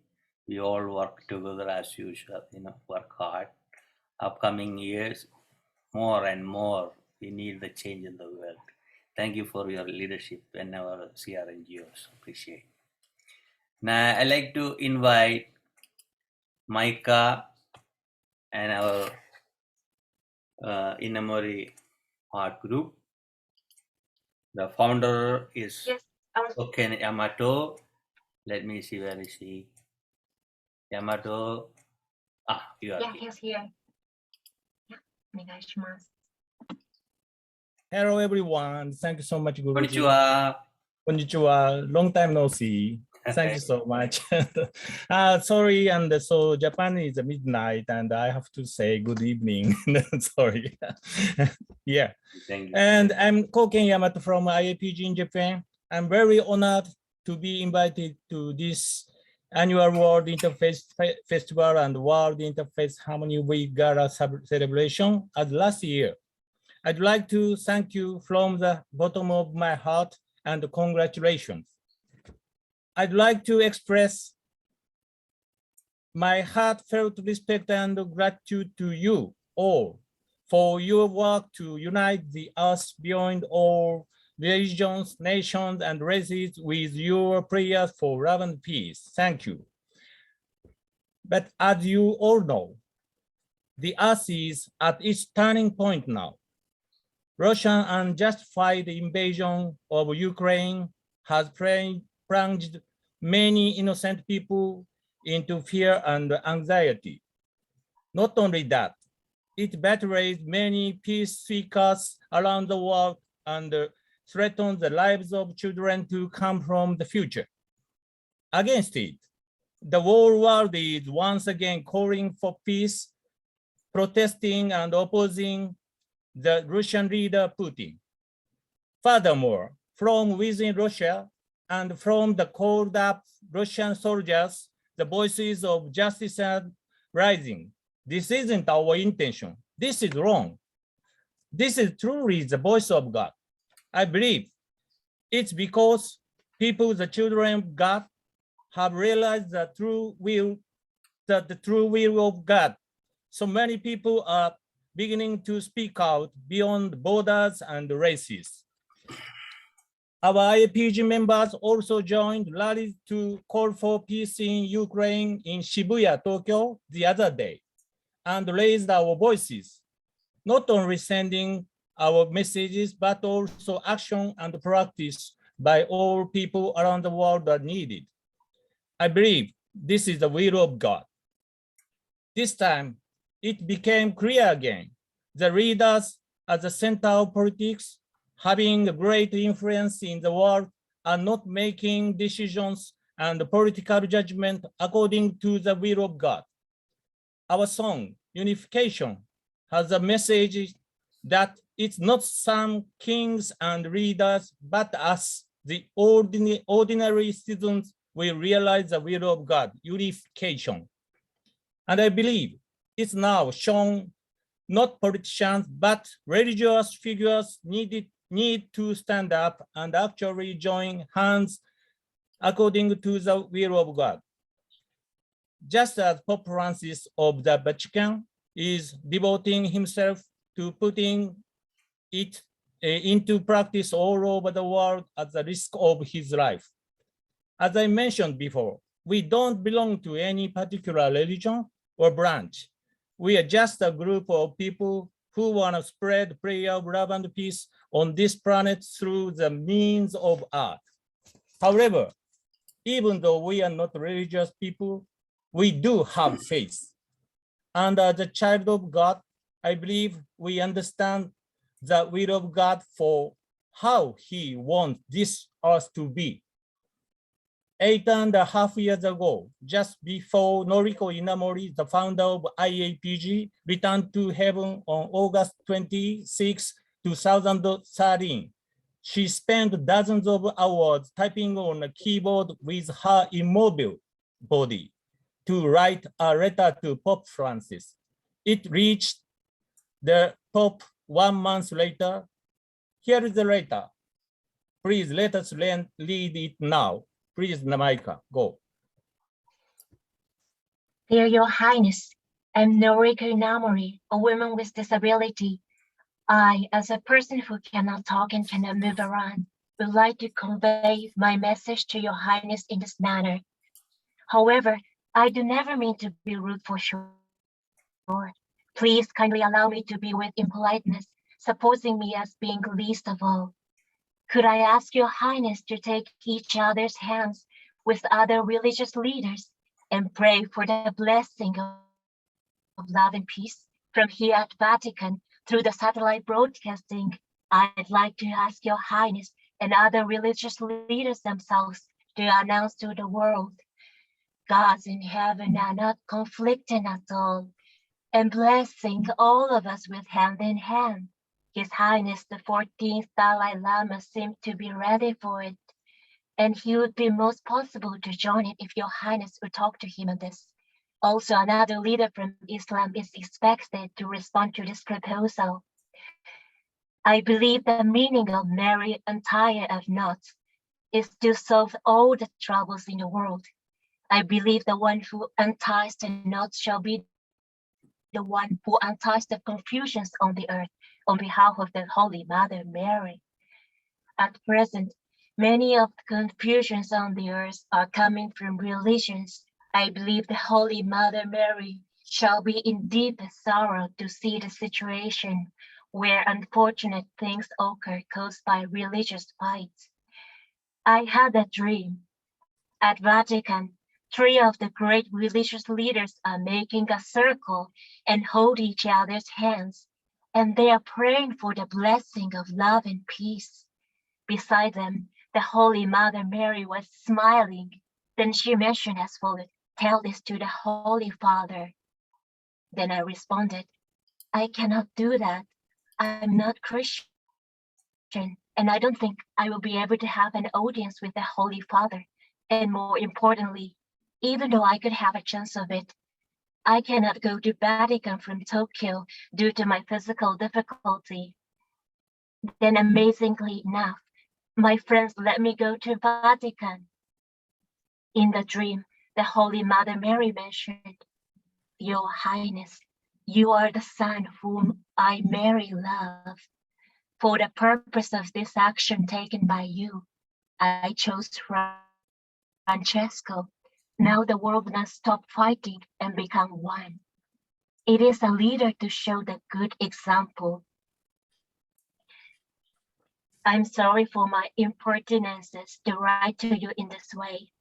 We all work together as usual, work hard. Upcoming years, more and more, we need the change in the world. Thank you for your leadership and our CR NGOs. Appreciate. Now, I'd like to invite Micah and our Inaugural art group. The founder is Okay, Yamato. Let me see, where is he? Yamato. Ah, you are Yeah, here. he's here. Yeah, onegaishimasu. Hello, everyone. Thank you so much, Guruji. Konnichiwa. Konnichiwa. Long time no see. Thank you so much. Sorry, and so Japan is midnight, and I have to say good evening. Sorry. Yeah. Thank you. And I'm Koken Yamato from IAPG in Japan. I'm very honored to be invited to this annual World Interfaith Festival and World Interfaith Harmony Week Gala celebration as last year. I'd like to thank you from the bottom of my heart and congratulations. I'd like to express my heartfelt respect and gratitude to you all for your work to unite the earth beyond all religions, nations, and races with your prayers for love and peace. Thank you. But as you all know, the earth is at its turning point now. Russian unjustified invasion of Ukraine has plunged many innocent people into fear and anxiety. Not only that, it betrays many peace seekers around the world and threatens the lives of children to come from the future. Against it, the whole world is once again calling for peace, protesting and opposing the Russian leader Putin. Furthermore, from within Russia and from the called up Russian soldiers, the voices of justice are rising. This isn't our intention. This is wrong. This is truly the voice of God. I believe it's because people, the children of God, have realized the true will of God. So many people are beginning to speak out beyond borders and races. Our IAPG members also joined rallies to call for peace in Ukraine in Shibuya, Tokyo the other day, and raised our voices, not only sending our messages, but also action and practice by all people around the world are needed. I believe this is the will of God. This time, it became clear again. The leaders at the center of politics, having a great influence in the world, are not making decisions and political judgment according to the will of God. Our song, Unification, has a message that it's not some kings and leaders, but us, the ordinary citizens, will realize the will of God, unification. And I believe it's now shown not politicians, but religious figures need to stand up and actually join hands according to the will of God. Just as Pope Francis of the Vatican is devoting himself to putting it into practice all over the world at the risk of his life. As I mentioned before, we don't belong to any particular religion or branch. We are just a group of people who want to spread prayer of love and peace on this planet through the means of art. However, even though we are not religious people, we do have faith. And as a child of God, I believe we understand the will of God for how he wants this earth to be. 8.5 years ago, just before Noriko Inamori, the founder of IAPG, returned to heaven on August 26, 2013. She spent dozens of hours typing on a keyboard with her immobile body to write a letter to Pope Francis. It reached the Pope 1 month later. Here is the letter. Please let us read it now. Please, Namaika, go. Dear Your Highness, I'm Noriko Inamori, a woman with disability. I, as a person who cannot talk and cannot move around, would like to convey my message to Your Highness in this manner. However, I do never mean to be rude for sure. Please kindly allow me to be with impoliteness, supposing me as being least of all. Could I ask your highness to take each other's hands with other religious leaders and pray for the blessing of love and peace from here at Vatican through the satellite broadcasting? I'd like to ask your highness and other religious leaders themselves to announce to the world, gods in heaven are not conflicting at all, and blessing all of us with hand in hand. His Highness the 14th Dalai Lama seemed to be ready for it, and he would be most possible to join it if your highness would talk to him on this. Also, another leader from Islam is expected to respond to this proposal. I believe the meaning of Mary untie of knots is to solve all the troubles in the world. I believe the one who unties the knots shall be the one who unties the confusions on the earth on behalf of the Holy Mother Mary. At present, many of the confusions on the earth are coming from religions. I believe the Holy Mother Mary shall be in deepest sorrow to see the situation where unfortunate things occur caused by religious fights. I had a dream. At Vatican, 3 of the great religious leaders are making a circle and hold each other's hands, and they are praying for the blessing of love and peace. Beside them, the Holy Mother Mary was smiling. Then she mentioned as follows, "Tell this to the Holy Father." Then I responded, "I cannot do that. I'm not Christian, and I don't think I will be able to have an audience with the Holy Father. And more importantly, even though I could have a chance of it, I cannot go to Vatican from Tokyo due to my physical difficulty." Then amazingly enough, my friends let me go to Vatican. In the dream, the Holy Mother Mary mentioned, "Your Highness, you are the son whom I, Mary, love. For the purpose of this action taken by you, I chose Francesco. Now the world must stop fighting and become one. It is a leader to show the good example." I'm sorry for my impertinences to write to you in this way.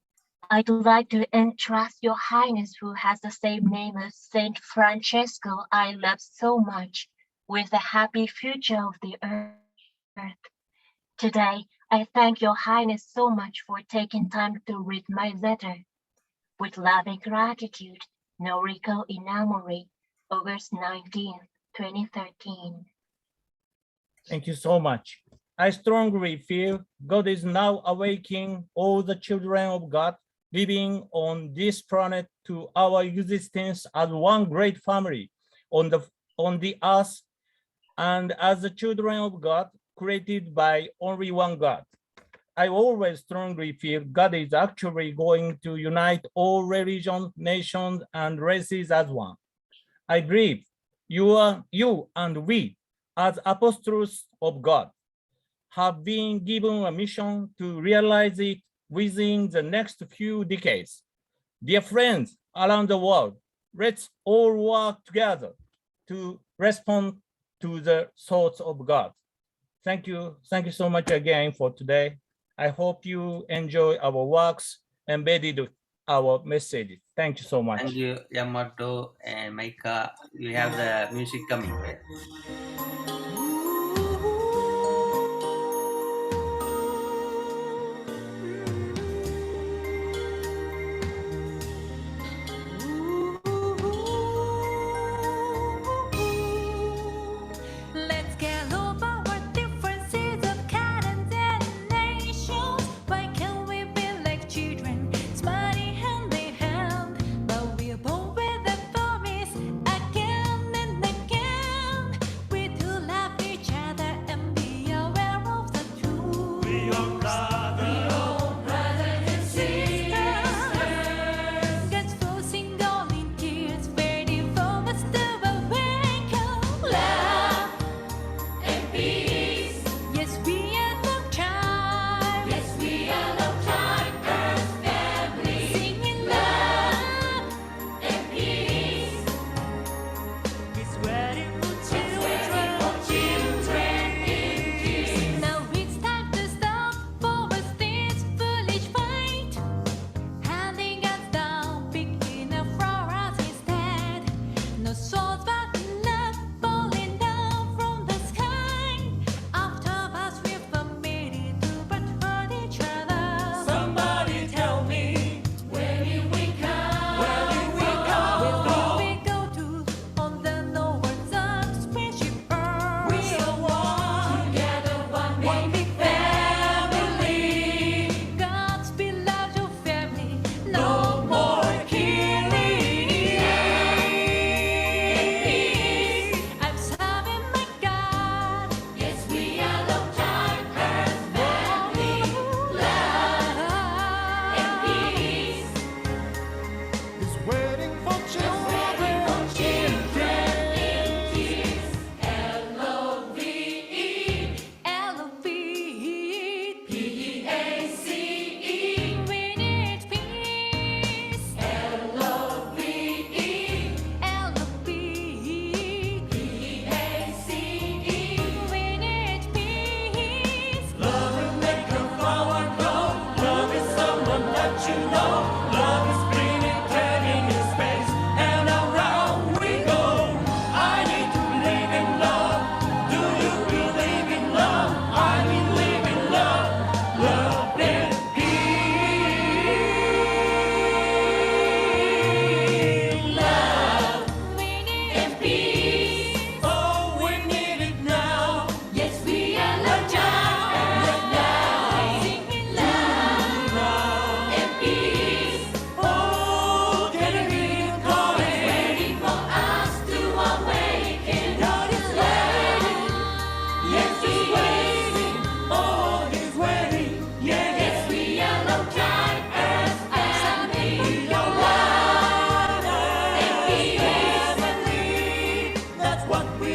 I'd like to entrust your highness, who has the same name as Saint Francesco I love so much, with the happy future of the earth. Today, I thank your highness so much for taking time to read my letter. With loving gratitude, Noriko Inamori, August 19, 2013. Thank you so much. I strongly feel God is now awakening all the children of God living on this planet to our existence as one great family on the earth, and as the children of God created by only one God. I always strongly feel God is actually going to unite all religions, nations, and races as one. I believe you and we, as apostles of God, have been given a mission to realize it within the next few decades. Dear friends around the world, let's all work together to respond to the thoughts of God. Thank you so much again for today. I hope you enjoy our works embedded our message. Thank you so much. Thank you, Yamato and Maika. You have the music coming. Let's get over our differences of kinds and nations. Why can't we be like children, smiling hand in hand? But we are born with a promise again and again. We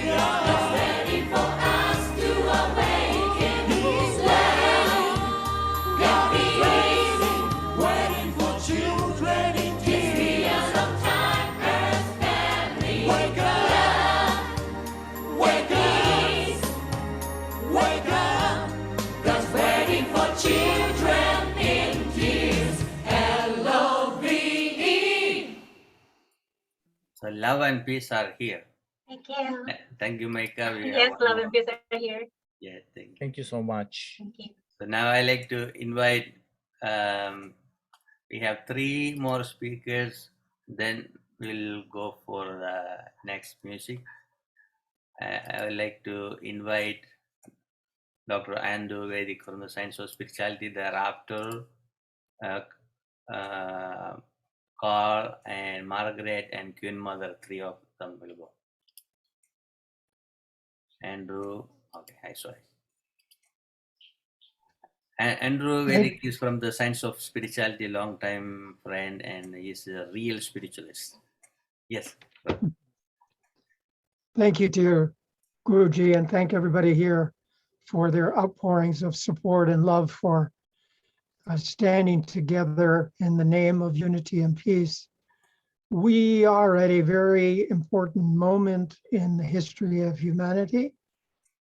Just ready for us to awaken His love. Get peace, waiting for children in tears. This of time as family. Wake up, wake up, wake up. Just waiting for children in tears. L-O-V-E. So love and peace are here. Thank you. Thank you, Micah. We have Yes, one love more. and peace are here. Yeah, thank you. Thank you so much. Thank you. So now I like to invite, we have 3 more speakers, then we'll go for the next music. I would like to invite Dr. Andrew Vedic from the Science of Spirituality, thereafter Carl and Margaret and Queen Mother, 3 of them will go. Andrew, okay, hi, sorry. Andrew Vedic is from the Science of Spirituality, long time friend, and he's a real spiritualist. Yes. Thank you, dear Guruji, and thank everybody here for their outpourings of support and love for standing together in the name of unity and peace. We are at a very important moment in the history of humanity.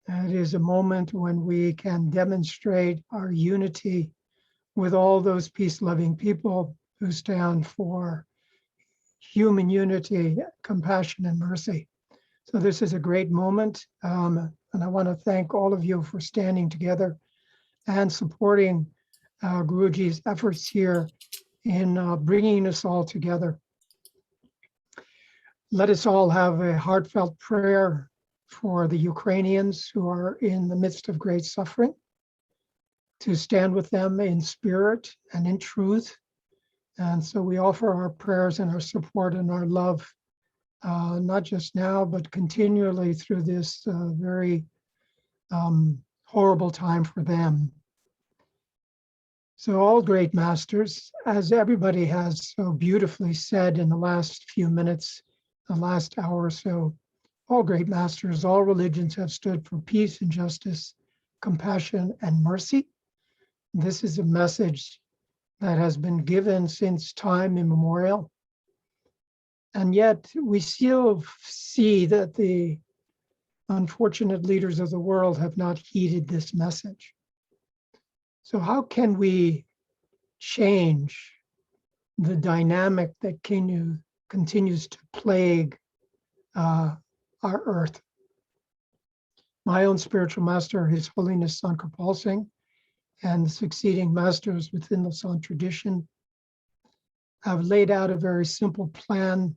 It is a moment when we can demonstrate our unity with all those peace-loving people who stand for human unity, compassion, and mercy. So this is a great moment, and I want to thank all of you for standing together and supporting Guruji's efforts here in bringing us all together. Let us all have a heartfelt prayer for the Ukrainians who are in the midst of great suffering, to stand with them in spirit and in truth. And so we offer our prayers and our support and our love, not just now, but continually through this very horrible time for them. So all great masters, as everybody has so beautifully said in the last few minutes, the last hour or so, all great masters, all religions have stood for peace and justice, compassion and mercy. This is a message that has been given since time immemorial. And yet we still see that the unfortunate leaders of the world have not heeded this message. So how can we change the dynamic that continues to plague our earth? My own spiritual master, His Holiness Sant Kirpal Singh, and the succeeding masters within the Sant tradition have laid out a very simple plan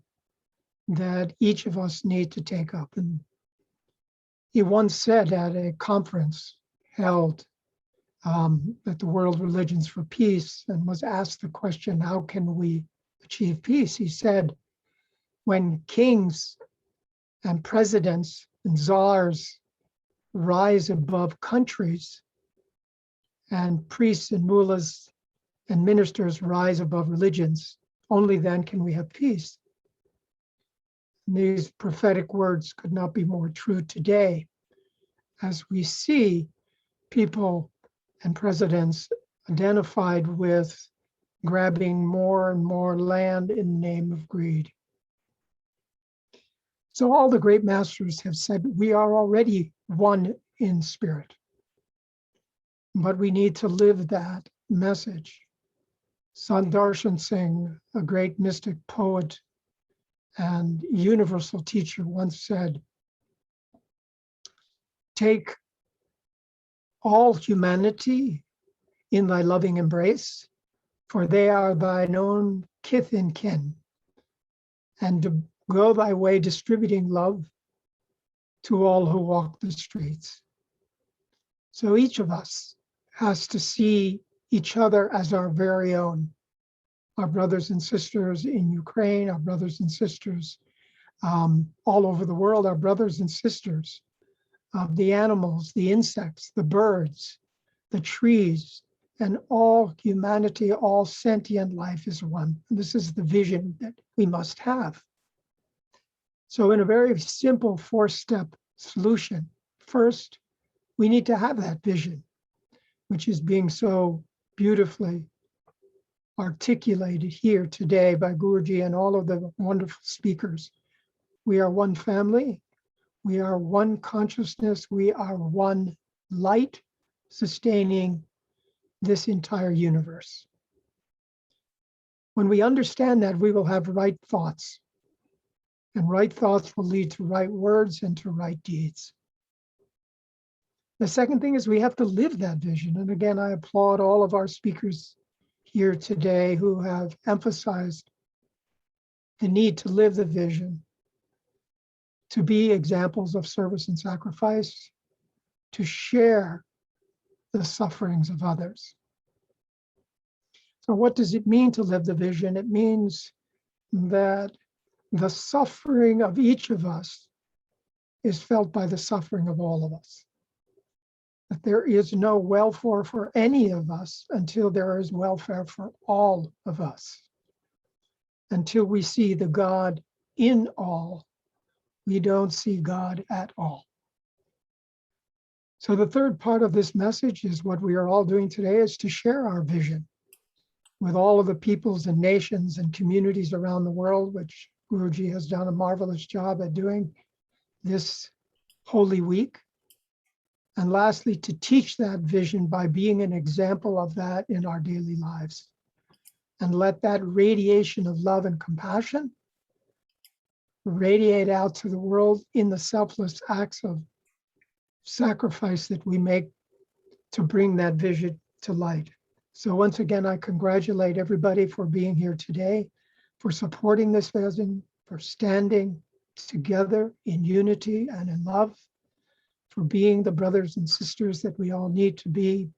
that each of us need to take up. And he once said at a conference held at the World Religions for Peace, and was asked the question, how can we achieve peace? He said, when kings and presidents and czars rise above countries, and priests and mullahs and ministers rise above religions, only then can we have peace. And these prophetic words could not be more true today, as we see people and presidents identified with grabbing more and more land in the name of greed. So all the great masters have said we are already one in spirit, but we need to live that message. Sant Darshan Singh, a great mystic poet and universal teacher, once said, take all humanity in thy loving embrace, for they are thine own kith and kin, and to go thy way distributing love to all who walk the streets. So each of us has to see each other as our very own, our brothers and sisters in Ukraine, our brothers and sisters all over the world, our brothers and sisters of the animals, the insects, the birds, the trees, and all humanity, all sentient life is one. And this is the vision that we must have. So in a very simple 4-step solution. First, we need to have that vision, which is being so beautifully articulated here today by Guruji and all of the wonderful speakers. We are one family. We are one consciousness. We are one light sustaining this entire universe. When we understand that, we will have right thoughts, and right thoughts will lead to right words and to right deeds. The second thing is we have to live that vision. And again, I applaud all of our speakers here today who have emphasized the need to live the vision, to be examples of service and sacrifice, to share the sufferings of others. So what does it mean to live the vision? It means that the suffering of each of us is felt by the suffering of all of us. That there is no welfare for any of us until there is welfare for all of us. Until we see the God in all, we don't see God at all. So the third part of this message is what we are all doing today is to share our vision with all of the peoples and nations and communities around the world, which Guruji has done a marvelous job at doing this Holy Week. And lastly, to teach that vision by being an example of that in our daily lives. And let that radiation of love and compassion radiate out to the world in the selfless acts of sacrifice that we make to bring that vision to light. So once again, I congratulate everybody for being here today, for supporting this vision, for standing together in unity and in love, for being the brothers and sisters that we all need to be.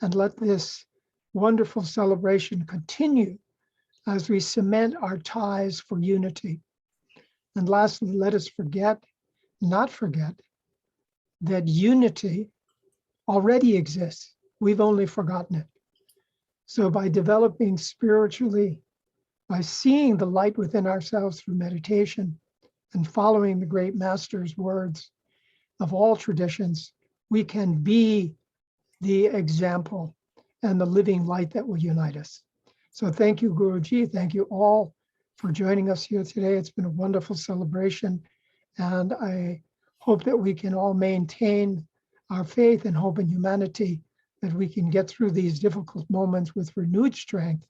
And let this wonderful celebration continue as we cement our ties for unity. And lastly, let us not forget, that unity already exists. We've only forgotten it. So by developing spiritually, by seeing the light within ourselves through meditation and following the great master's words of all traditions, we can be the example and the living light that will unite us. So thank you, Guruji. Thank you all for joining us here today. It's been a wonderful celebration. And I hope that we can all maintain our faith and hope in humanity, that we can get through these difficult moments with renewed strength,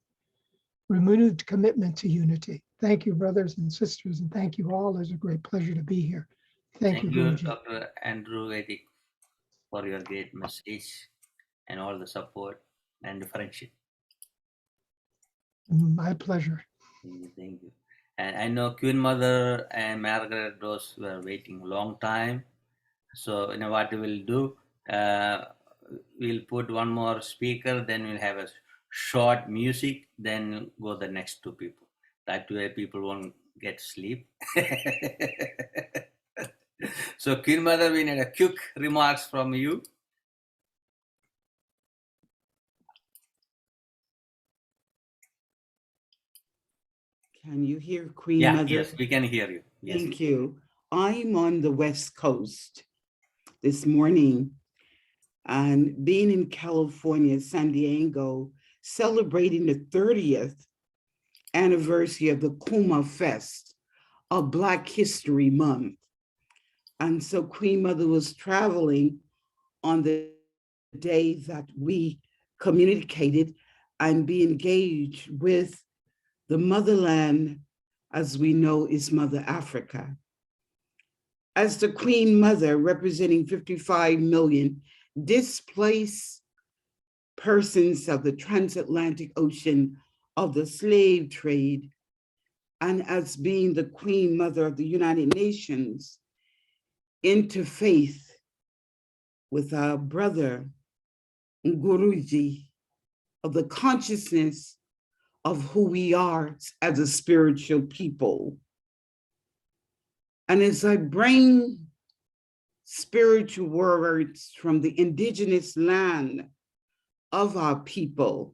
renewed commitment to unity. Thank you, brothers and sisters, and thank you all. It's a great pleasure to be here. Thank you, Guruji. Dr. Andrew Vedic, for your great message and all the support and the friendship. My pleasure. Thank you. And I know Queen Mother and Margaret Rose were waiting a long time. So you know what we will do? We'll put one more speaker, then we'll have a short music, then go the next two people. That way people won't get sleep. So Queen Mother, we need a quick remarks from you. Can you hear Queen Yeah, Mother? yes, we can hear you. Yes. Thank you. I'm on the West Coast this morning, and being in California, San Diego, celebrating the 30th anniversary of the Kuma Fest of Black History Month. And so Queen Mother was traveling on the day that we communicated and be engaged with the motherland, as we know, is Mother Africa. As the Queen Mother, representing 55 million displaced persons of the transatlantic ocean of the slave trade, and as being the Queen Mother of the United Nations, interfaith with our brother Guruji of the consciousness of who we are as a spiritual people. And as I bring spiritual words from the indigenous land of our people,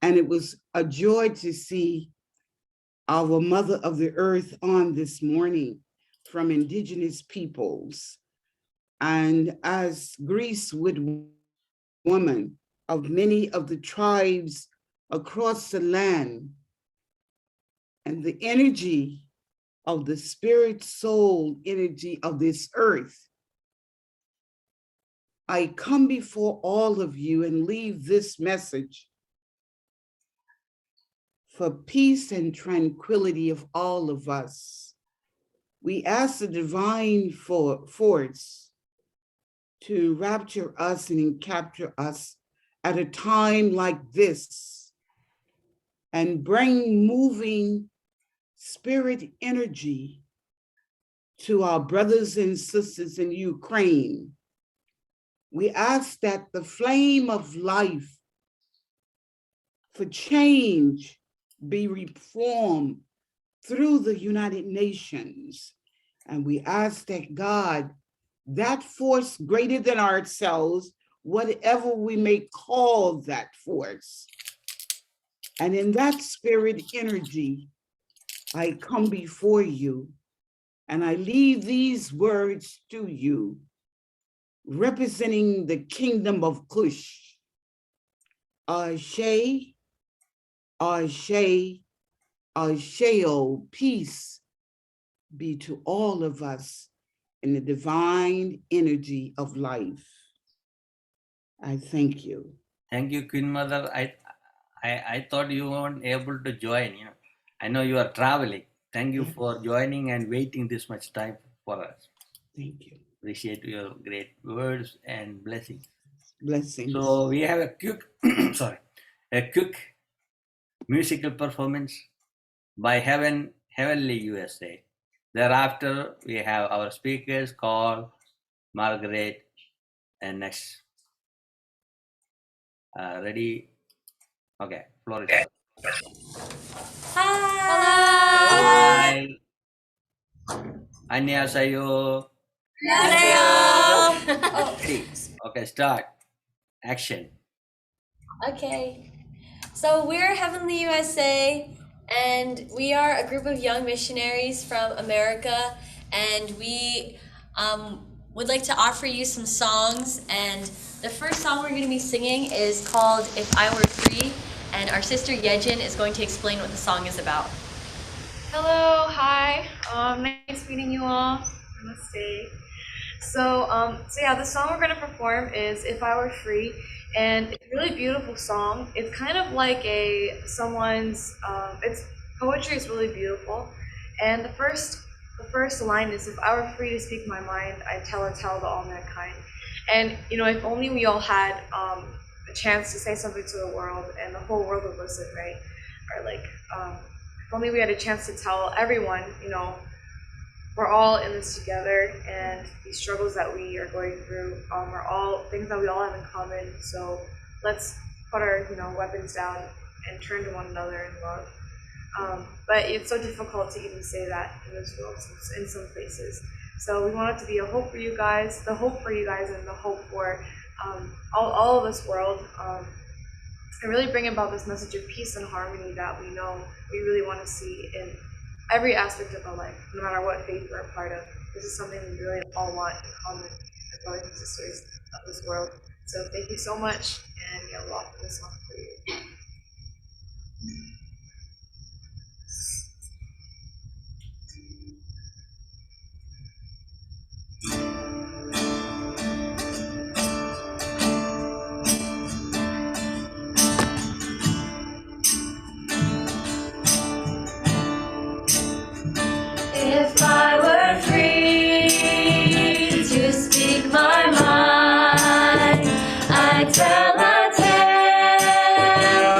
and it was a joy to see our Mother of the Earth on this morning from indigenous peoples, And as greasewood woman of many of the tribes across the land, and the energy of the spirit soul energy of this earth, I come before all of you and leave this message for peace and tranquility of all of us. We ask the divine force to rapture us and capture us at a time like this and bring moving spirit energy to our brothers and sisters in Ukraine. We ask that the flame of life for change be reformed through the United Nations. And we ask that God, that force greater than ourselves, whatever we may call that force, and in that spirit energy, I come before you and I leave these words to you, representing the kingdom of Kush. Ashe, Ashe, Asheo, peace be to all of us in the divine energy of life. I thank you. Thank you, Queen Mother. I thought you weren't able to join. I know you are traveling. Thank you for joining and waiting this much time for us. Thank you. Appreciate your great words and blessings. Blessings. So we have a quick, a quick musical performance by Heavenly USA. Thereafter, we have our speakers, Carl, Margaret, and next. Ready? Okay, floor is yours. Hi. 안녕하세요. Okay, start. Action. Okay, so we're Heavenly USA, and we are a group of young missionaries from America, and we would like to offer you some songs. And the first song we're going to be singing is called If I Were Free, and our sister Yejin is going to explain what the song is about. Hello, hi, nice meeting you all. Namaste. So yeah, the song we're going to perform is If I Were Free, and it's a really beautiful song. It's kind of like someone's, it's poetry is really beautiful, and the first line is, if I were free to speak my mind, I'd tell a tale to all mankind. And if only we all had a chance to say something to the world, and the whole world would listen, right? Or like, if only we had a chance to tell everyone, we're all in this together, and these struggles that we are going through are all things that we all have in common. So let's put our weapons down and turn to one another in love. But it's so difficult to even say that in this world, in some places. So we want it to be a hope for you guys, the hope for you guys, and the hope for all of this world, and really bring about this message of peace and harmony that we know we really want to see in every aspect of our life, no matter what faith we're a part of. This is something we really all want in common as brothers and sisters of this world. So thank you so much, and we'll offer this song for you. If I were free to speak my mind, I'd tell a tale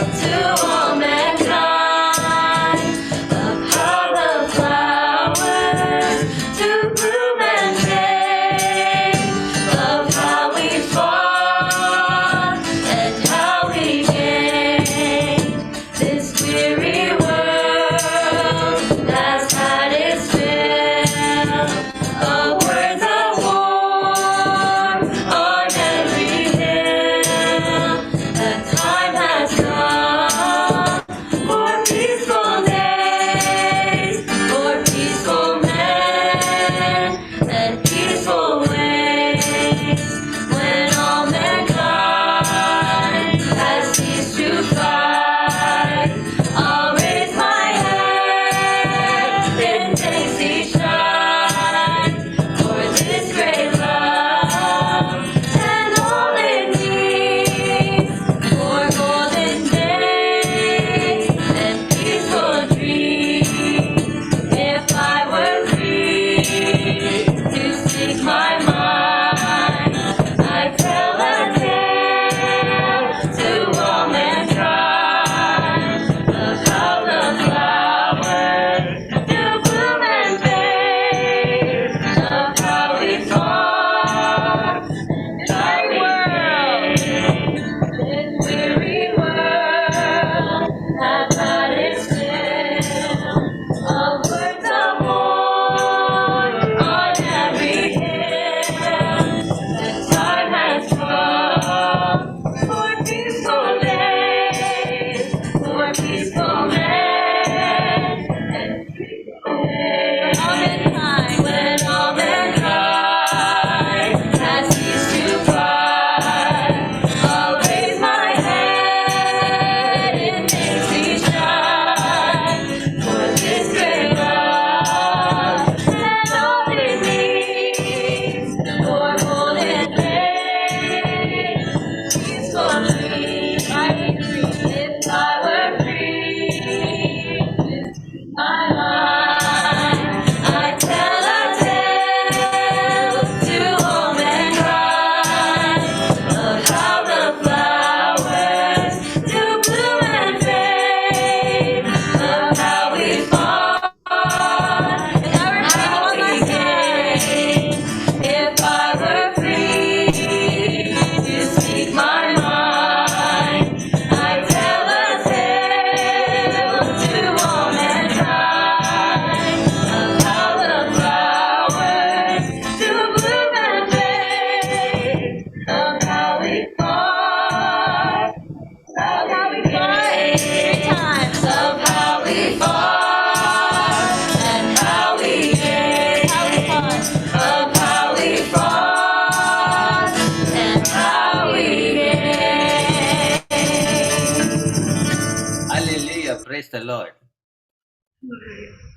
the Lord.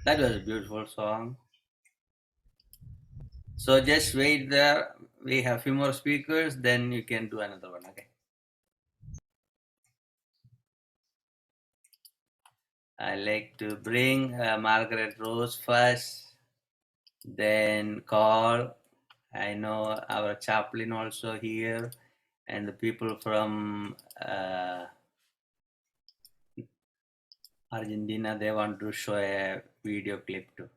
That was a beautiful song. So just wait there. We have few more speakers, then you can do another one. Okay. I like to bring Margaret Rose first, then Carl. I know our chaplain also here, and the people from Argentina, they want to show a video clip too.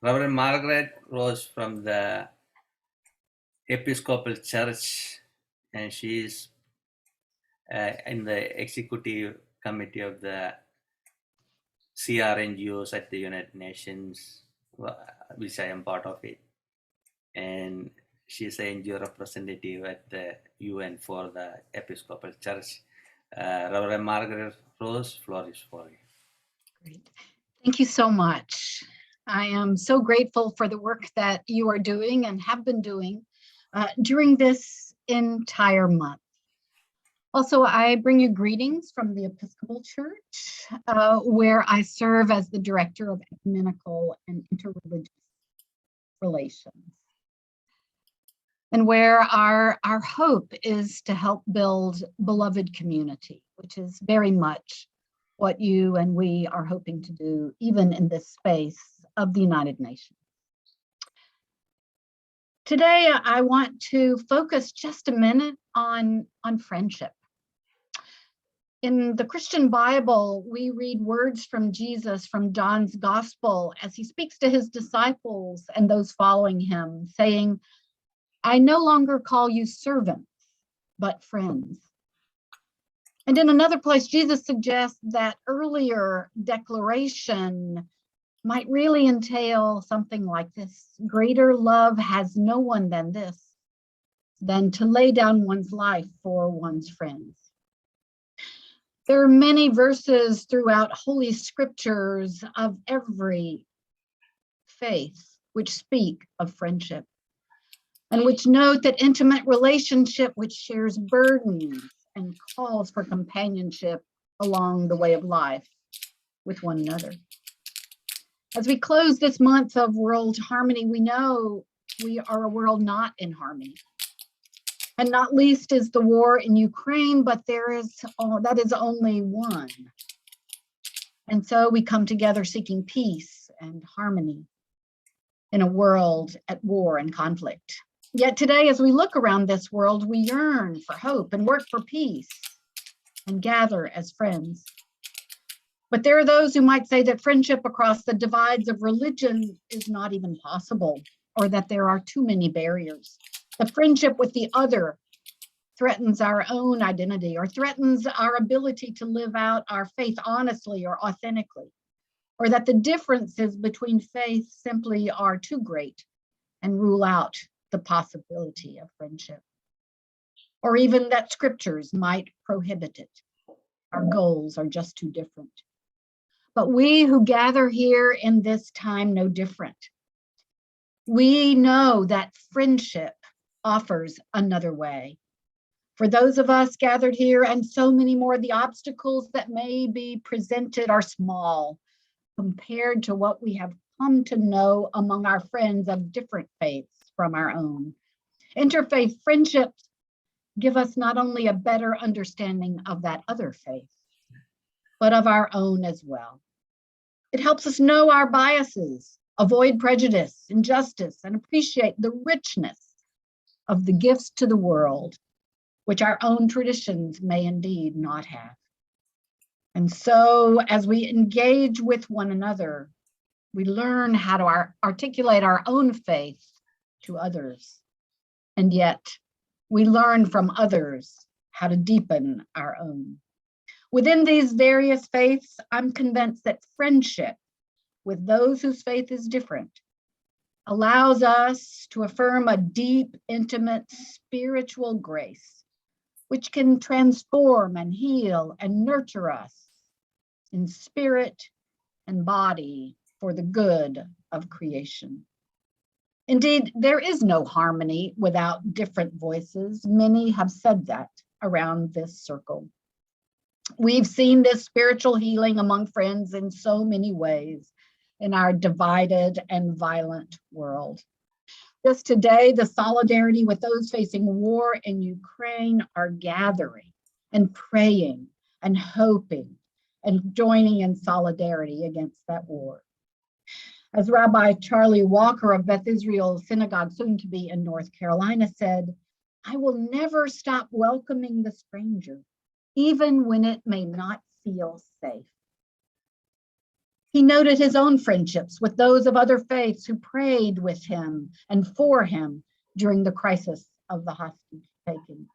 Reverend Margaret Rose from the Episcopal Church, and she's in the executive committee of the CRNGOs at the United Nations, which I am part of it. And she's an NGO representative at the UN for the Episcopal Church. Reverend Margaret Rose, floor is for you. Great. Thank you so much. I am so grateful for the work that you are doing and have been doing during this entire month. Also, I bring you greetings from the Episcopal Church, where I serve as the Director of Ecumenical and Interreligious Relations, and where our hope is to help build beloved community, which is very much what you and we are hoping to do, even in this space of the United Nations. Today, I want to focus just a minute on friendship. In the Christian Bible, we read words from Jesus from John's Gospel as he speaks to his disciples and those following him, saying, "I no longer call you servants, but friends." And in another place, Jesus suggests that earlier declaration might really entail something like this: greater love has no one than this, than to lay down one's life for one's friends. There are many verses throughout Holy Scriptures of every faith which speak of friendship and which note that intimate relationship which shares burdens and calls for companionship along the way of life with one another. As we close this month of World Harmony, we know we are a world not in harmony. And not least is the war in Ukraine, but that is only one. And so we come together seeking peace and harmony in a world at war and conflict. Yet today, as we look around this world, we yearn for hope and work for peace and gather as friends. But there are those who might say that friendship across the divides of religion is not even possible, or that there are too many barriers. The friendship with the other threatens our own identity or threatens our ability to live out our faith honestly or authentically, or that the differences between faiths simply are too great and rule out the possibility of friendship, or even that scriptures might prohibit it. Our goals are just too different. But we who gather here in this time know different. We know that friendship offers another way. For those of us gathered here and so many more, the obstacles that may be presented are small compared to what we have come to know among our friends of different faiths from our own. Interfaith friendships give us not only a better understanding of that other faith, but of our own as well. It helps us know our biases, avoid prejudice, injustice, and appreciate the richness of the gifts to the world, which our own traditions may indeed not have. And so as we engage with one another, we learn how to articulate our own faith to others. And yet we learn from others how to deepen our own. Within these various faiths, I'm convinced that friendship with those whose faith is different allows us to affirm a deep, intimate, spiritual grace, which can transform and heal and nurture us in spirit and body for the good of creation. Indeed, there is no harmony without different voices. Many have said that around this circle. We've seen this spiritual healing among friends in so many ways in our divided and violent world. Just today, the solidarity with those facing war in Ukraine are gathering and praying and hoping and joining in solidarity against that war. As Rabbi Charlie Walker of Beth Israel Synagogue, soon to be in North Carolina, said, "I will never stop welcoming the stranger, even when it may not feel safe." He noted his own friendships with those of other faiths who prayed with him and for him during the crisis of the hostage taking.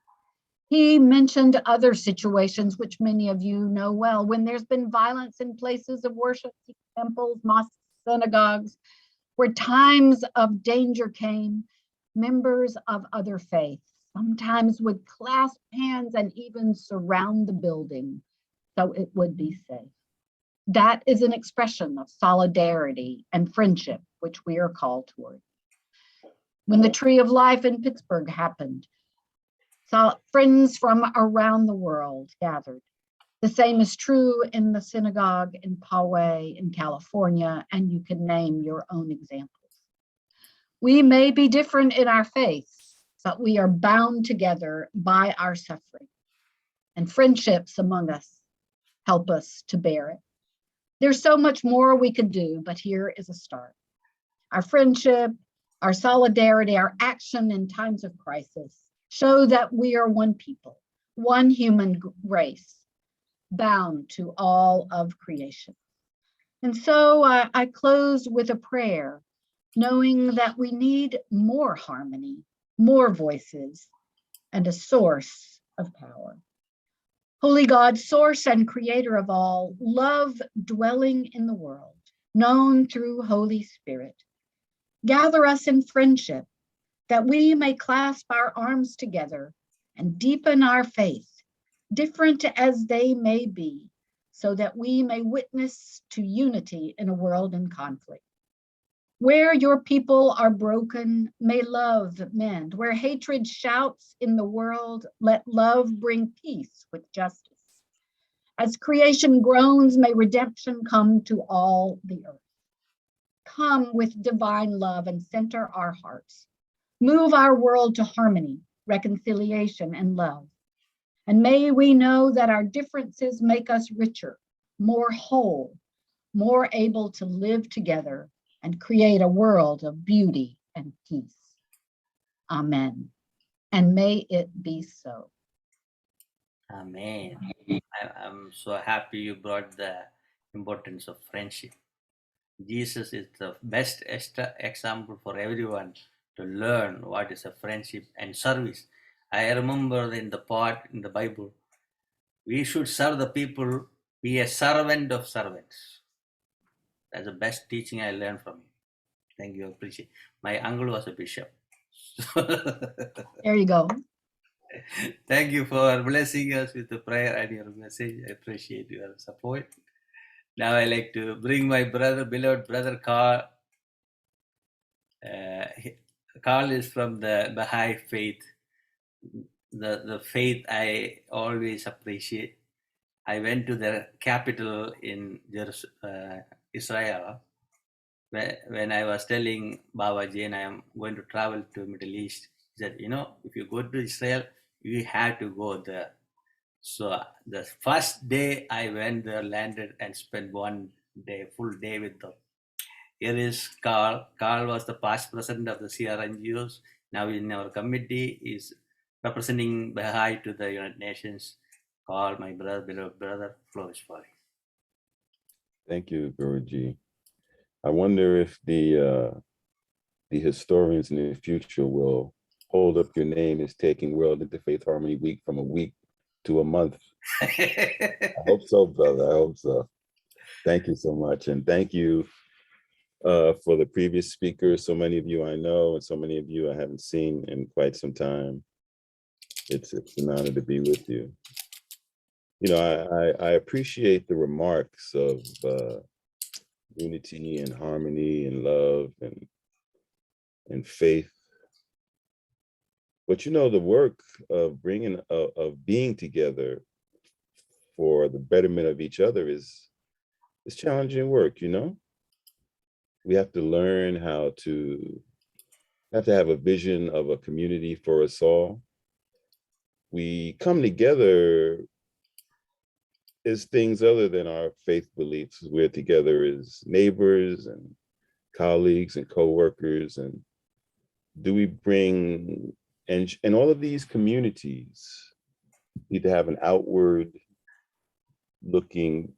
He mentioned other situations which many of you know well, when there's been violence in places of worship, temples, mosques, synagogues, where times of danger came, members of other faiths sometimes would clasp hands and even surround the building so it would be safe. That is an expression of solidarity and friendship, which we are called toward. When the Tree of Life in Pittsburgh happened, friends from around the world gathered. The same is true in the synagogue in Poway in California, and you can name your own examples. We may be different in our faiths, but we are bound together by our suffering, and friendships among us help us to bear it. There's so much more we could do, but here is a start. Our friendship, our solidarity, our action in times of crisis show that we are one people, one human race, bound to all of creation. And so I close with a prayer, knowing that we need more harmony, more voices, and a source of power. Holy God, source and creator of all, love dwelling in the world, known through Holy Spirit. Gather us in friendship, that we may clasp our arms together and deepen our faith, different as they may be, so that we may witness to unity in a world in conflict. Where your people are broken, may love mend. Where hatred shouts in the world, let love bring peace with justice. As creation groans, may redemption come to all the earth. Come with divine love and center our hearts. Move our world to harmony, reconciliation, and love. And may we know that our differences make us richer, more whole, more able to live together and create a world of beauty and peace. Amen. And may it be so. Amen. I'm so happy you brought the importance of friendship. Jesus is the best example for everyone to learn what is a friendship and service. I remember in the part in the Bible, we should serve the people, be a servant of servants. That's the best teaching I learned from you. Thank you, appreciate. My uncle was a bishop. There you go. Thank you for blessing us with the prayer and your message. I appreciate your support. Now I like to bring my brother, beloved brother Carl. Carl is from the Baha'i faith, the faith I always appreciate. I went to the capital in Israel when I was telling Babaji and I am going to travel to Middle East. He said, if you go to Israel, you have to go there. So the first day I went there, landed and spent one day, full day with them. Here is Carl. Carl was the past president of the CRNGOs. Now in our committee is representing Baha'i to the United Nations. Carl, my brother, beloved brother, floor is for you. Thank you, Guruji. I wonder if the historians in the future will hold up your name as taking World Interfaith Harmony Week from a week to a month. I hope so, brother. I hope so. Thank you so much. And thank you for the previous speakers. So many of you I know, and so many of you I haven't seen in quite some time. It's an honor to be with you. I appreciate the remarks of unity and harmony and love and faith. But the work of being together for the betterment of each other is challenging work, you know? We have to learn how to have a vision of a community for us all. We come together as things other than our faith beliefs. We're together as neighbors and colleagues and co-workers. And do we bring, and all of these communities need to have an outward looking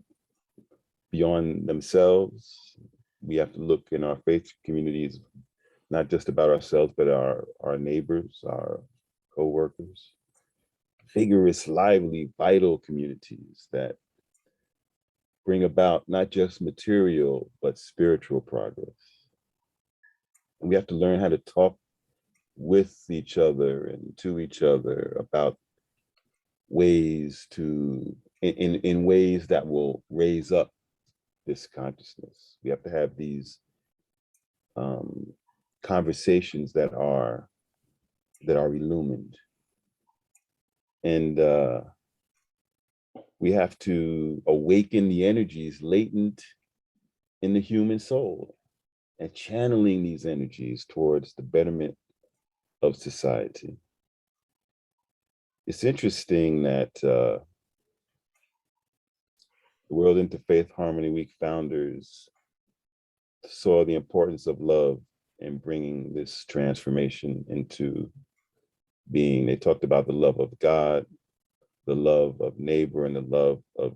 beyond themselves. We have to look in our faith communities, not just about ourselves, but our neighbors, our co-workers. Vigorous, lively, vital communities that bring about not just material, but spiritual progress. And we have to learn how to talk with each other and to each other about ways to, in ways that will raise up this consciousness. We have to have these conversations that are illumined. And we have to awaken the energies latent in the human soul and channeling these energies towards the betterment of society. It's interesting that the World Interfaith Harmony Week founders saw the importance of love in bringing this transformation into being. They talked about the love of God, the love of neighbor, and the love of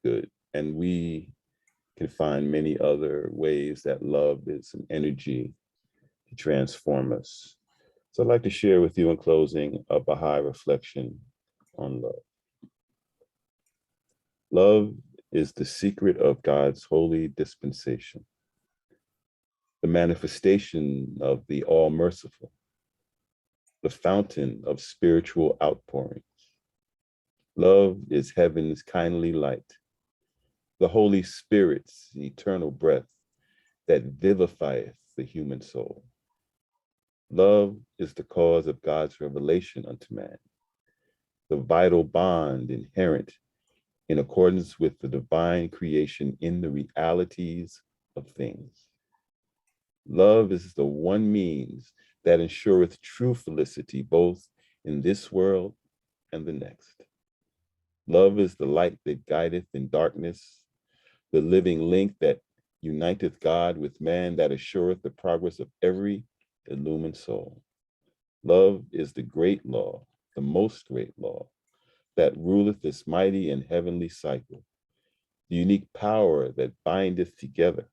good. And we can find many other ways that love is an energy to transform us. So I'd like to share with you in closing a Baha'i reflection on love. Love is the secret of God's holy dispensation, the manifestation of the all-merciful, the fountain of spiritual outpourings. Love is heaven's kindly light, the Holy Spirit's eternal breath that vivifieth the human soul. Love is the cause of God's revelation unto man, the vital bond inherent in accordance with the divine creation in the realities of things. Love is the one means that ensureth true felicity both in this world and the next. Love is the light that guideth in darkness, the living link that uniteth God with man, that assureth the progress of every illumined soul. Love is the great law, the most great law, that ruleth this mighty and heavenly cycle, the unique power that bindeth together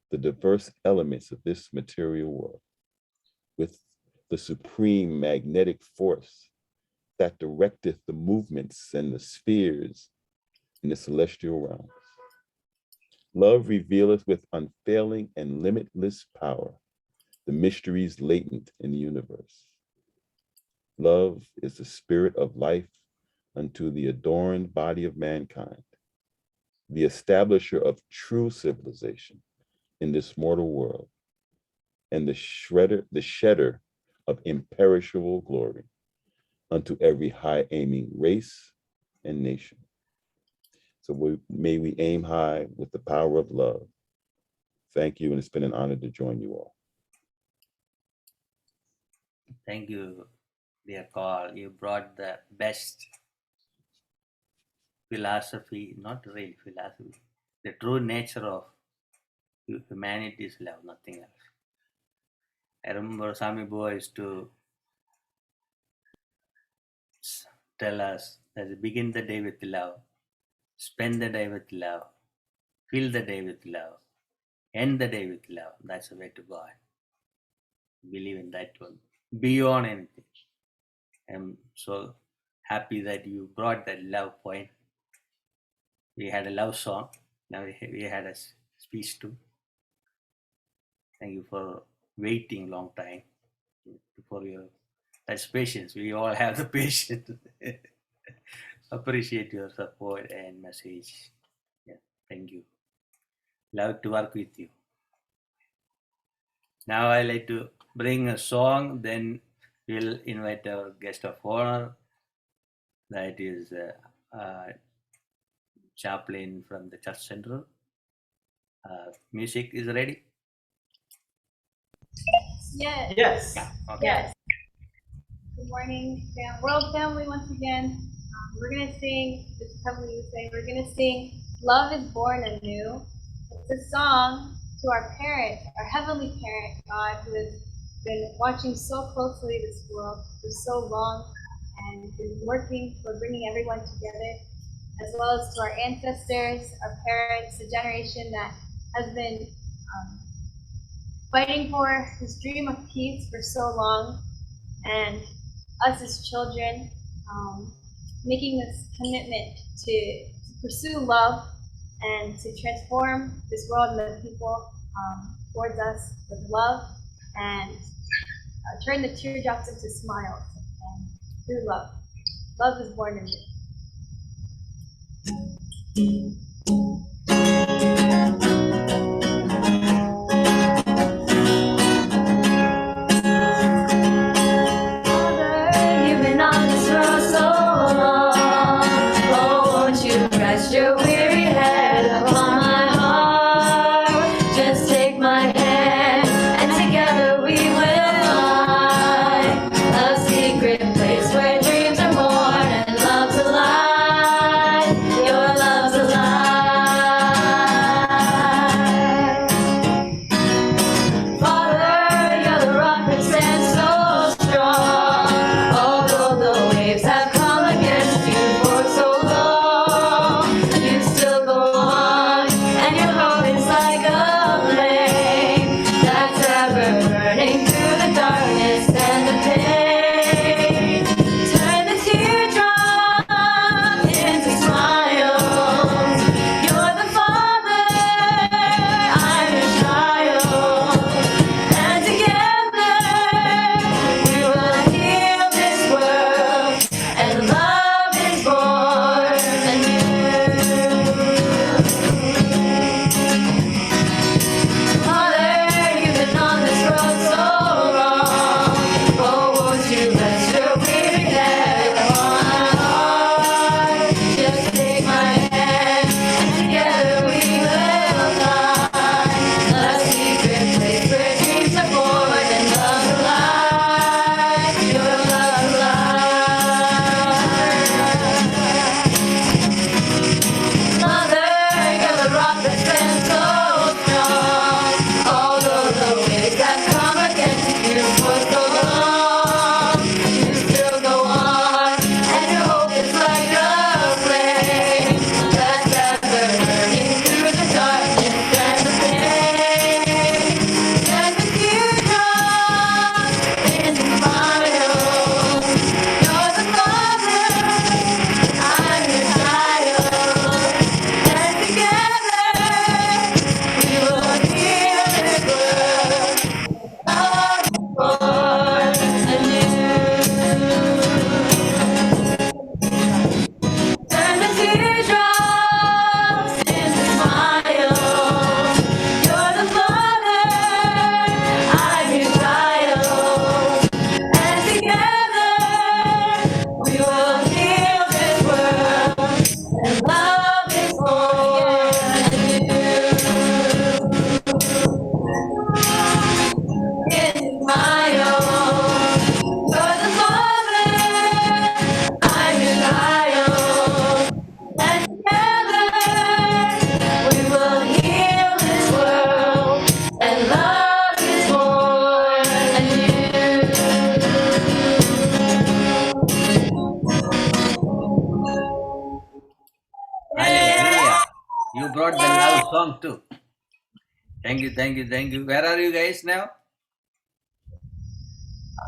the diverse elements of this material world with the supreme magnetic force that directeth the movements and the spheres in the celestial realms. Love revealeth with unfailing and limitless power the mysteries latent in the universe. Love is the spirit of life unto the adorned body of mankind, the establisher of true civilization in this mortal world, and the shedder of imperishable glory unto every high-aiming race and nation. So may we aim high with the power of love. Thank you, and it's been an honor to join you all. Thank you, dear Carl. You brought the best philosophy, not real philosophy, the true nature of humanity is love, nothing else. I remember Swami Boy used to tell us that begin the day with love, spend the day with love, fill the day with love, end the day with love. That's the way to God. Believe in that one. Beyond anything. I'm so happy that you brought that love point. We had a love song. Now we had a speech too. Thank you for waiting long time for your that's patience. We all have the patience. Appreciate your support and message. Yeah, thank you. Love to work with you. Now I like to bring a song, then we'll invite our guest of honor. That is chaplain from the church center. Music is ready? Yes. Yes. Okay. Yes. Good morning, World family. Once again, we're gonna sing. This is how we would say. We're gonna sing "Love Is Born Anew." It's a song to our parent, our heavenly parent, God, who has been watching so closely this world for so long and is working for bringing everyone together, as well as to our ancestors, our parents, the generation that has been fighting for this dream of peace for so long, and us as children making this commitment to pursue love and to transform this world and the people towards us with love and turn the teardrops into smiles and through love. Love is born in me. You've been on this road so long. Oh, won't you rest your weary head upon my heart? Just take my hand, and together we will find a secret place where dreams are born and love's alive. Your love's alive. Father, you're the rock that stands so strong. Although the waves have come against you for so long, you still go on, and your hope is like a flame that's ever burning through the darkness and the pain. Turn the teardrop into smiles. You're the Father, I'm your child. And together we will heal this world, and love is born anew. Father, you've been on this road so long. Oh, won't you rest your weary head upon my heart? Just take my hand, and together we will find a secret place where dreams are born and love alive. Your love alive. Mother, you're the rock that stands so strong. Although the waves have come against you for so long, you still go on, and your hope is like a flame that's ever burning through the darkness and the pain. Turn the teardrops into smiles. You're the Father, I'm your child. And together we will heal this world. Love is born anew. Turn the teardrops into smiles. You're the Father, I'm your child. And together we will heal this world, and love is born anew. Into smiles. You're the Father, I'm your child. And together we will heal this world, and love is born anew. Hallelujah. You brought the love song too. Thank you, thank you, thank you. Where are you guys now?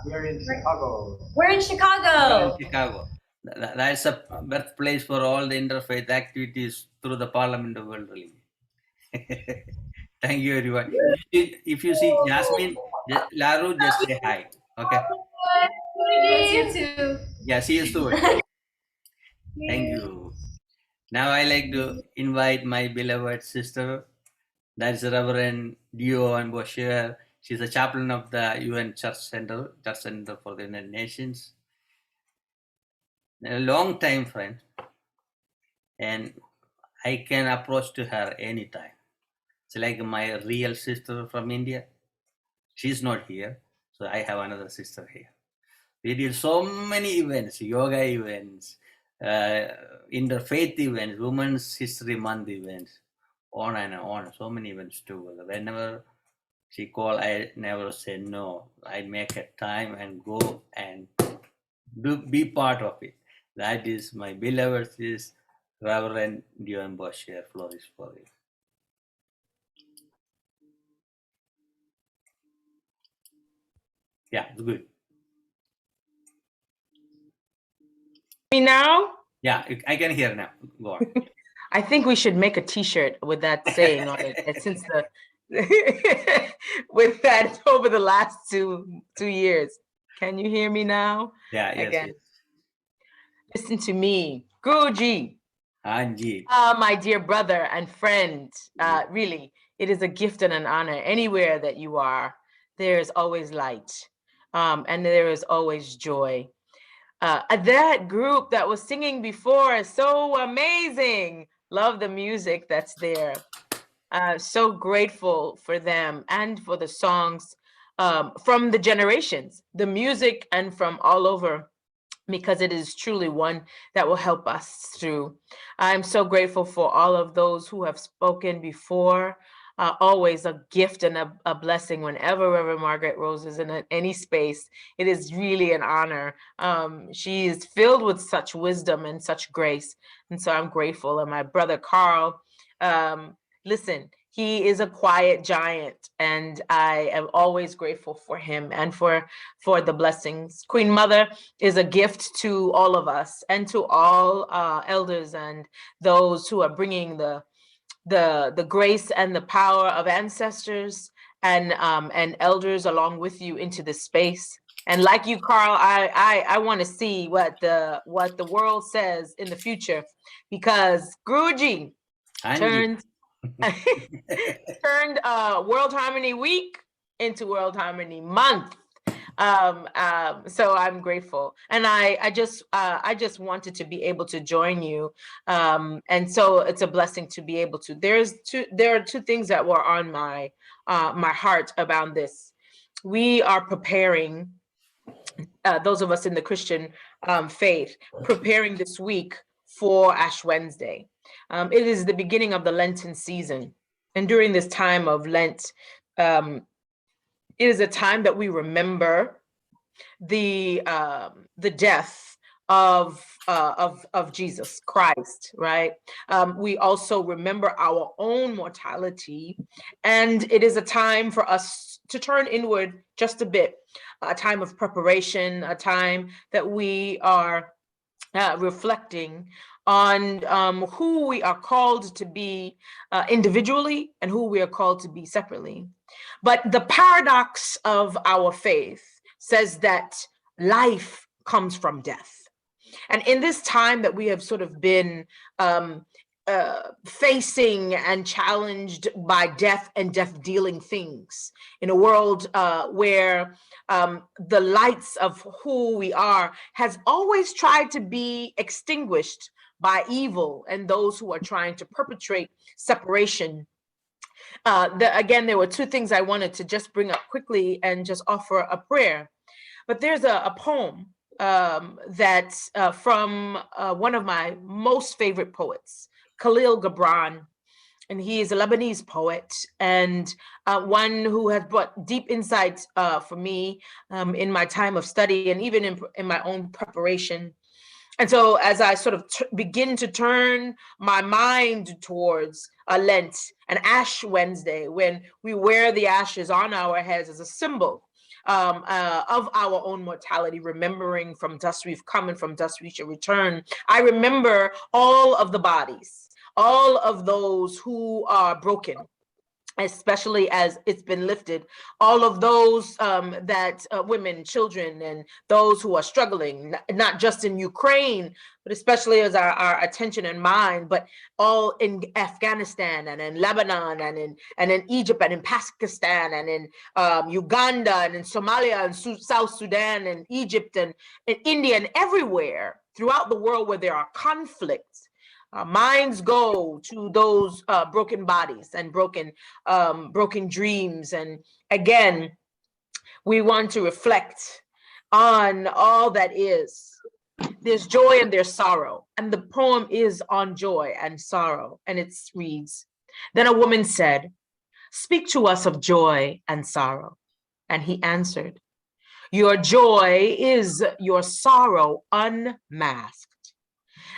We're in Chicago. We're in You're in Chicago. Chicago. That's a birthplace for all the interfaith activities through the Parliament of World Religion. Thank you, everyone. If you see Jasmine, Laru, just say hi. Okay. Yes, you too. Yeah, see you soon. Thank you. Now I like to invite my beloved sister, that's Reverend Dionne Boissiere. She's a chaplain of the UN Church Center for the United Nations. A long time friend. And I can approach to her anytime. It's like my real sister from India. She's not here, so I have another sister here. We did so many events, yoga events, interfaith events, Women's History Month events, on and on, so many events too. Whenever she called, I never say no. I make a time and go and be part of it. That is my beloved is Reverend Dionne Boissiere, flourish for you. Yeah, it's good. Me now? Yeah, I can hear now. Go on. I think we should make a T-shirt with that saying on it. And since the with that over the last two years. Can you hear me now? Yeah, yes, Again. yes. Listen to me, Guruji. Anji. My dear brother and friend, really, it is a gift and an honor. Anywhere that you are, there is always light, and there is always joy. That group that was singing before is so amazing. Love the music that's there. So grateful for them and for the songs from the generations, the music, and from all over, because it is truly one that will help us through. I'm so grateful for all of those who have spoken before. Always a gift and a blessing whenever Reverend Margaret Rose is in any space. It is really an honor. She is filled with such wisdom and such grace. And so I'm grateful. And my brother Carl, listen, he is a quiet giant, and I am always grateful for him and for the blessings. Queen Mother is a gift to all of us and to all elders and those who are bringing the grace and the power of ancestors and elders along with you into this space. And like you, Carl, I want to see what the world says in the future, because Guruji turned World Harmony Week into World Harmony Month. So I'm grateful, and I just wanted to be able to join you, and so it's a blessing to be able to. There are two things that were on my heart about this. We are preparing, those of us in the Christian faith, preparing this week for Ash Wednesday. It is the beginning of the Lenten season, and during this time of Lent, it is a time that we remember the death of Jesus Christ, right? We also remember our own mortality, and it is a time for us to turn inward just a bit, a time of preparation, a time that we are reflecting on who we are called to be individually and who we are called to be separately. But the paradox of our faith says that life comes from death. And in this time that we have sort of been facing and challenged by death and death-dealing things, in a world where the lights of who we are has always tried to be extinguished by evil and those who are trying to perpetrate separation. Again, there were two things I wanted to just bring up quickly and just offer a prayer. But there's a poem that's from one of my most favorite poets, Khalil Gibran. And he is a Lebanese poet and one who has brought deep insights for me in my time of study and even in my own preparation. And so as I sort of begin to turn my mind towards Lent and Ash Wednesday, when we wear the ashes on our heads as a symbol of our own mortality, remembering from dust we've come and from dust we shall return, I remember all of the bodies, all of those who are broken, especially as it's been lifted, all of those women, children, and those who are struggling, not just in Ukraine, but especially as our attention and mind, but all in Afghanistan and in Lebanon and in Egypt and in Pakistan and in Uganda and in Somalia and South Sudan and Egypt and in India and everywhere throughout the world where there are conflicts. Our minds go to those broken bodies and broken dreams. And again, we want to reflect on all that is. There's joy and there's sorrow. And the poem is on joy and sorrow. And it reads, "Then a woman said, 'Speak to us of joy and sorrow.' And he answered, 'Your joy is your sorrow unmasked.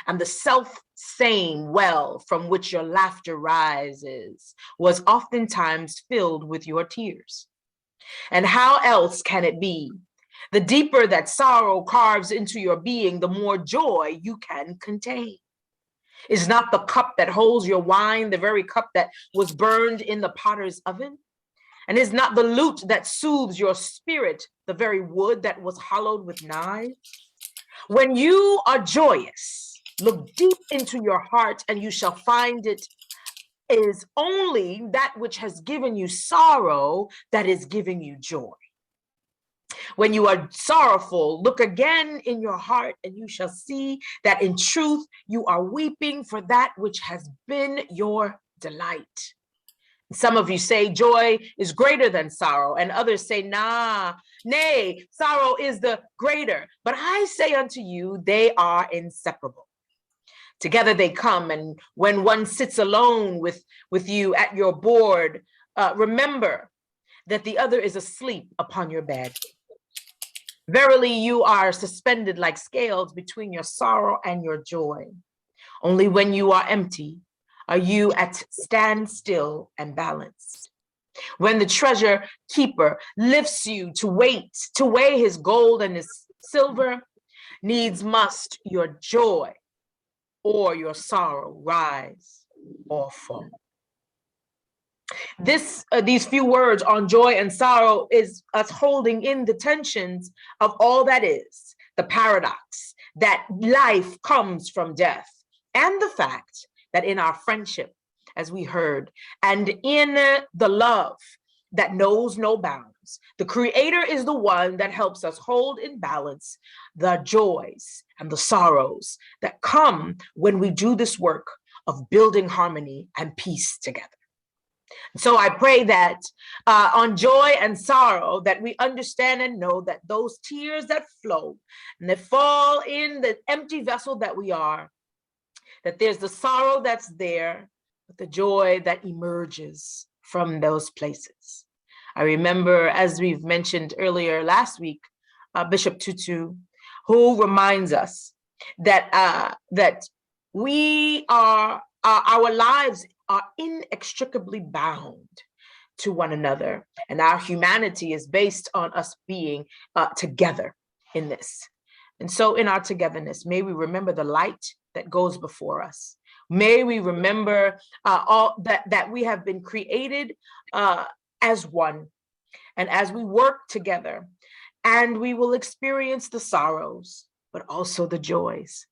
And the self-same well from which your laughter rises was oftentimes filled with your tears. And how else can it be? The deeper that sorrow carves into your being, the more joy you can contain. Is not the cup that holds your wine the very cup that was burned in the potter's oven? And is not the lute that soothes your spirit the very wood that was hollowed with knives? When you are joyous, look deep into your heart and you shall find it is only that which has given you sorrow that is giving you joy. When you are sorrowful, look again in your heart and you shall see that in truth you are weeping for that which has been your delight. Some of you say joy is greater than sorrow, and others say, nay, sorrow is the greater. But I say unto you, they are inseparable. Together they come, and when one sits alone with you at your board, remember that the other is asleep upon your bed. Verily, you are suspended like scales between your sorrow and your joy. Only when you are empty are you at standstill and balanced. When the treasure keeper lifts you to weigh his gold and his silver, needs must your joy or your sorrow rise or fall. These few words on joy and sorrow is us holding in the tensions of all that is, the paradox that life comes from death, and the fact that in our friendship, as we heard, and in the love that knows no bounds, the Creator is the one that helps us hold in balance the joys and the sorrows that come when we do this work of building harmony and peace together. So I pray that on joy and sorrow, that we understand and know that those tears that flow and that fall in the empty vessel that we are, that there's the sorrow that's there, but the joy that emerges from those places. I remember, as we've mentioned earlier last week, Bishop Tutu, who reminds us that we are, our lives are inextricably bound to one another, and our humanity is based on us being together in this. And so in our togetherness, may we remember the light that goes before us. May we remember all that we have been created as one. And as we work together, and we will experience the sorrows, but also the joys,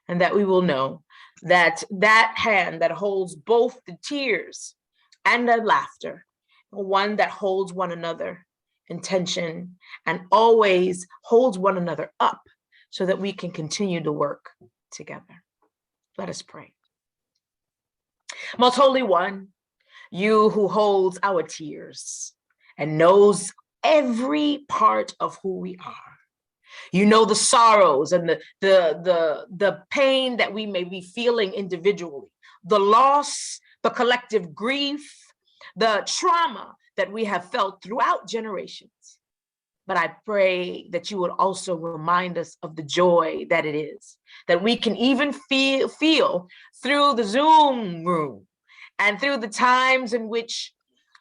and that we will know that that hand that holds both the tears and the laughter, one that holds one another in tension and always holds one another up so that we can continue to work together. Let us pray. Most Holy One, you who holds our tears and knows every part of who we are. You know the sorrows and the pain that we may be feeling individually, the loss, the collective grief, the trauma that we have felt throughout generations. But I pray that you would also remind us of the joy that it is, that we can even feel through the Zoom room and through the times in which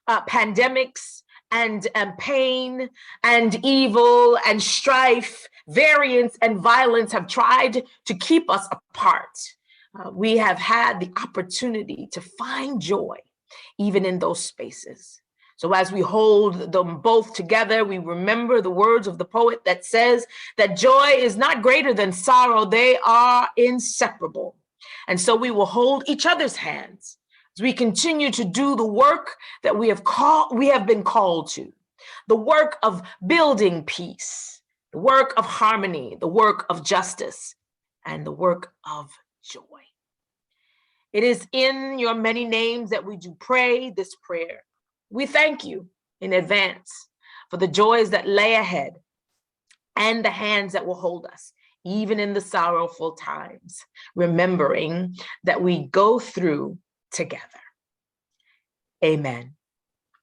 pandemics and pain and evil and strife, variance and violence have tried to keep us apart. We have had the opportunity to find joy even in those spaces. So as we hold them both together, we remember the words of the poet that says that joy is not greater than sorrow. They are inseparable. And so we will hold each other's hands as we continue to do the work that we have been called to, the work of building peace, the work of harmony, the work of justice, and the work of joy. It is in your many names that we do pray this prayer. We thank you in advance for the joys that lay ahead and the hands that will hold us, even in the sorrowful times, remembering that we go through together. Amen,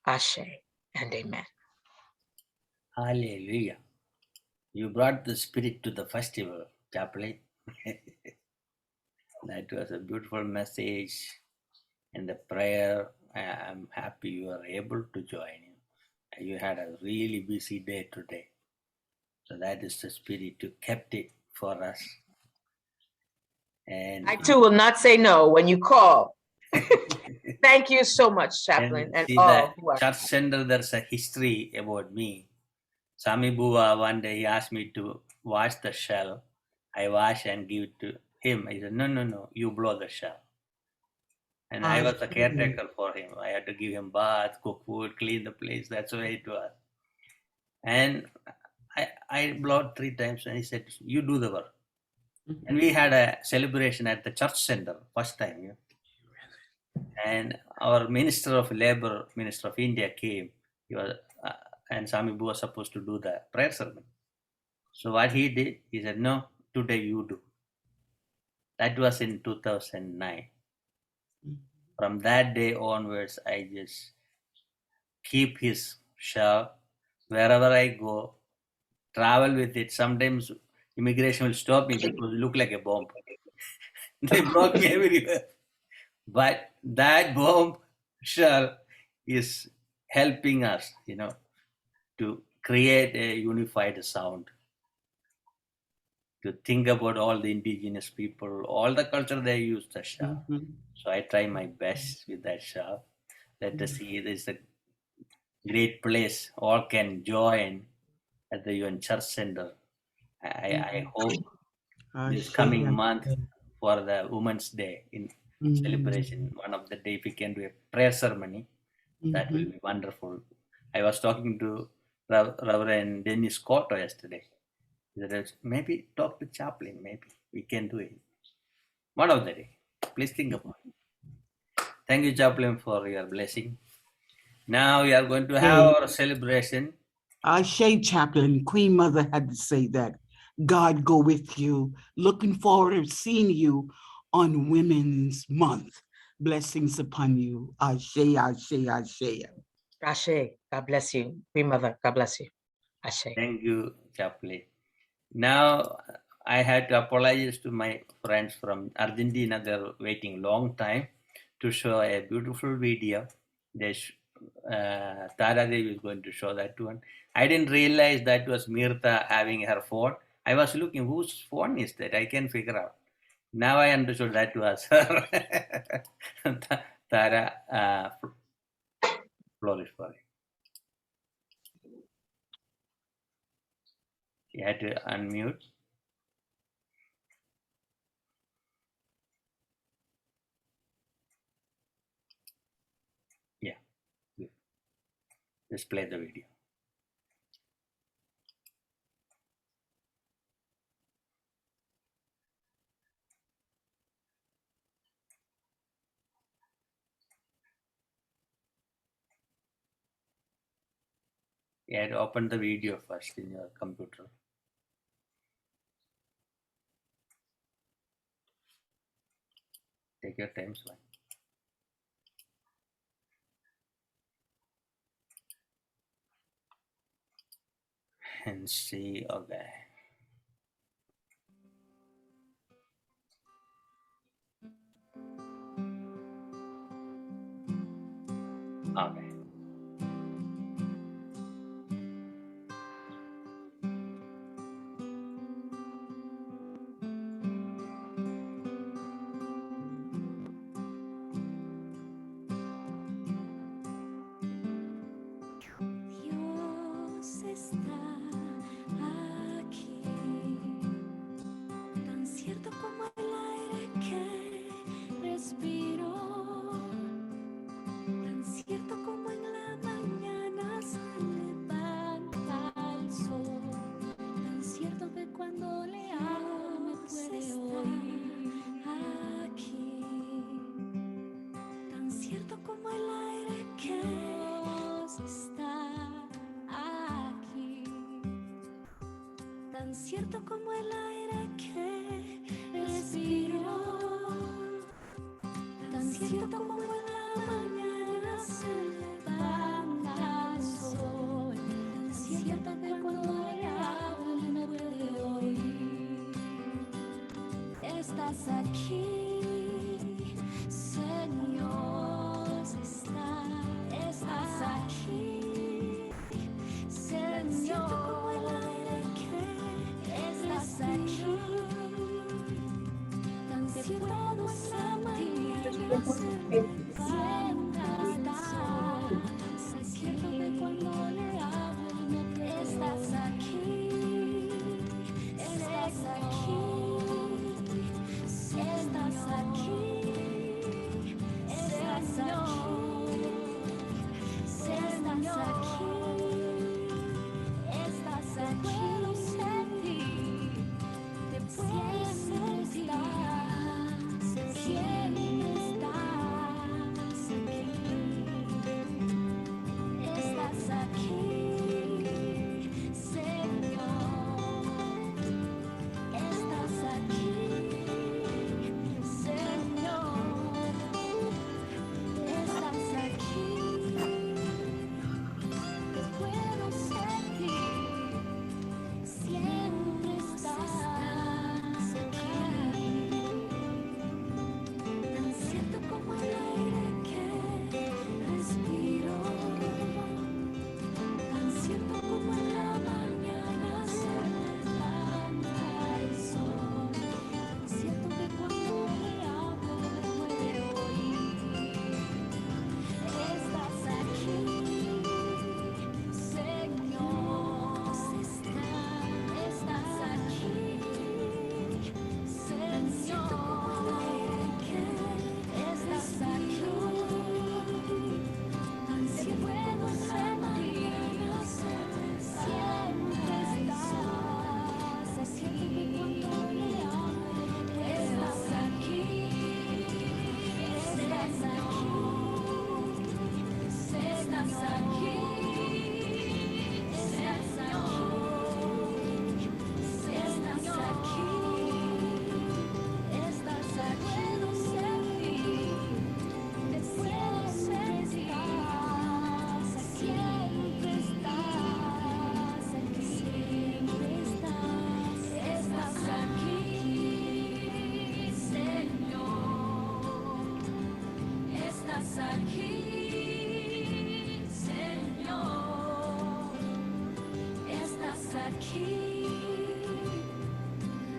Ashe, and amen. Hallelujah. You brought the spirit to the festival, Chaplain. That was a beautiful message and the prayer. I'm happy you are able to join. You had a really busy day today. So that is the spirit. You kept it for us. And I too will not say no when you call. Thank you so much, Chaplain, and see all that who are. church center, there's a history about me. Sami Bua, one day he asked me to wash the shell. I wash and give it to him. He said, no, you blow the shell. And I was a caretaker for him. I had to give him bath, cook food, clean the place. That's the way it was. And I blowed 3 times and he said, you do the work. And we had a celebration at the church center, first time. And our Minister of Labor, Minister of India came. He was, and Sami Bu was supposed to do the prayer sermon. So what he did, he said, no, today you do. That was in 2009. From that day onwards, I just keep his shawl wherever I go, travel with it. Sometimes immigration will stop me because it look like a bomb. They broke me everywhere. But that bomb shell is helping us, to create a unified sound, to think about all the indigenous people, all the culture they use the shell. So I try my best with that shell. Let us see, there's a great place. All can join at the UN Church Center. I hope this coming month for the Women's Day in celebration, one of the day, if we can do a prayer ceremony, that will be wonderful. I was talking to Reverend Dennis Cotto yesterday. He said, maybe talk to Chaplain, maybe we can do it. One of the day. Please think about it. Thank you, Chaplain, for your blessing. Now we are going to have our celebration. Shay Chaplain, Queen Mother had to say that. God go with you. Looking forward to seeing you on Women's Month. Blessings upon you. Ashe, Ashe, Ashe. Ashe, God bless you. Queen Mother, God bless you. Ashe. Thank you, Chaplain. Now I had to apologize to my friends from Argentina. They're waiting long time to show a beautiful video. Tara Devi is going to show that one. I didn't realize that was Mirtha having her phone. I was looking, whose phone is that? I can't figure out. Now I understood that was her. Tara flourish for it. You had to unmute. Yeah. Good. Just play the video. You had to open the video first in your computer. Take your time, Swan. And see, okay. Okay. Dios está aquí. estás aquí, Señor, estás aquí, Señor, como el aire que estás aquí, tan cierto como la mañana se siempre estás, es cierto que cuando le hablo me estás aquí, estás aquí. Estás aquí, estás aquí, estás aquí, estás aquí,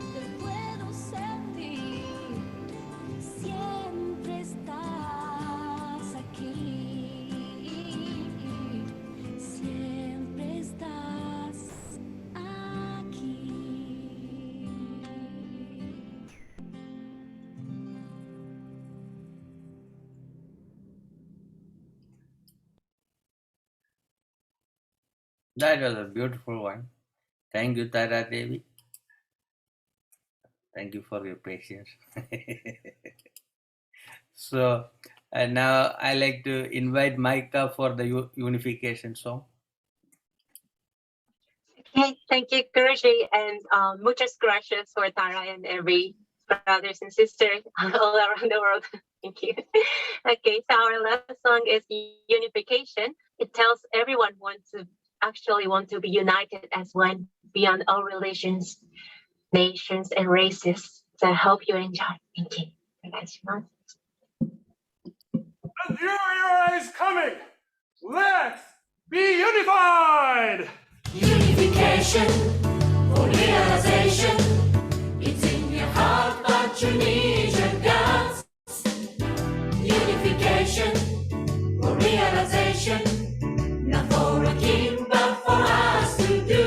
puedo sentir, te puedo sentir, siempre estás aquí, estás aquí, Señor, estás aquí. That was a beautiful one. Thank you, Tara Devi. Thank you for your patience. So now I like to invite Micah for the unification song. Okay, thank you, Guruji, and muchas gracias for Tara and every brothers and sisters all around the world. Thank you. Okay, so our last song is Unification. It tells everyone want to be united as one beyond all religions, nations, and races. So I hope you enjoy. Thank you. The new era is coming. Let's be unified. Unification for realization. It's in your heart, but you need your guts. Unification for realization. Not for a king, but for us to do.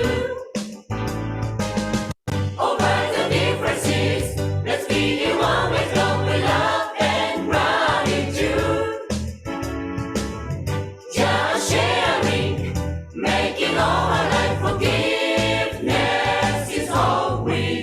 Over the differences, let's be one with love, with love and gratitude. Just sharing, making all our life forgiveness is all we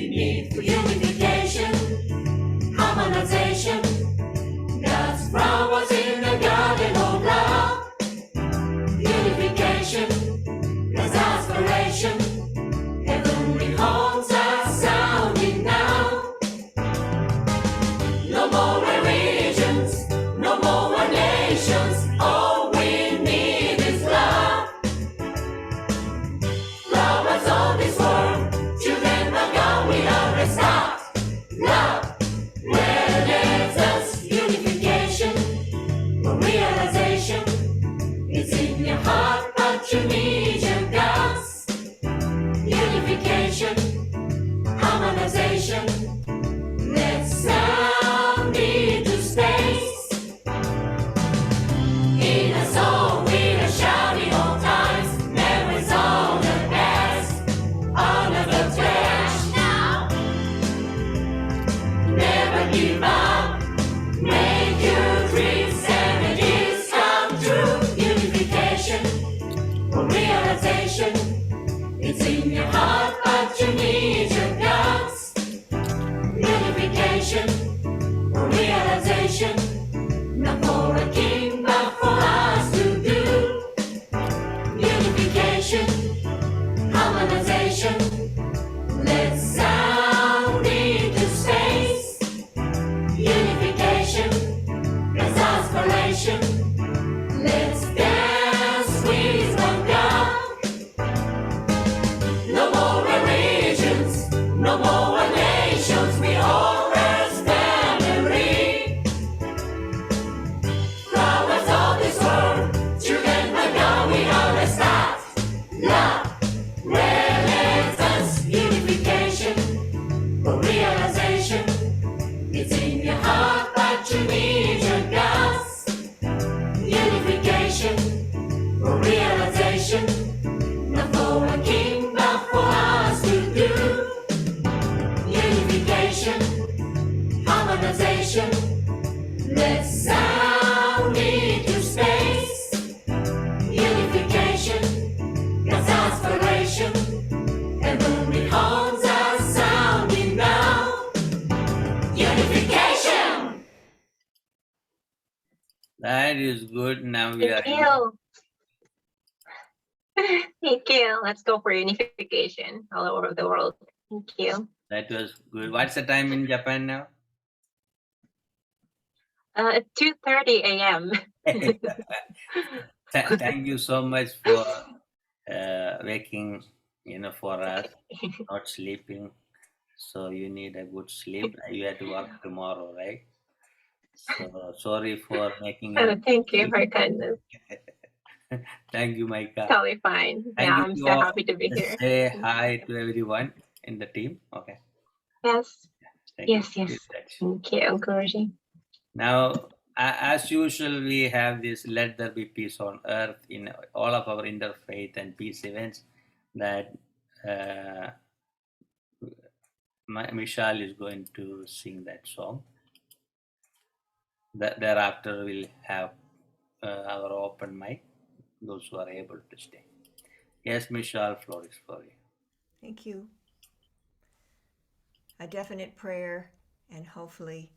unification, realization, not for a king, but for us to do. Unification, harmonization, let's sound into space. Unification, that's aspiration, let's dance with one God. No more religions, no more nations, we all rest family. Flowers of this world, children of God, we are the stars. Love, relentless unification, for realization, it's in your heart, but you need your guts. Unification, for realization, not for a king, but for us to do. Unification, harmonization, let's sound into space. Unification, that's aspiration, heavenly horns are sounding now. Unification! That is good. Now we are. Thank you. Thank you. Let's go for unification all over the world. Thank you. That was good. What's the time in Japan now? It's 2:30 a.m. Thank you so much for waking, for us, not sleeping. So you need a good sleep. You have to work tomorrow, right? So sorry for making you. Thank you for your kindness. Thank you, Micah. Totally fine. Thank Yeah, you I'm to so all. happy to be here. Say hi to everyone in the team. Okay. Yes. Thank you. Yes, yes. Thank you, Guruji. Now, as usual, we have this Let There Be Peace on Earth in all of our interfaith and peace events that Michelle is going to sing that song. Thereafter, we'll have our open mic, those who are able to stay. Yes, Michelle, floor is for you. Thank you. A definite prayer and hopefully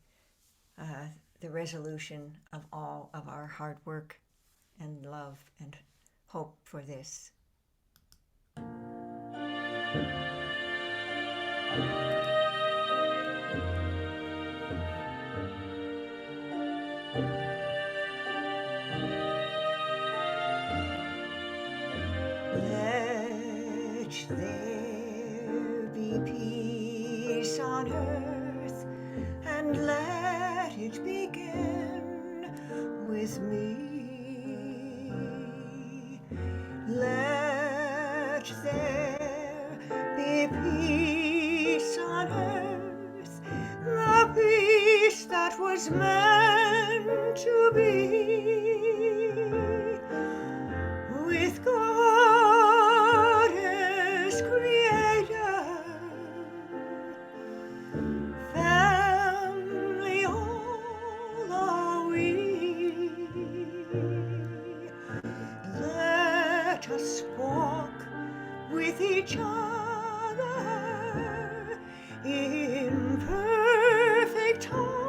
the resolution of all of our hard work and love and hope for this. Let there be peace on earth, and let it begin with me. Let there be peace on earth, the peace that was meant to be. With God as creator, family all are we. Let us walk with each other in perfect harmony.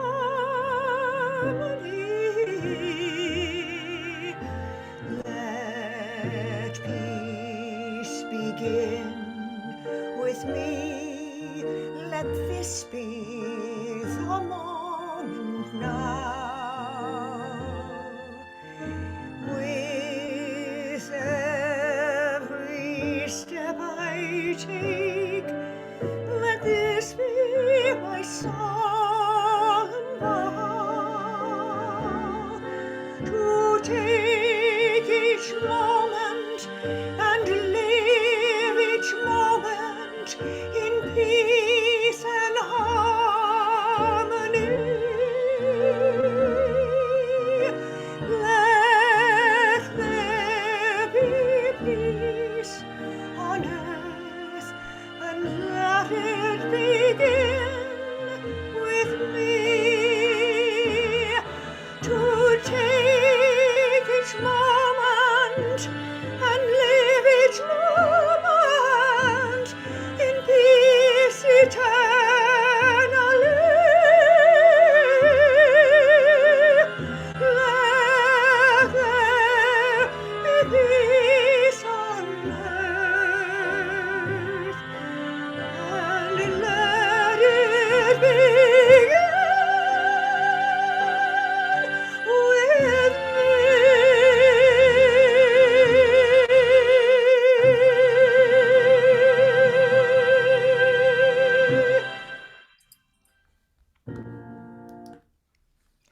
Let peace begin with me. Let this be the moment now. With every step I take, let this be my solemn vow to take each moment and live each moment in peace and harmony. Let there be peace on earth, and let it begin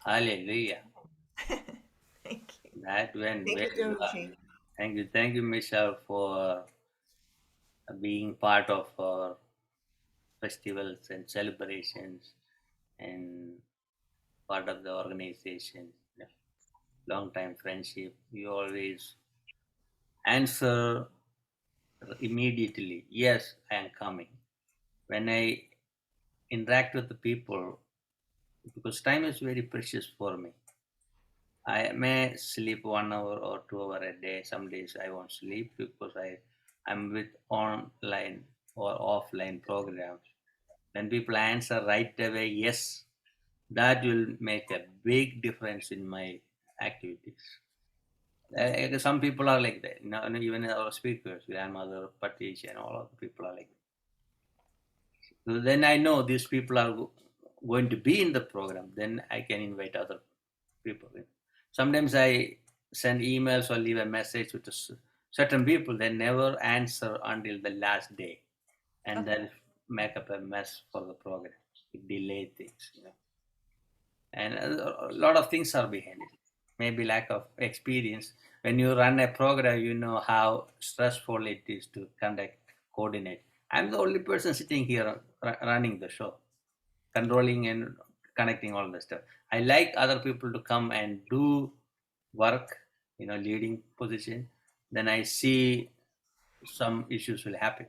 Hallelujah. Thank you. That went Thank you, very well. Guruji. Thank you, Michelle, for being part of our festivals and celebrations and part of the organization. Yeah. Long time friendship. You always answer immediately. Yes, I am coming. When I interact with the people, because time is very precious for me. I may sleep 1 hour or 2 hour a day. Some days I won't sleep because I'm with online or offline programs. When people answer right away, yes, that will make a big difference in my activities. Some people are like that. Even our speakers, grandmother, Patish, and all of the people are like that. So then I know these people are going to be in the program. Then I can invite other people in. Sometimes I send emails or leave a message with certain people. They never answer until the last day, and then make up a mess for the program. It delay things. And a lot of things are behind it. Maybe lack of experience. When you run a program, you know how stressful it is to conduct, coordinate. I'm the only person sitting here running the show, controlling and connecting all the stuff. I like other people to come and do work, leading position. Then I see some issues will happen.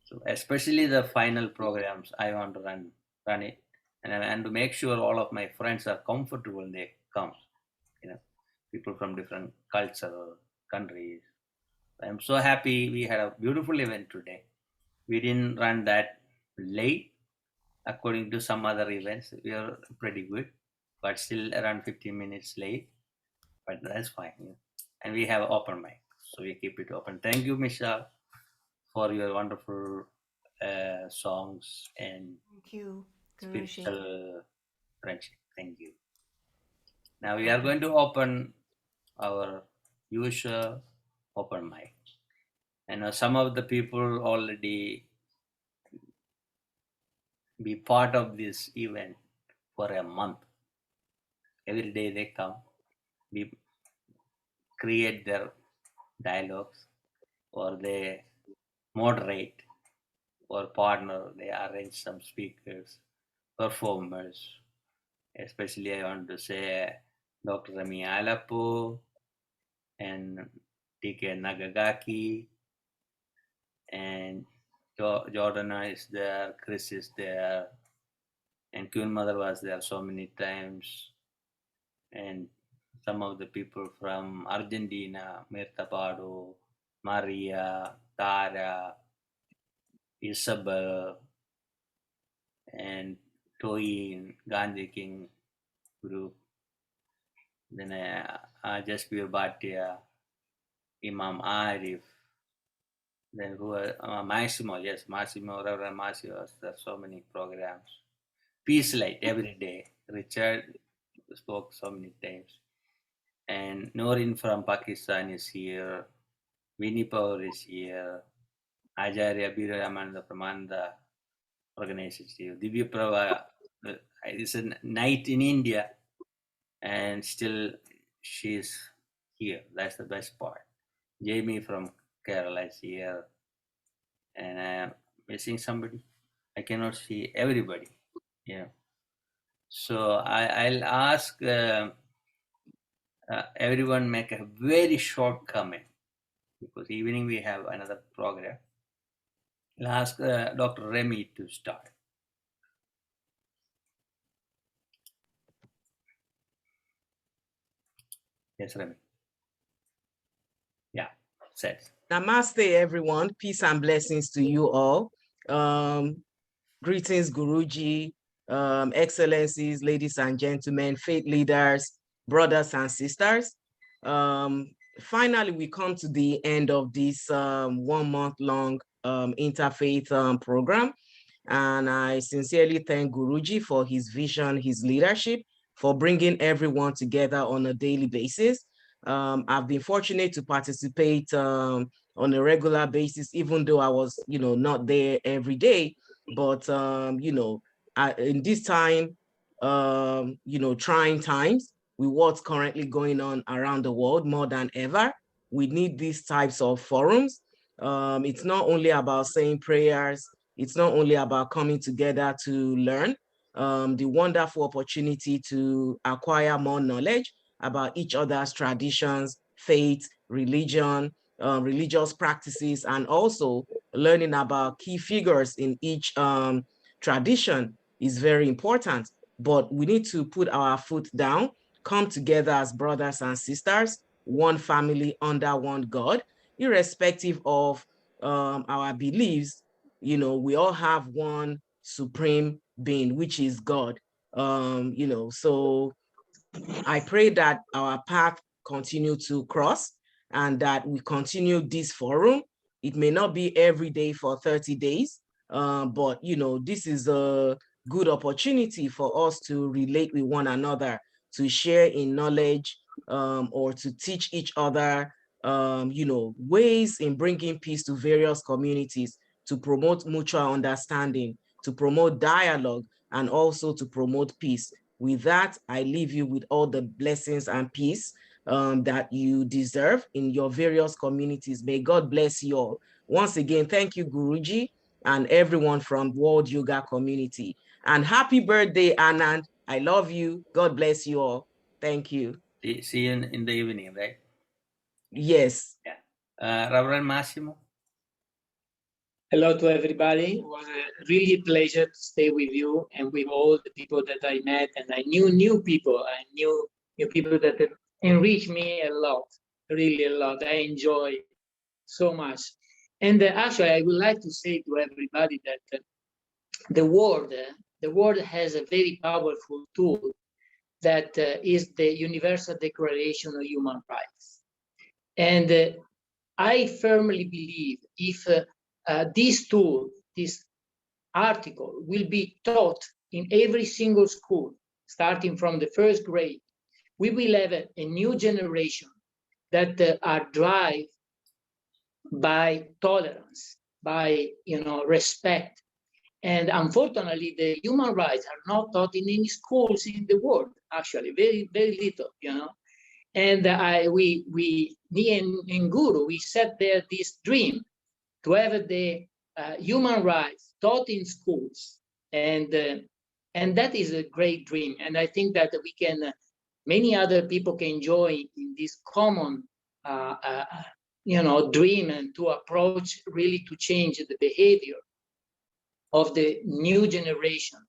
So especially the final programs, I want to run it, and to make sure all of my friends are comfortable when they come. People from different culture, countries. I'm so happy we had a beautiful event today. We didn't run that late according to some other events. We are pretty good, but still around 15 minutes late. But that's fine. And we have open mic, so we keep it open. Thank you, Michelle, for your wonderful songs and Thank you, Guruji. spiritual friendship. Thank you. Now we are going to open our usual open mic. And some of the people already be part of this event for a month. Every day they come, we create their dialogues, or they moderate or partner, they arrange some speakers, performers. Especially I want to say Dr. Rami Alapo and TK Nagagaki, and Jordana is there, Chris is there, and Queen Mother was there so many times, and some of the people from Argentina, Mirta Pardo, Maria, Tara, Isabel, and Toyin, Gandhi King group. Then Jaspir Bhatia, Imam Arif, then who Massimo, yes, Massimo, Reverend Massimo, there's so many programs. Peace Light every day. Richard spoke so many times. And Noreen from Pakistan is here. Winnie Power is here. Ajarya Biramananda from Andhra organization here. Divya Prava, it's a night in India, and still she's here. That's the best part. Jamie from Kerala is here. And I am missing somebody. I cannot see everybody. So I'll ask everyone make a very short comment, because evening we have another program. I'll ask Dr. Remy to start. Yes, Remy. Yeah, said. Namaste, everyone. Peace and blessings to you all. Greetings, Guruji, excellencies, ladies and gentlemen, faith leaders, brothers and sisters. Finally, we come to the end of this 1 month long interfaith program. And I sincerely thank Guruji for his vision, his leadership, for bringing everyone together on a daily basis. I've been fortunate to participate on a regular basis, even though I was, not there every day. But, in this time, trying times with what's currently going on around the world more than ever. We need these types of forums. It's not only about saying prayers. It's not only about coming together to learn. The wonderful opportunity to acquire more knowledge about each other's traditions, faith, religion, religious practices, and also learning about key figures in each tradition is very important. But we need to put our foot down, come together as brothers and sisters, one family under one God, irrespective of our beliefs. We all have one supreme being, which is God. So I pray that our path continue to cross and that we continue this forum. It may not be every day for 30 days, but this is a good opportunity for us to relate with one another, to share in knowledge, or to teach each other, ways in bringing peace to various communities, to promote mutual understanding, to promote dialogue, and also to promote peace. With that, I leave you with all the blessings and peace that you deserve in your various communities. May God bless you all. Once again, thank you, Guruji, and everyone from World Yoga Community. And happy birthday, Anand. I love you. God bless you all. Thank you. See you in the evening, right? Yes. Yeah. Reverend Massimo. Hello to everybody. It was a really pleasure to stay with you and with all the people that I met, and I knew new people. I knew new people that enriched me a lot, really a lot. I enjoy so much. And actually, I would like to say to everybody that the world has a very powerful tool that is the Universal Declaration of Human Rights. And I firmly believe if this tool, this article will be taught in every single school, starting from the first grade, we will have a new generation that are driven by tolerance, by respect. And unfortunately, the human rights are not taught in any schools in the world, actually, very, very little, And me and Guru, we set there this dream to have the human rights taught in schools, and that is a great dream. And I think that we can, many other people can join in this common, dream, and to approach really to change the behavior of the new generation,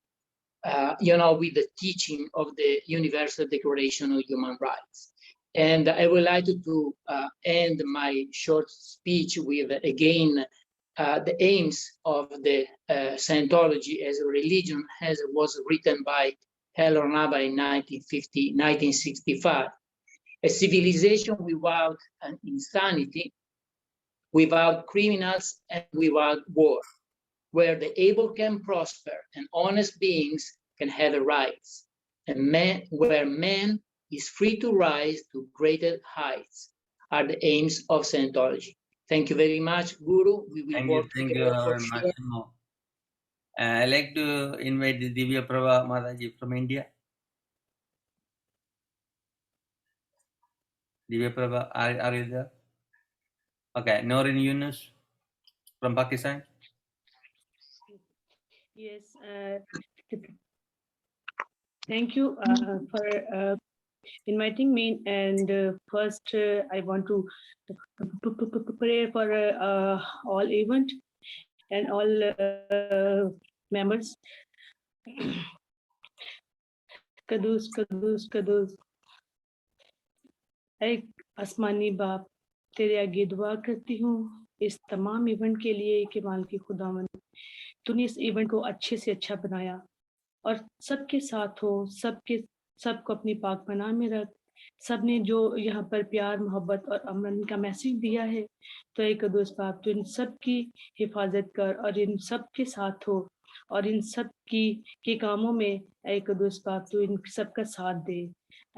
with the teaching of the Universal Declaration of Human Rights. And I would like to end my short speech with, again, the aims of the Scientology as a religion, as it was written by Helen Naba in 1965. A civilization without insanity, without criminals, and without war, where the able can prosper and honest beings can have rights, and where man is free to rise to greater heights, are the aims of Scientology. Thank you very much, Guru. We will work together for sure. Massimo. I'd like to invite the Divya Prabha Mataji from India. Divya Prabha, are you there? Okay, Noreen Yunus from Pakistan. Yes, thank you for inviting me. And first, I want to pray for all event and all members. Kadus, Kadus, Kadus. एक आसमानी बाप तेरे आगे दुआ करती हूँ इस तमाम इवेंट के लिए कि मालिक खुदावंद तूने इस इवेंट को अच्छे से अच्छा बनाया और सबके साथ हो, सबको अपनी पाक पनाह में रख। सबने जो यहाँ पर प्यार, मोहब्बत और अमन का मैसेज दिया है, तो एक कदूस बाप तो इन सब की हिफाजत कर और इन सब के साथ हो और इन सब के कामों में एक कदूस बाप तो इन सबका साथ दे।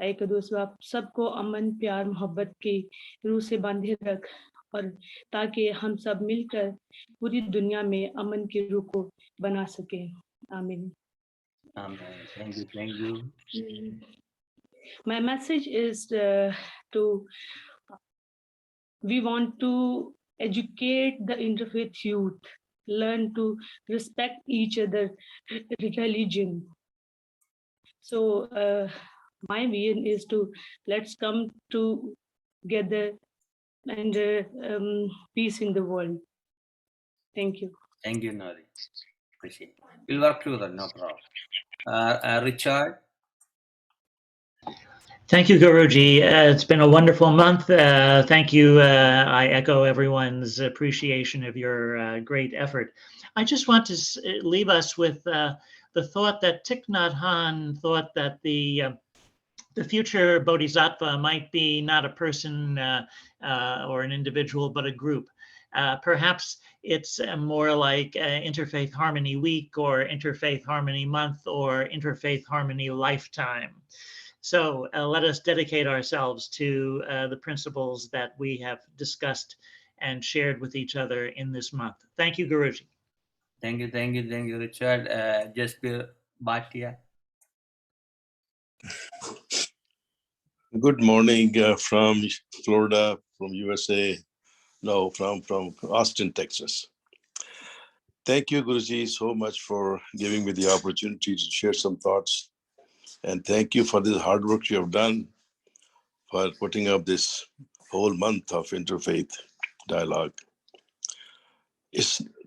एक कदूस बाप सबको अमन, प्यार, मोहब्बत की रूह से बांधे रख और ताकि हम सब मिलकर पूरी दुनिया में अमन की रूह को बना सकें। आमीन। Amen. Thank you. Thank you. My message is we want to educate the interfaith youth, learn to respect each other religion. So my vision is to let's come together and peace in the world. Thank you. Thank you, Nari. Appreciate it. We'll work together, no problem. Richard? Thank you, Guruji. It's been a wonderful month. Thank you. I echo everyone's appreciation of your great effort. I just want to leave us with the thought that Thich Nhat Hanh thought that the future bodhisattva might be not a person or an individual, but a group. Perhaps it's more like Interfaith Harmony Week or Interfaith Harmony Month or Interfaith Harmony Lifetime. So let us dedicate ourselves to the principles that we have discussed and shared with each other in this month. Thank you, Guruji. Thank you, thank you, thank you, Richard. Jaspir Bhatia. Good morning from Florida, from USA. No, from Austin, Texas. Thank you, Guruji, so much for giving me the opportunity to share some thoughts. And thank you for this hard work you have done for putting up this whole month of interfaith dialogue.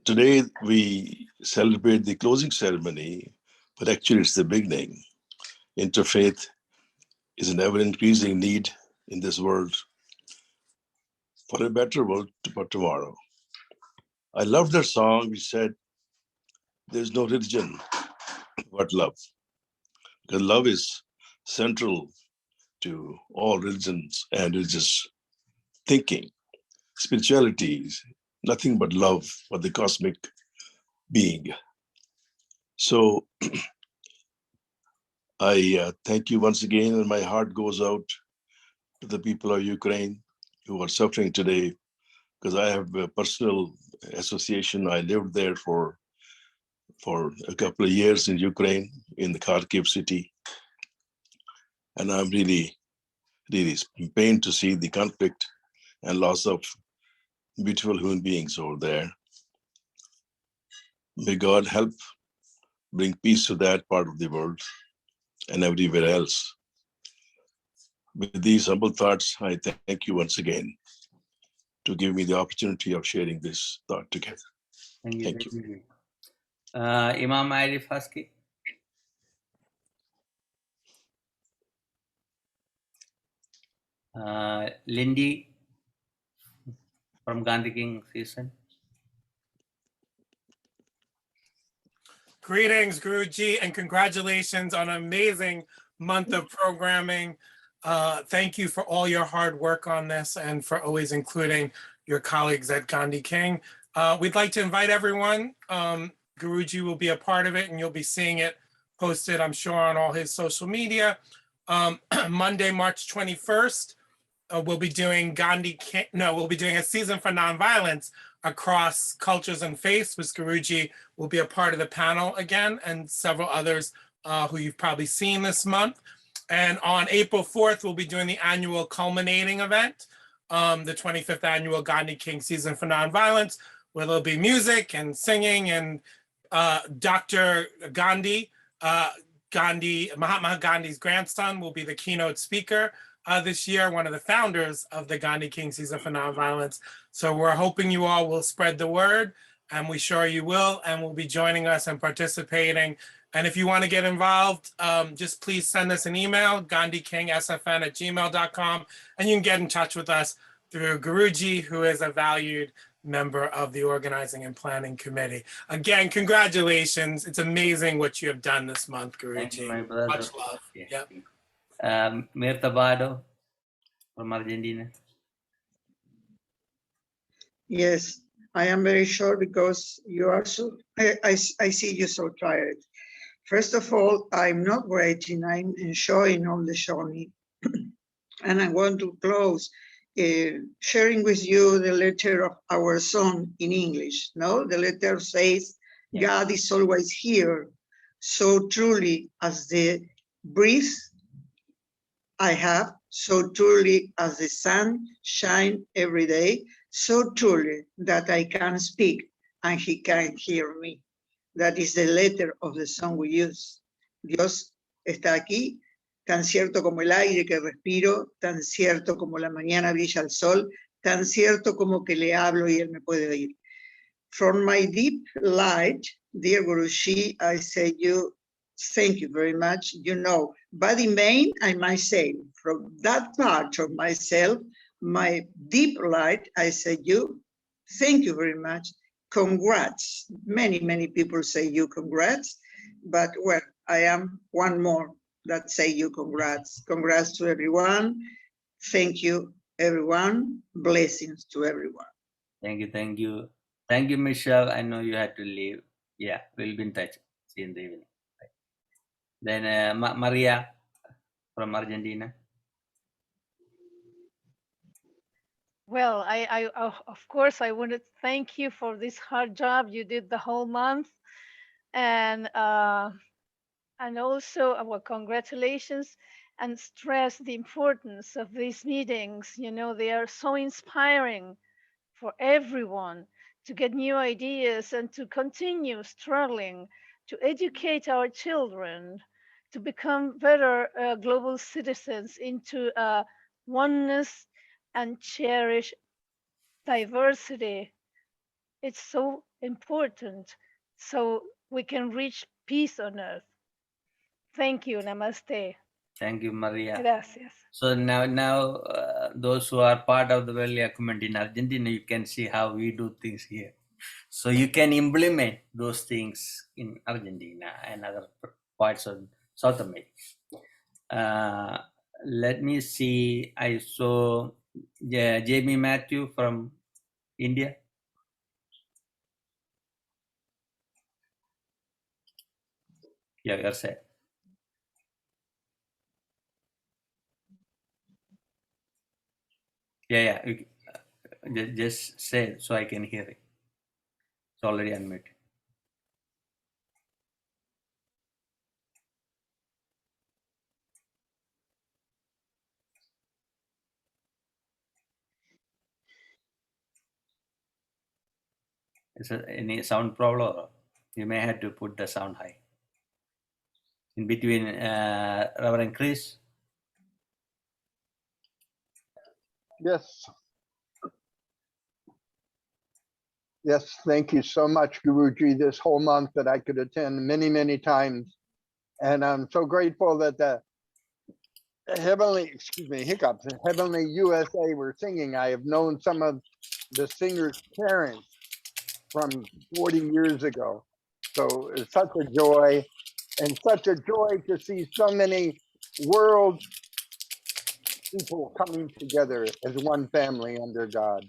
Today we celebrate the closing ceremony, but actually it's the beginning. Interfaith is an ever-increasing need in this world for a better world for tomorrow. I love that song which said, there's no religion but love. Because love is central to all religions and religious thinking. Spirituality is nothing but love for the cosmic being. So I thank you once again, and my heart goes out to the people of Ukraine who are suffering today, because I have a personal association. I lived there for a couple of years in Ukraine, in the Kharkiv city. And I'm really pained to see the conflict and loss of beautiful human beings over there. May God help bring peace to that part of the world and everywhere else. With these humble thoughts, I thank you once again to give me the opportunity of sharing this thought together. Thank you. Imam Arif Haski. Lindy from Gandhi King season. Greetings, Guruji, and congratulations on an amazing month of programming. Thank you for all your hard work on this and for always including your colleagues at Gandhi King. We'd like to invite everyone. Guruji will be a part of it, and you'll be seeing it posted, I'm sure, on all his social media. Monday, March 21st, we'll be doing we'll be doing a season for nonviolence across cultures and faiths, which Guruji will be a part of the panel again, and several others who you've probably seen this month. And on April 4th, we'll be doing the annual culminating event, the 25th annual Gandhi King Season for Nonviolence, where there'll be music and singing, and Dr. Gandhi, Mahatma Gandhi's grandson, will be the keynote speaker this year, one of the founders of the Gandhi King Season for Nonviolence. So we're hoping you all will spread the word, and we sure you will, and will be joining us and participating. And if you want to get involved, just please send us an email, gandhikingsfn@gmail.com, and you can get in touch with us through Guruji, who is a valued member of the Organizing and Planning Committee. Again, congratulations. It's amazing what you have done this month, Guruji. Thank you, my brother. Much love. Yes. Yep. Mirta Bado from Argentina. Yes, I am very sure because you are so, I see you so tired. First of all, I'm not waiting, I'm enjoying all the showing. And I want to close sharing with you the letter of our song in English. No, the letter says, God is always here. so truly as the breath I have, so truly as the sun shines every day, so truly that I can speak and he can hear me. That is the letter of the song we use. Dios está aquí, tan cierto como el aire que respiro, tan cierto como la mañana brilla el sol, tan cierto como que le hablo y él me puede oír. From my deep light, dear Guruji, I say you, thank you very much. You know, body main, I might say, from that part of myself, my deep light, I say you, thank you very much. Congrats. Many, many people say you congrats, but well, I am one more that say you congrats. Congrats to everyone. Thank you, everyone. Blessings to everyone. Thank you, thank you. Thank you, Michelle. I know you had to leave. Yeah, we'll be in touch. See you in the evening. Bye. Then Maria from Argentina. Well, of course, I want to thank you for this hard job you did the whole month, and also our congratulations, and stress the importance of these meetings. You know, they are so inspiring for everyone to get new ideas and to continue struggling to educate our children to become better global citizens into oneness and cherish diversity. It's so important so we can reach peace on earth. Thank you. Namaste. Thank you, Maria. Gracias. So now those who are part of the Valley community in Argentina, you can see how we do things here. So you can implement those things in Argentina and other parts of South America. Let me see. I saw Jamie Matthew from India. Yeah, you're set. Yeah. Just say it so I can hear it. It's already unmuted. Is there any sound problem? Or you may have to put the sound high. In between Reverend Chris. Yes. Yes, thank you so much, Guruji, this whole month that I could attend many, many times. And I'm so grateful that the Heavenly USA were singing. I have known some of the singers' parents from 40 years ago. So it's such a joy, and such a joy to see so many world people coming together as one family under God.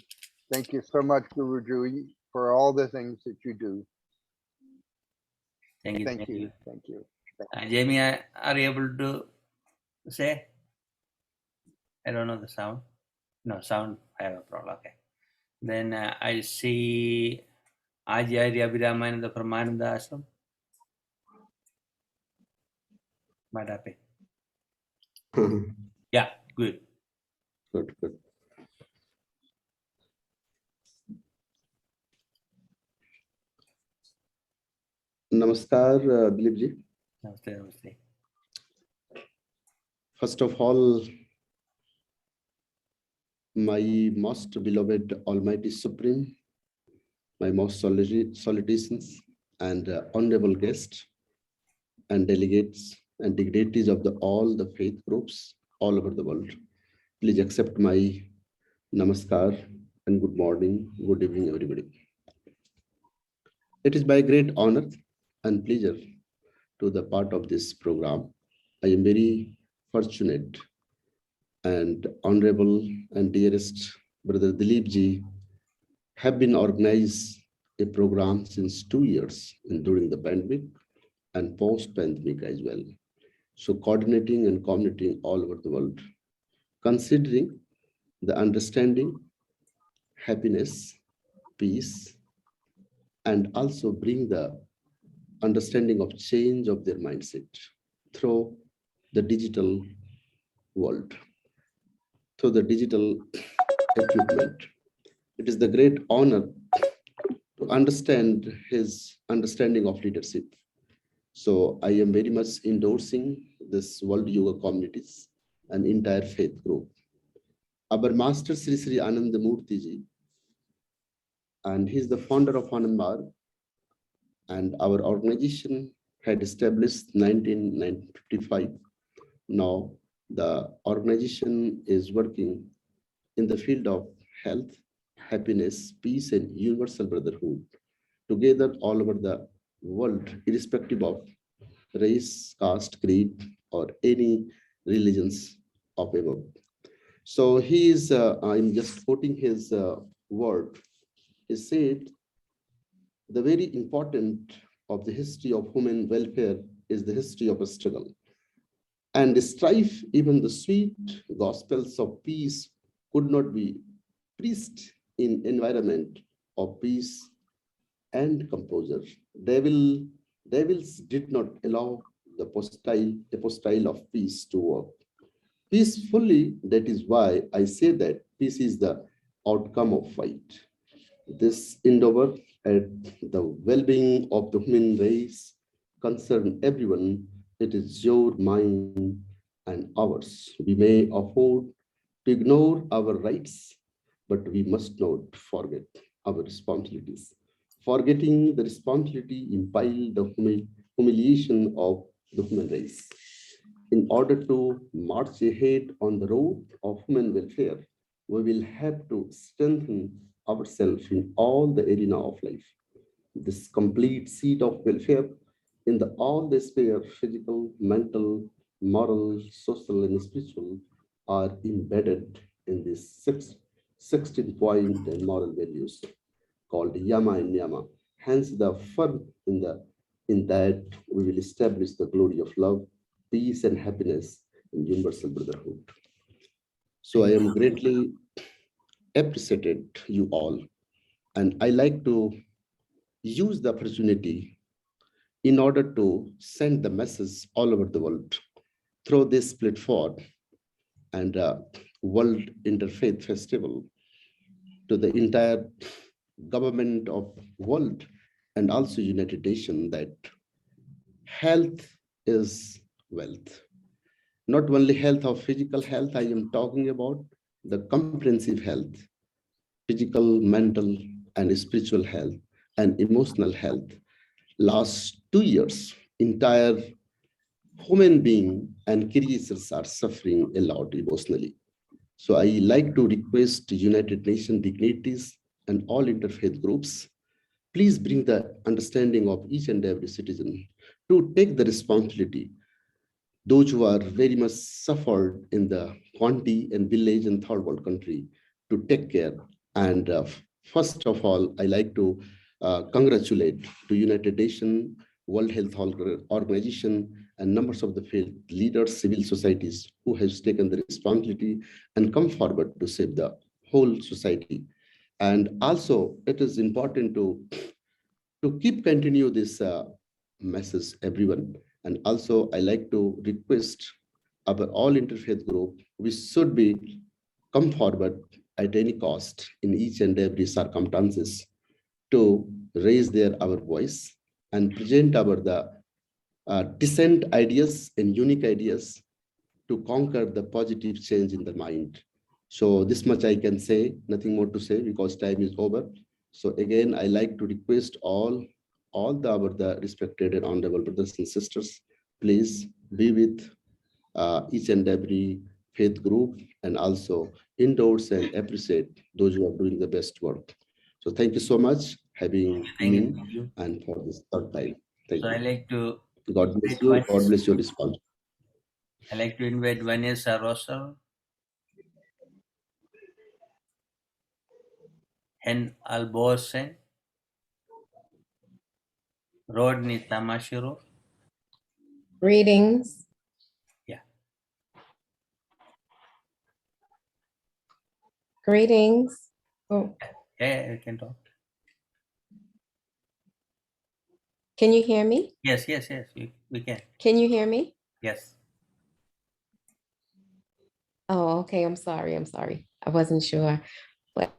Thank you so much, Guruji, for all the things that you do. Thank you. Thank you. Jamie, are you able to say? I don't know the sound. No, sound, I have a problem. Okay. Then I see Ajay Abhiramananda from Mananda Ashram. Madape. Yeah, good. Good. Namaskar, Dileepji. Namaste. First of all, my most beloved Almighty Supreme, my most salutations and honorable guests and delegates and dignitaries of all the faith groups all over the world. Please accept my namaskar and good morning, good evening, everybody. It is my great honor and pleasure to the part of this program. I am very fortunate and honorable and dearest Brother Dileepji have been organized a program since 2 years during the pandemic and post-pandemic as well. So coordinating and communicating all over the world, considering the understanding, happiness, peace, and also bring the understanding of change of their mindset through the digital world, through the digital equipment. It is the great honor to understand his understanding of leadership. So I am very much endorsing this World Yoga communities and entire faith group. Our Master Sri Sri Anandamurti ji, and he's the founder of Anand Marg, and our organization had established 1955. Now the organization is working in the field of health, happiness, peace, and universal brotherhood together all over the world, irrespective of race, caste, creed, or any religions of above. So he is, I'm just quoting his word. He said, the very important of the history of human welfare is the history of a struggle. And strife, even the sweet gospels of peace could not be preached in environment of peace and composure. Devils did not allow the apostyle of peace to work peacefully. That is why I say that peace is the outcome of fight. This endeavor at the well-being of the human race concern everyone. It is your, mine, and ours. We may afford to ignore our rights, but we must not forget our responsibilities. Forgetting the responsibility implies the humiliation of the human race. In order to march ahead on the road of human welfare, we will have to strengthen ourselves in all the arena of life. This complete seat of welfare in all the sphere, physical, mental, moral, social, and spiritual, are embedded in this 16 point and moral values called Yama and Niyama. Hence, the firm in that we will establish the glory of love, peace, and happiness in universal brotherhood. So I am greatly appreciated you all, and I like to use the opportunity in order to send the message all over the world through this platform and World Interfaith Festival to the entire government of world and also United Nations that health is wealth. Not only health of physical health, I am talking about the comprehensive health, physical, mental, and spiritual health, and emotional health. Last 2 years, entire human being and creatures are suffering a lot emotionally. So I like to request United Nations dignitaries and all interfaith groups, please bring the understanding of each and every citizen to take the responsibility. Those who are very much suffered in the county and village and third world country to take care. And first of all, I like to congratulate to United Nations, World Health Organization, and numbers of the faith leaders, civil societies who has taken the responsibility and come forward to save the whole society. And also, it is important to keep continue this message, everyone. And also, I like to request our all interfaith group, we should be come forward at any cost in each and every circumstances to raise our voice and present the decent ideas and unique ideas to conquer the positive change in the mind. So this much I can say, nothing more to say because time is over. So again, I like to request all the respected and honorable brothers and sisters, please be with each and every faith group and also endorse and appreciate those who are doing the best work. So thank you so much having me and for this third time. Thank So you. I like to God bless you. God bless your response. I like to invite Vanessa Rosal and Albosen, Rodney Tamashiro. Greetings. Yeah. Greetings. Oh, Yeah, you can talk. Can you hear me? Yes, we can. Can you hear me? Yes. Oh, okay. I'm sorry. I wasn't sure. But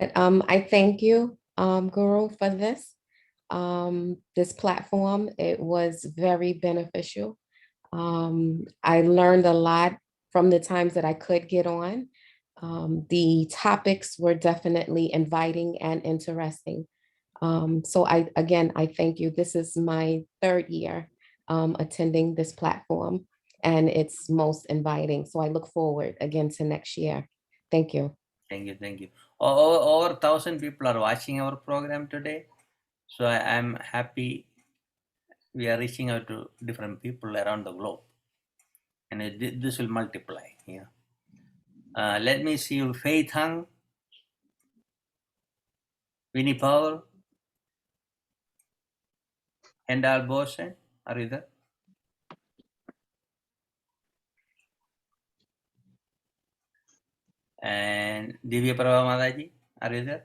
I thank you, Guru, for this platform. It was very beneficial. I learned a lot from the times that I could get on. The topics were definitely inviting and interesting. So I thank you. This is my third year attending this platform, and it's most inviting. So I look forward again to next year. Thank you. Thank you. Over 1,000 people are watching our program today. So I'm happy we are reaching out to different people around the globe. And this will multiply. Yeah. Let me see you, Faith Hung, Winnie Powell, Hendal Bosen. Are you there? And Divya Prabha Madaji, are you there?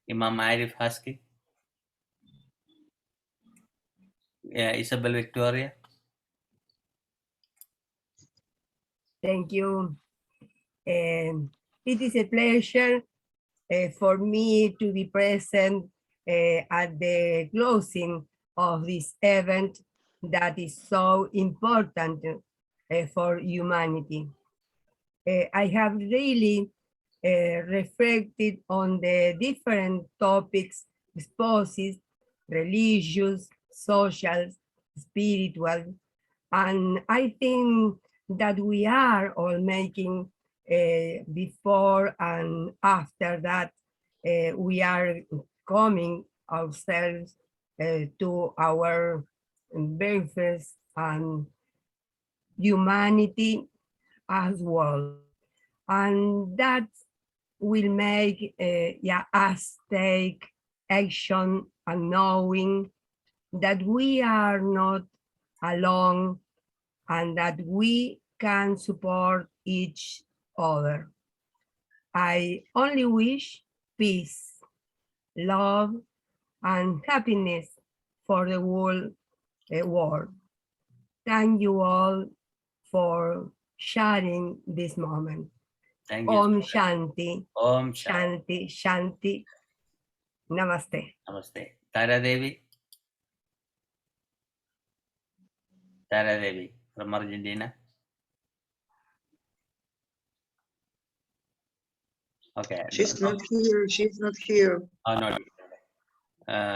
Imam Arif Husky. Isabel Victoria. Thank you. It is a pleasure for me to be present at the closing of this event that is so important for humanity. I have really reflected on the different topics exposed, religious, social, spiritual, and I think that we are all making before and after that, we are coming ourselves to our benefits and humanity as well. And that will make us take action and knowing that we are not alone and that we can support each other. I only wish peace, love, and happiness for the whole world. Thank you all for sharing this moment. Thank you. Om Shanti. Om Shanti. Shanti. Namaste. Namaste. Tara Devi. Tara Devi from Argentina. Okay. She's not here. She's not here. Oh, no.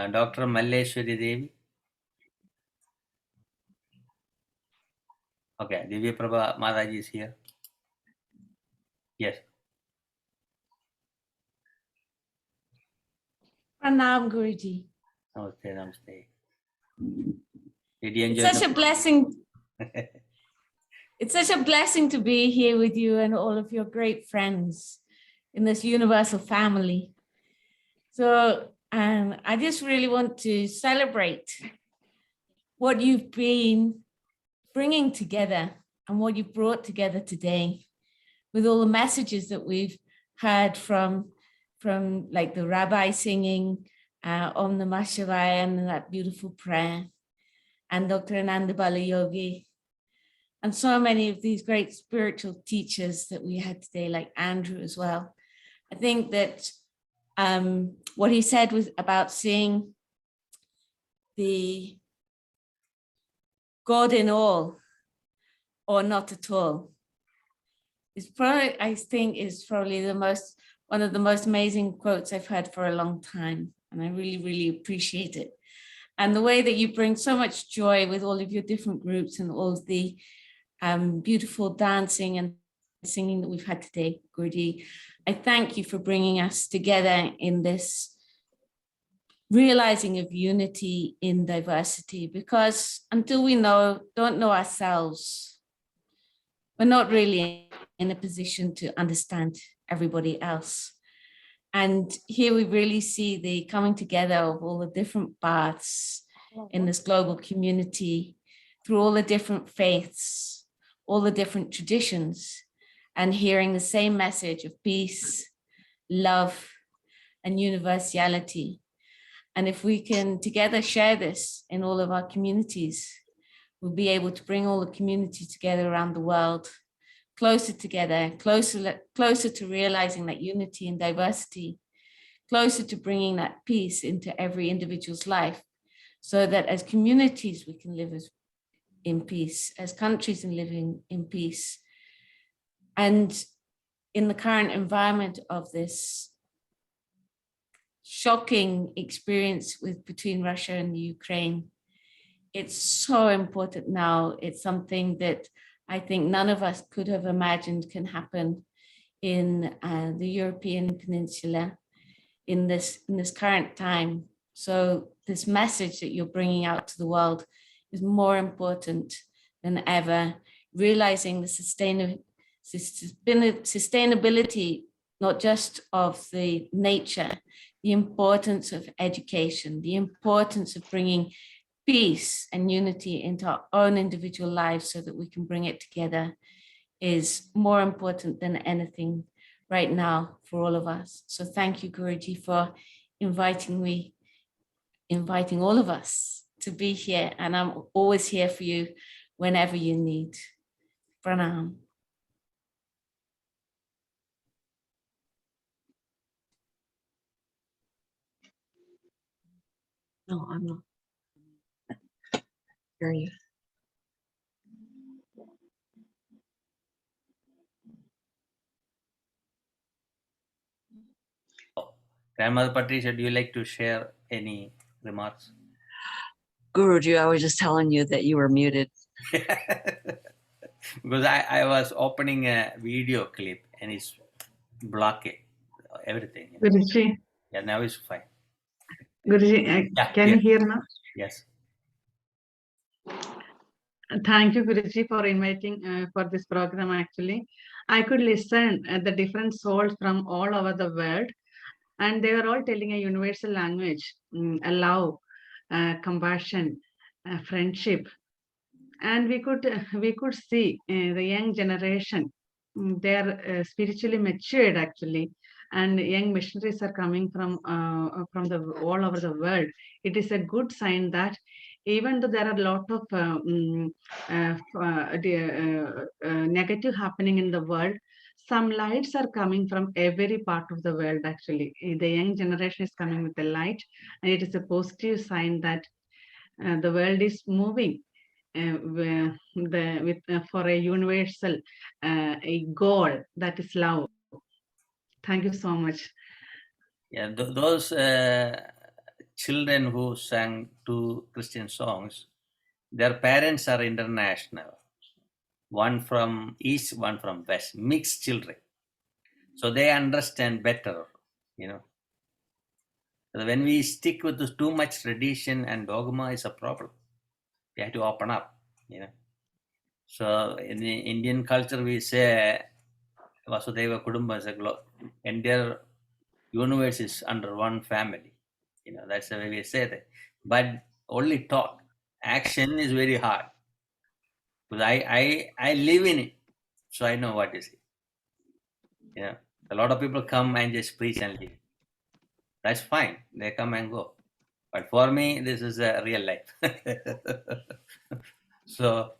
Dr. Malleshwari Devi. Okay. Divya Prabha Mataji is here. Yes. Pranam, Guruji. Namaste. Did you enjoy It's such a blessing. It's such a blessing to be here with you and all of your great friends in this universal family. So I just really want to celebrate what you've been bringing together and what you've brought together today with all the messages that we've heard from like the rabbi singing Om Namah Shivaya and that beautiful prayer, and Dr. Ananda Balayogi, and so many of these great spiritual teachers that we had today, like Andrew as well. I think that what he said was about seeing the God in all or not at all. It's probably, I think, is probably one of the most amazing quotes I've heard for a long time. And I really, really appreciate it. And the way that you bring so much joy with all of your different groups and all of the beautiful dancing and singing that we've had today, Guruji. I thank you for bringing us together in this realizing of unity in diversity, because until we don't know ourselves, we're not really in a position to understand everybody else. And here we really see the coming together of all the different paths in this global community through all the different faiths, all the different traditions, and hearing the same message of peace, love, and universality. And if we can together share this in all of our communities, we'll be able to bring all the community together around the world, closer together, closer to realizing that unity and diversity, closer to bringing that peace into every individual's life, so that as communities we can live in peace, as countries and living in peace. And in the current environment of this shocking experience between Russia and Ukraine, it's so important now. It's something that I think none of us could have imagined can happen in the European peninsula in this current time. So this message that you're bringing out to the world is more important than ever, realizing the sustainability, not just of the nature, the importance of education, the importance of bringing peace and unity into our own individual lives so that we can bring it together is more important than anything right now for all of us. So thank you, Guruji, for inviting all of us to be here. And I'm always here for you whenever you need. Pranam. No, I'm not. Hear you. Grandmother Patricia, do you like to share any remarks? Guruji, I was just telling you that you were muted. Because I was opening a video clip and it's blocking everything. Guruji, Yeah, now it's fine. Guruji, Yeah, can you hear now? Yes. Thank you, Guruji, for inviting for this program. Actually, I could listen the different souls from all over the world, and they were all telling a universal language, love, compassion, friendship, and we could see the young generation. They are spiritually matured actually, and young missionaries are coming from the all over the world. It is a good sign that even though there are a lot of negative happening in the world, some lights are coming from every part of the world actually. The young generation is coming with the light, and it is a positive sign that the world is moving for a universal a goal that is love. Thank you so much. Yeah, those children who sang two Christian songs, their parents are international. One from east, one from west, mixed children. So they understand better, you know. When we stick with this too much tradition and dogma is a problem. We have to open up, you know. So in the Indian culture, we say Vasudeva Kudumba is entire universe is under one family. You know, that's the way we say that. But only talk. Action is very hard. Because I live in it, so I know what is it. You know, a lot of people come and just preach and leave. That's fine. They come and go. But for me, this is a real life. So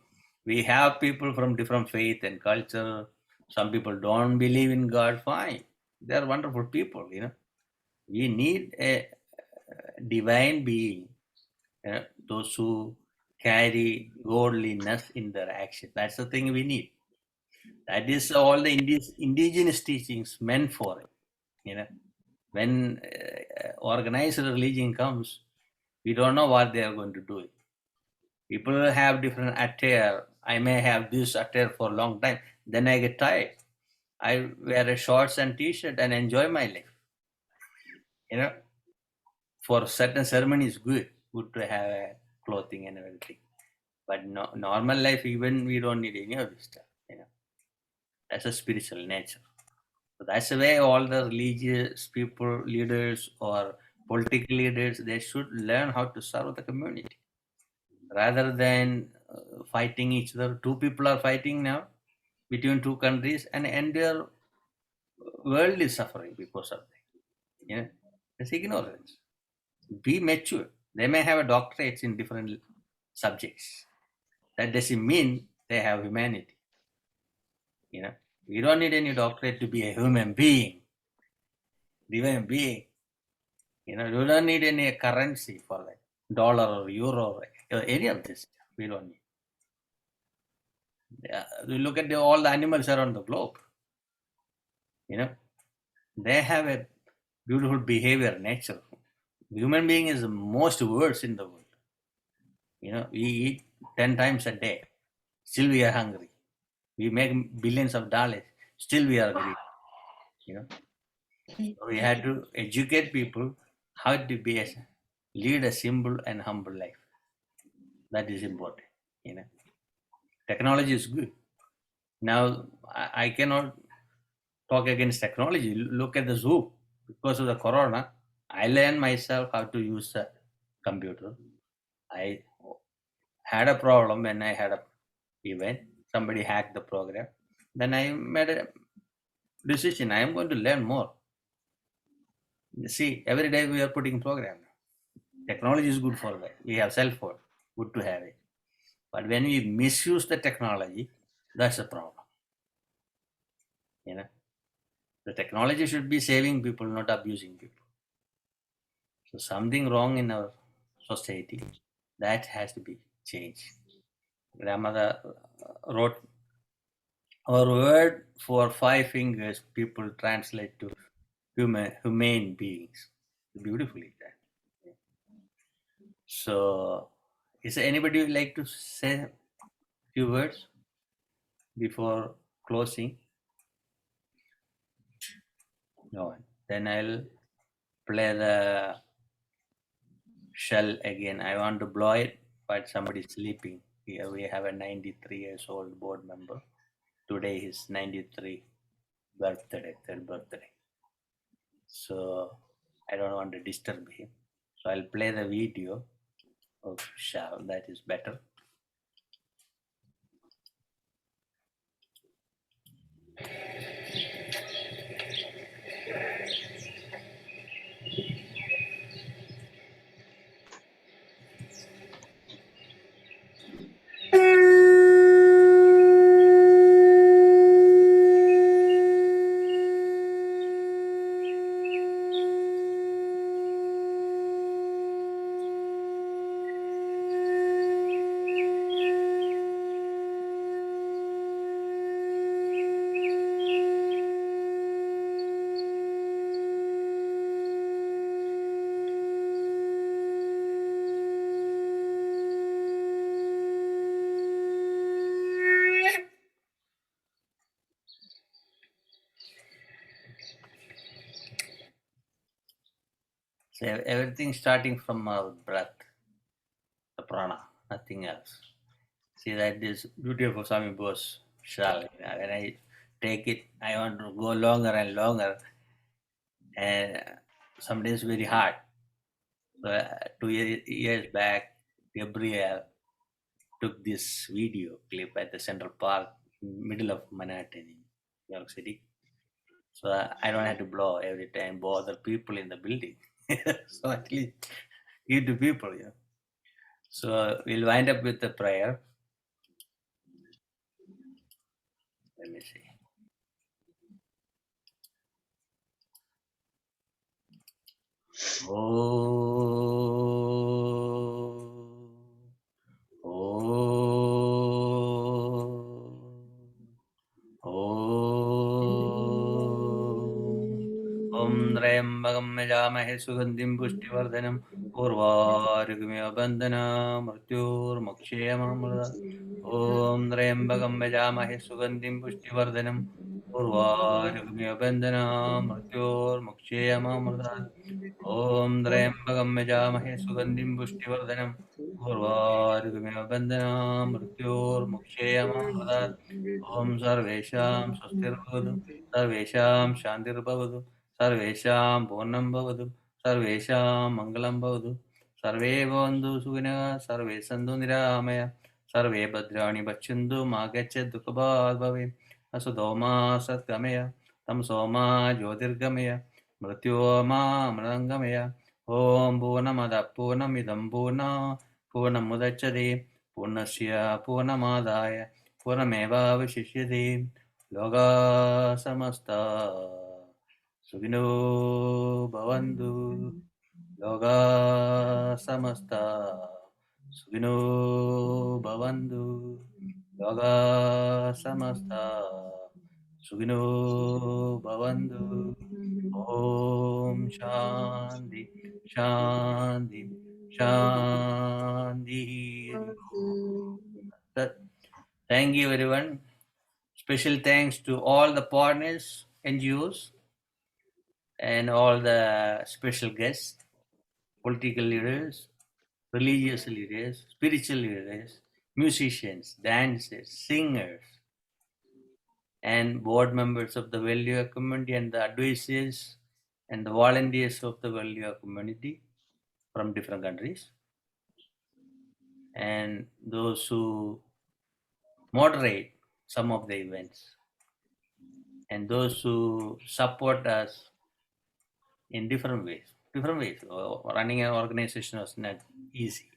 we have people from different faith and culture. Some people don't believe in God. Fine. They're wonderful people, you know. We need a divine being, those who carry godliness in their action. That's the thing we need. That is all the indigenous teachings meant for it. You know, when organized religion comes, we don't know what they are going to do. People have different attire. I may have this attire for a long time. Then I get tired. I wear a shorts and t-shirt and enjoy my life. You know, for certain ceremonies, good to have a clothing and everything. But no, normal life, even we don't need any of this stuff. You know, that's a spiritual nature. So that's the way all the religious people, leaders, or political leaders, they should learn how to serve the community rather than fighting each other. Two people are fighting now between two countries, and entire world is suffering because of that. You know, it's ignorance. Be mature. They may have a doctorate in different subjects. That doesn't mean they have humanity. You know, we don't need any doctorate to be a human being, divine being. You know, you don't need any currency for that, dollar or euro or any of this. We don't need. We look at all the animals around the globe. You know, they have a beautiful behavior, nature. Human being is the most worse in the world. You know, we eat 10 times a day. Still we are hungry. We make billions of dollars. Still we are greedy. You know, so we had to educate people how to be lead a simple and humble life. That is important. You know, technology is good. Now I cannot talk against technology. Look at the Zoom. Because of the corona, I learned myself how to use the computer. I had a problem when I had a event. Somebody hacked the program. Then I made a decision. I am going to learn more. You see, every day we are putting program. Technology is good for that. We have cell phone. Good to have it. But when we misuse the technology, that's the problem. You know, the technology should be saving people, not abusing people. So something wrong in our society, that has to be changed. Grandmother wrote, our word for 5 fingers, people translate to humane beings. Beautifully done. So, is there anybody who would like to say a few words before closing? No one. Then I'll play the shell again. I want to blow it, but somebody's sleeping. Here we have a 93 years old board member. Today is 93 birthday, third birthday. So I don't want to disturb him. So I'll play the video of shell. That is better. So everything starting from our breath, the prana, nothing else. See that this beauty of Swami Bose shell. When I take it, I want to go longer and longer, and some days very hard. So 2 years back, Gabriel took this video clip at the Central Park, middle of Manhattan in New York City. So I don't have to blow every time, bother people in the building. So at least give to people, you know. So we'll wind up with the prayer. Let me see. Om Trayambakam Yajamahe Sugandhim Pushtivardanam Urvarugmiya Bandhana Mrityur Mokshayamamrita. Om Trayambakam Yajamahe Sugandhim Pushtivardanam Urvarugmiya Bandhana Mrityur Mokshayamamrita. Om Trayambakam Yajamahe Sugandhim Pushtivardanam Urvarugmiya Bandhana Mrityur Mokshayamamrita. Om Sarvesham Swastirvavadu Sarvesham Shantirbhavadu Sarvesham Purnam Bhavadu Sarvesham Mangalam Bhavadu Sarve Bhavantu Sukhinaha Sarve Sandhu Niramaya Sarve Bhadrani Bachantu Ma Gacchad Dukhabhat Bhave Asudoma Satgamaya Tamsoma Jyotirgamaya Mrityoma Mrangamaya Om Purnamada Purnamidam Purna Purnamudachyate Purnasya Purnamadaya Purnameva Vashishyate Loka Samasta Sukhino Bhavantu Loka Samasta Sukhino Bhavantu Loka Samasta Sukhino Bhavantu. Om Shanti Shanti Shanti. Thank you everyone. Special thanks to all the partners, NGOs, and all the special guests, political leaders, religious leaders, spiritual leaders, musicians, dancers, singers, and board members of the Value community and the advisors and the volunteers of the Value community from different countries, and those who moderate some of the events, and those who support us in different ways. Running an organization was not easy.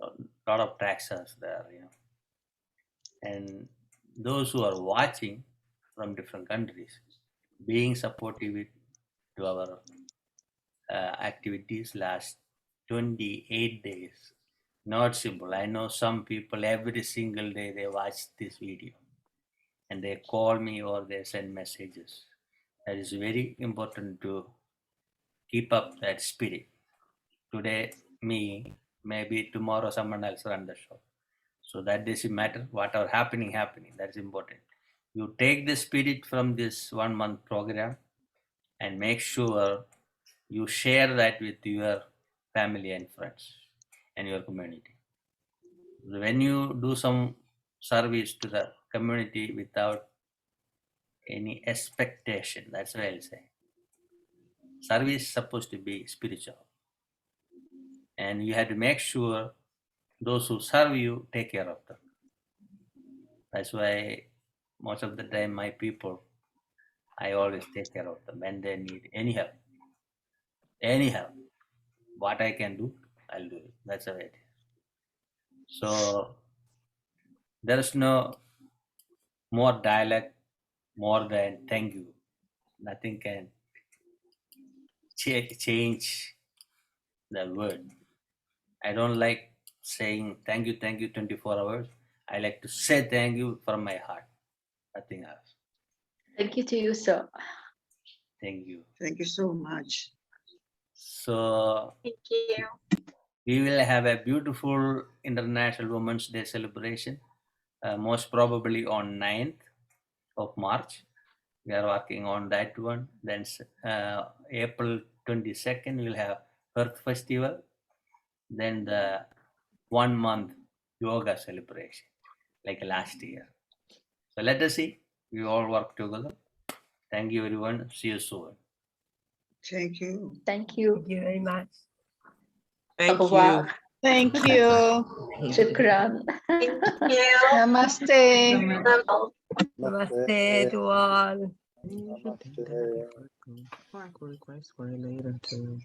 A lot of taxes there, and those who are watching from different countries, being supportive to our activities last 28 days. Not simple. I know some people every single day they watch this video and they call me or they send messages. That is very important to keep up that spirit. Today, me, maybe tomorrow someone else run the show. So that doesn't matter. Whatever happening. That's important. You take the spirit from this 1 month program and make sure you share that with your family and friends and your community. When you do some service to the community without any expectation, that's what I'll say. Service is supposed to be spiritual. And you have to make sure those who serve you take care of them. That's why most of the time my people, I always take care of them when they need any help. What I can do, I'll do it. That's the way it is. So there is no more dialect more than thank you. Nothing can change the word. I don't like saying thank you 24 hours. I like to say thank you from my heart. Nothing else. Thank you to you, sir. Thank you. Thank you so much. So Thank you. we will have a beautiful International Women's Day celebration, most probably on 9th of March. We are working on that one. Then April 22nd, we'll have Earth Festival. Then the 1 month yoga celebration, like last year. So let us see. We all work together. Thank you, everyone. See you soon. Thank you. Thank you. Thank you very much. Thank Au you. revoir. Thank you. Shukran. Thank you. Namaste. Namaste to all. Mark request for later too.